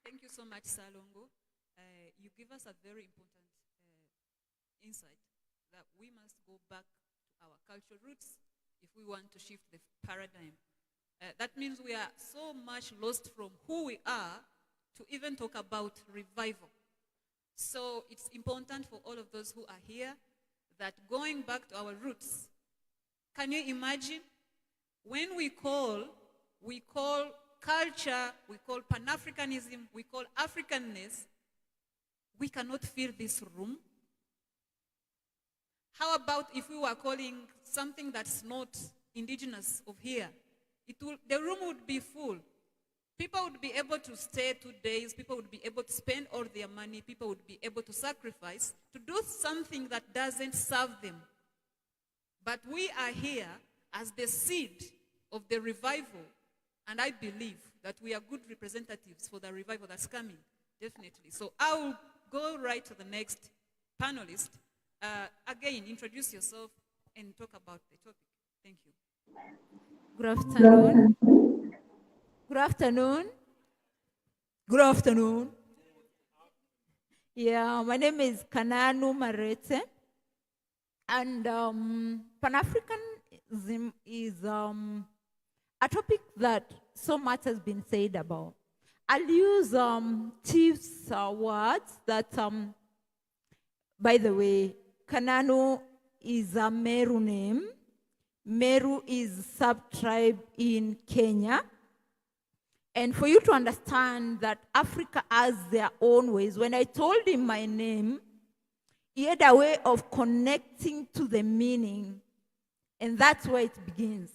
Thank you so much, Salongo. You give us a very important insight that we must go back to our cultural roots if we want to shift the paradigm. That means we are so much lost from who we are to even talk about revival. So it's important for all of those who are here that going back to our roots, can you imagine when we call culture, we call Pan-Africanism, we call Africanness, we cannot fill this room? How about if we were calling something that's not indigenous of here? The room would be full. People would be able to stay 2 days. People would be able to spend all their money. People would be able to sacrifice to do something that doesn't serve them. But we are here as the seed of the revival. And I believe that we are good representatives for the revival that's coming, definitely. So I will go right to the next panelist. Again, introduce yourself and talk about the topic. Thank you. Good afternoon. Good afternoon. Good afternoon. Yeah, my name is Kananu Marete. And Pan-Africanism is a topic that so much has been said about. I'll use Chief's words that, by the way, Kananu is a Meru name. Meru is sub-tribe in Kenya. And for you to understand that Africa has their own ways, when I told him my name, he had a way of connecting to the meaning. And that's where it begins.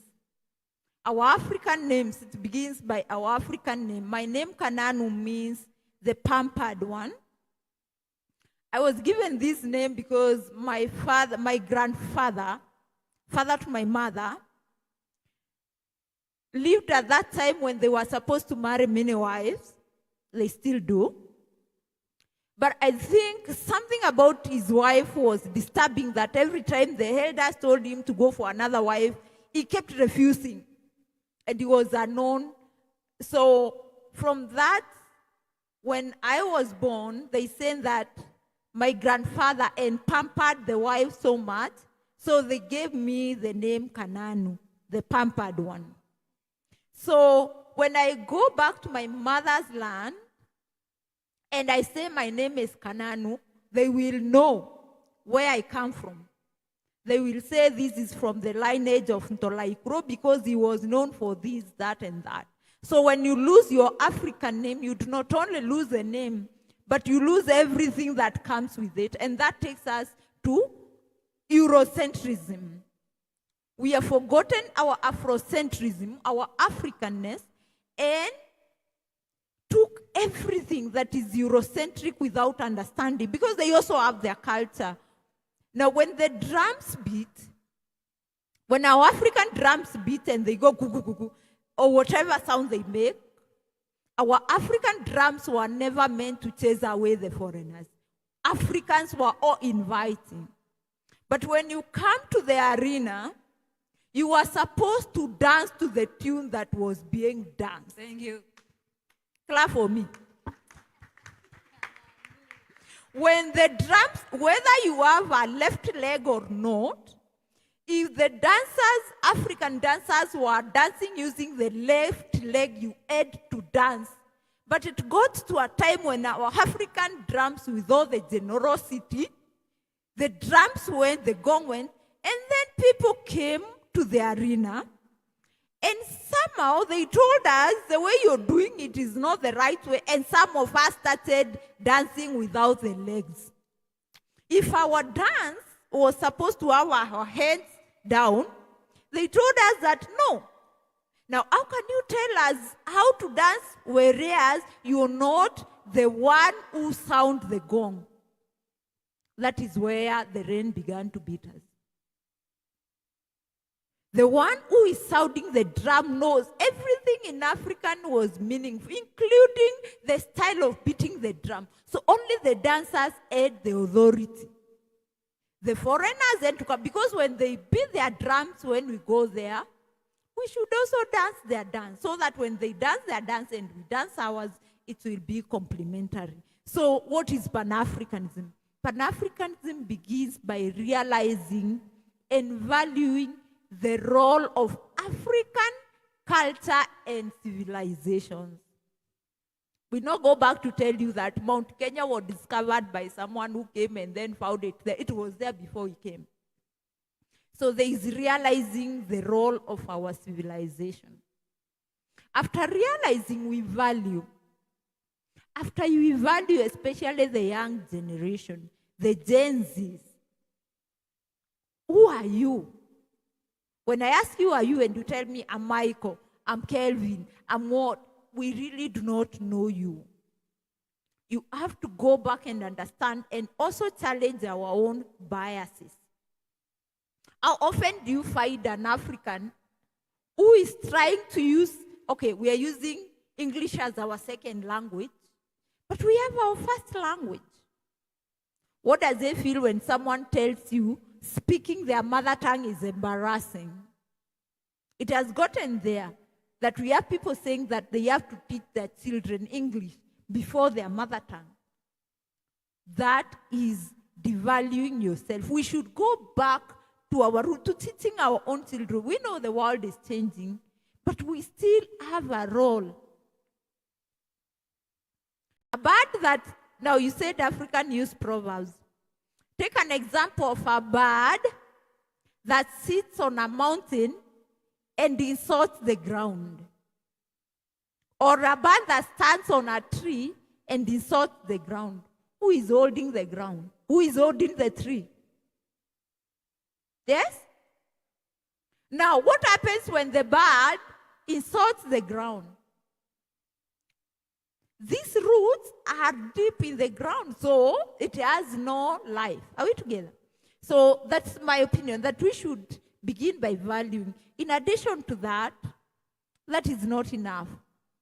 Our African names, it begins by our African name. My name Kananu means the pampered one. I was given this name because my grandfather, father to my mother, lived at that time when they were supposed to marry many wives. They still do. But I think something about his wife was disturbing, that every time the elders told him to go for another wife, he kept refusing. And he was unknown. So from that, when I was born, they said that my grandfather pampered the wife so much, so they gave me the name Kananu, the pampered one. So when I go back to my mother's land and I say my name is Kananu, they will know where I come from. They will say this is from the lineage of Ntolaikro because he was known for this, that, and that. So when you lose your African name, you do not only lose the name, but you lose everything that comes with it. And that takes us to Eurocentrism. We have forgotten our Afrocentrism, our Africanness, and took everything that is Eurocentric without understanding, because they also have their culture. Now, when the drums beat, when our African drums beat and they go goo, goo, goo, goo, or whatever sound they make, our African drums were never meant to chase away the foreigners. Africans were all inviting. But when you come to the arena, you are supposed to dance to the tune that was being danced. Thank you. Clap for me. When the drums, whether you have a left leg or not, if the dancers, African dancers, were dancing using the left leg, you had to dance. But it got to a time when our African drums, with all the generosity, the drums went, the gong went, and then people came to the arena, and somehow they told us the way you're doing it is not the right way, and some of us started dancing without the legs. If our dance was supposed to have our hands down, they told us that no. Now, how can you tell us how to dance whereas you're not the one who sound the gong? That is where the rain began to beat us. The one who is sounding the drum knows everything in African was meaningful, including the style of beating the drum. So only the dancers had the authority. The foreigners had to come, because when they beat their drums, when we go there, we should also dance their dance so that when they dance their dance and we dance ours, it will be complementary. So what is Pan-Africanism? Pan-Africanism begins by realizing and valuing the role of African culture and civilizations. We now go back to tell you that Mount Kenya was discovered by someone who came and then found it there. It was there before he came. So there is realizing the role of our civilization. After realizing we value, after you value especially the young generation, the Gen Zs, who are you? When I ask you, who are you, and you tell me, I'm Michael, I'm Kelvin, I'm what? We really do not know you. You have to go back and understand and also challenge our own biases. How often do you find an African who is trying to use, okay, we are using English as our second language, but we have our first language. What does it feel when someone tells you speaking their mother tongue is embarrassing? It has gotten there that we have people saying that they have to teach their children English before their mother tongue. That is devaluing yourself. We should go back to our root, to teaching our own children. We know the world is changing, but we still have a role. A bird that, now you said African use proverbs. Take an example of a bird that sits on a mountain and insults the ground. Or a bird that stands on a tree and insults the ground. Who is holding the ground? Who is holding the tree? Yes? Now, what happens when the bird insults the ground? These roots are deep in the ground, so it has no life. Are we together? So that's my opinion, that we should begin by valuing. In addition to that, that is not enough.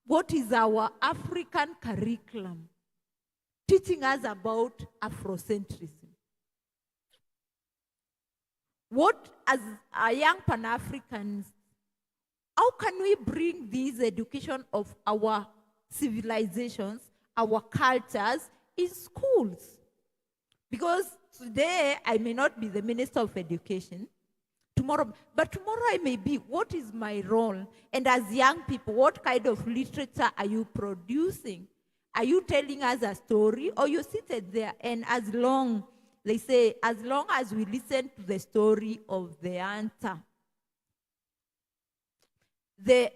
What is our African curriculum teaching us about Afrocentrism? What, as a young Pan-Africans, how can we bring this education of our civilizations, our cultures, in schools? Because today I may not be the Minister of Education, but tomorrow I may be. What is my role? And as young people, what kind of literature are you producing? Are you telling us a story, or you seated there and they say, as long as we listen to the story of the hunter, the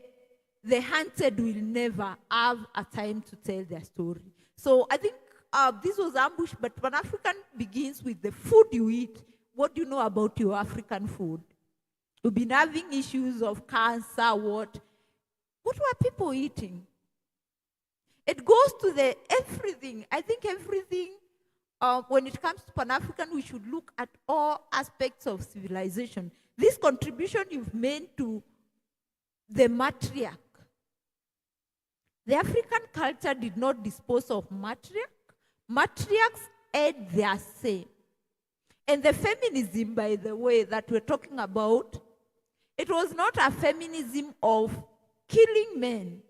hunted will never have a time to tell their story. So I think this was ambush, but Pan-African begins with the food you eat. What do you know about your African food? We've been having issues of cancer, what were people eating? It goes to the everything. I think everything, when it comes to Pan-African, we should look at all aspects of civilization. This contribution you've made to the matriarch. The African culture did not dispose of matriarch. Matriarchs had their say. And the feminism, by the way, that we're talking about, it was not a feminism of killing men.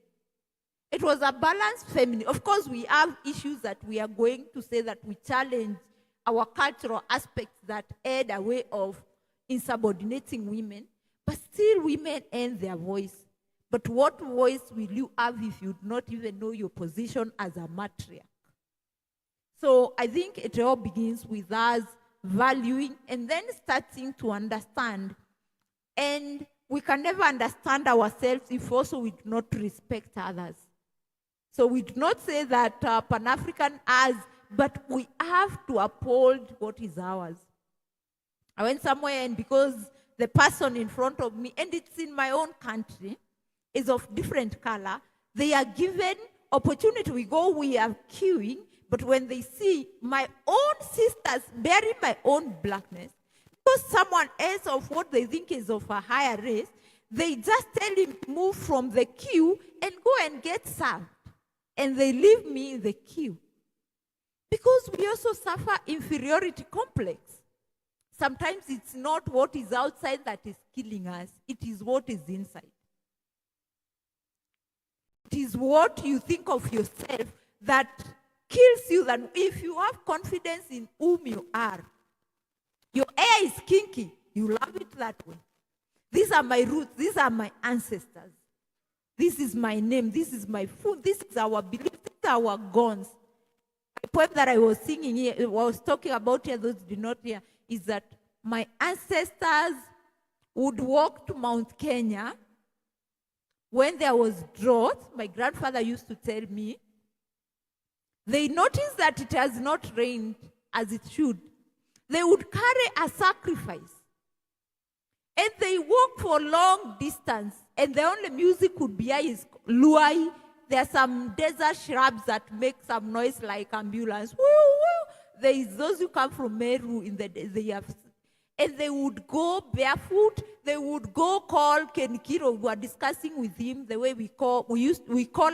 It was a balanced feminism. Of course, we have issues that we are going to say that we challenge our cultural aspects that add a way of insubordinating women, but still women earn their voice. But what voice will you have if you do not even know your position as a matriarch? So I think it all begins with us valuing and then starting to understand. And we can never understand ourselves if also we do not respect others. So we do not say that Pan-African has, but we have to uphold what is ours. I went somewhere, and because the person in front of me, and it's in my own country, is of different color, they are given opportunity. We go, we are queuing, but when they see my own sisters bearing my own blackness, because someone else of what they think is of a higher race, they just tell him move from the queue and go and get served. And they leave me in the queue. Because we also suffer inferiority complex. Sometimes it's not what is outside that is killing us, it is what is inside. is what you think of yourself that kills you. Than if you have confidence in whom you are. Your hair is kinky, you love it that way. These are my roots, these are my ancestors. This is my name, this is my food, this is our belief, these are our guns. The poem that I was singing here, I was talking about here, those do not hear, is that my ancestors would walk to Mount Kenya when there was drought. My grandfather used to tell me, they noticed that it has not rained as it should. They would carry a sacrifice. And they walk for long distance. And the only music would be is luai. There are some desert shrubs that make some noise like ambulance. Woo, woo. There is those who come from Meru in the they have, and they would go barefoot. They would go call Kenikiro. We were discussing with him the way we call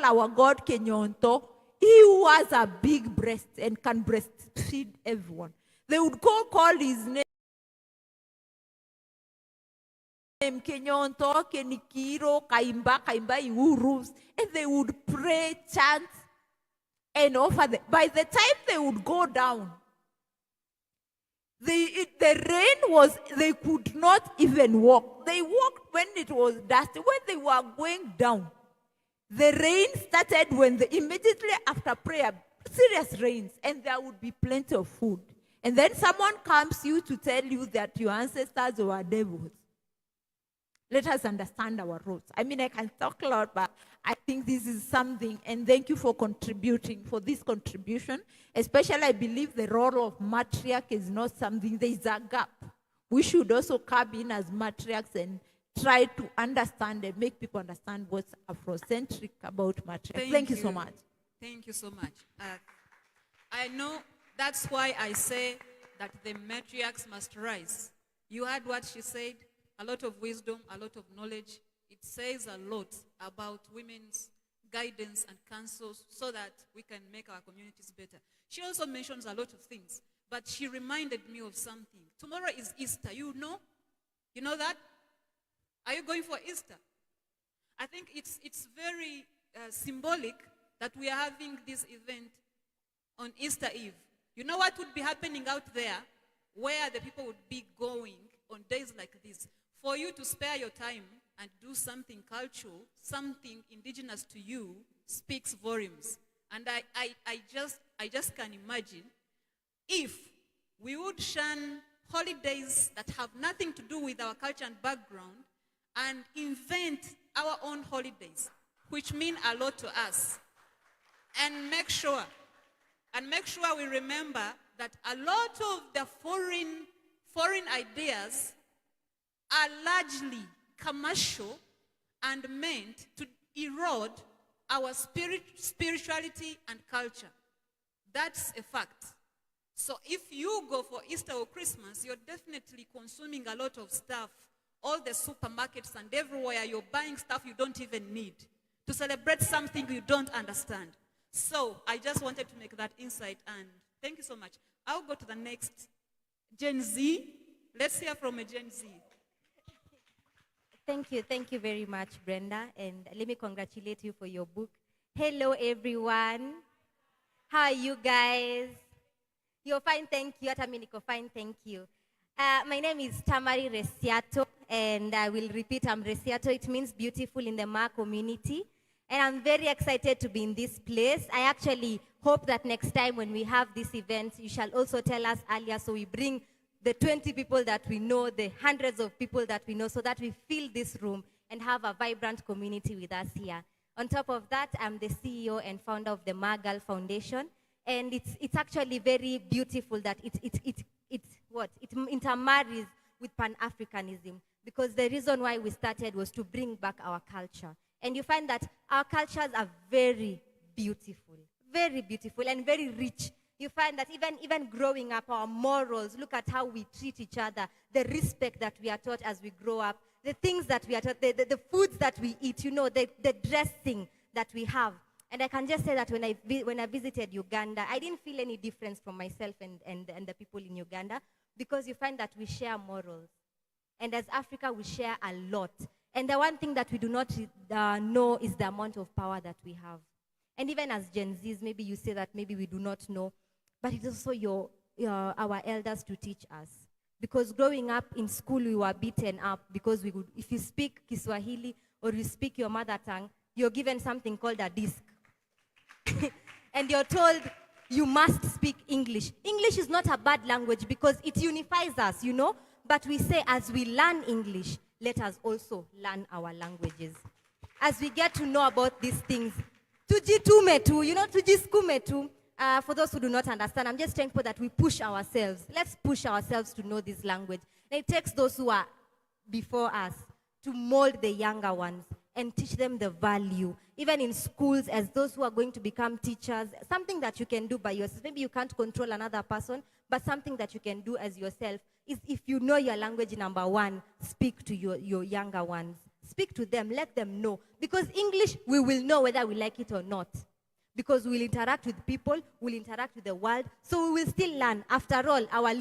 our God Kenyonto. He was a big breast and can breastfeed everyone. They would go call his name Kenyonto, Kenikiro, Kaimba, Iwurus, and they would pray, chant, and offer them. By the time they would go down, the rain was, they could not even walk. They walked when it was dusty. When they were going down, the rain started immediately after prayer, serious rains, and there would be plenty of food. And then someone comes to you to tell you that your ancestors were devils. Let us understand our roots. I mean, I can talk a lot, but I think this is something, and thank you for contributing, for this contribution. Especially, I believe the role of matriarch is not something, there is a gap. We should also come in as matriarchs and try to understand and make people understand what's Afrocentric about matriarch. Thank you so much. Thank you so much. I know that's why I say that the matriarchs must rise. You heard what she said. A lot of wisdom, a lot of knowledge. It says a lot about women's guidance and counsels so that we can make our communities better. She also mentions a lot of things, but she reminded me of something. Tomorrow is Easter, you know? You know that? Are you going for Easter? I think it's very symbolic that we are having this event on Easter Eve. You know what would be happening out there where the people would be going on days like this? For you to spare your time and do something cultural, something indigenous to you, speaks volumes. And I just can imagine if we would shun holidays that have nothing to do with our culture and background and invent our own holidays, which mean a lot to us, and make sure we remember that a lot of the foreign ideas are largely commercial and meant to erode our spirituality and culture. That's a fact. So if you go for Easter or Christmas, you're definitely consuming a lot of stuff. All the supermarkets and everywhere, you're buying stuff you don't even need to celebrate something you don't understand. So I just wanted to make that insight, and thank you so much. I'll go to the next Gen Z. Let's hear from a Gen Z. Thank you very much, Brenda, and let me congratulate you for your book. Hello, everyone. How are you guys? You're fine, thank you. Ataminiko, fine, thank you. My name is Tamari Resiato, and I will repeat, I'm Resiato. It means beautiful in the Ma community, and I'm very excited to be in this place. I actually hope that next time when we have this event, you shall also tell us earlier so we bring the 20 people that we know, the hundreds of people that we know, so that we fill this room and have a vibrant community with us here. On top of that, I'm the CEO and founder of the Magal Foundation, and it's actually very beautiful that it intermarries with Pan-Africanism, because the reason why we started was to bring back our culture. And you find that our cultures are very beautiful and very rich. You find that even growing up, our morals, look at how we treat each other, the respect that we are taught as we grow up, the things that we are taught, the foods that we eat, you know, the dressing that we have. And I can just say that when I visited Uganda, I didn't feel any difference from myself and the people in Uganda, because you find that we share morals. And as Africa, we share a lot. And the one thing that we do not know is the amount of power that we have. And even as Gen Zs, maybe you say that maybe we do not know, but it is also our elders to teach us. Because growing up in school, we were beaten up because if you speak Kiswahili or you speak your mother tongue, you're given something called a disc. And you're told you must speak English. English is not a bad language because it unifies us, you know? But we say as we learn English, let us also learn our languages. As we get to know about these things, tujitume tu, you know, tujiskume tu. For those who do not understand, I'm just thankful that we push ourselves. Let's push ourselves to know this language. And it takes those who are before us to mold the younger ones and teach them the value. Even in schools, as those who are going to become teachers, something that you can do by yourself. Maybe you can't control another person, but something that you can do as yourself is if you know your language, number one, speak to your younger ones. Speak to them, let them know. Because English, we will know whether we like it or not. Because we'll interact with people, we'll interact with the world, so we will still learn. After all, our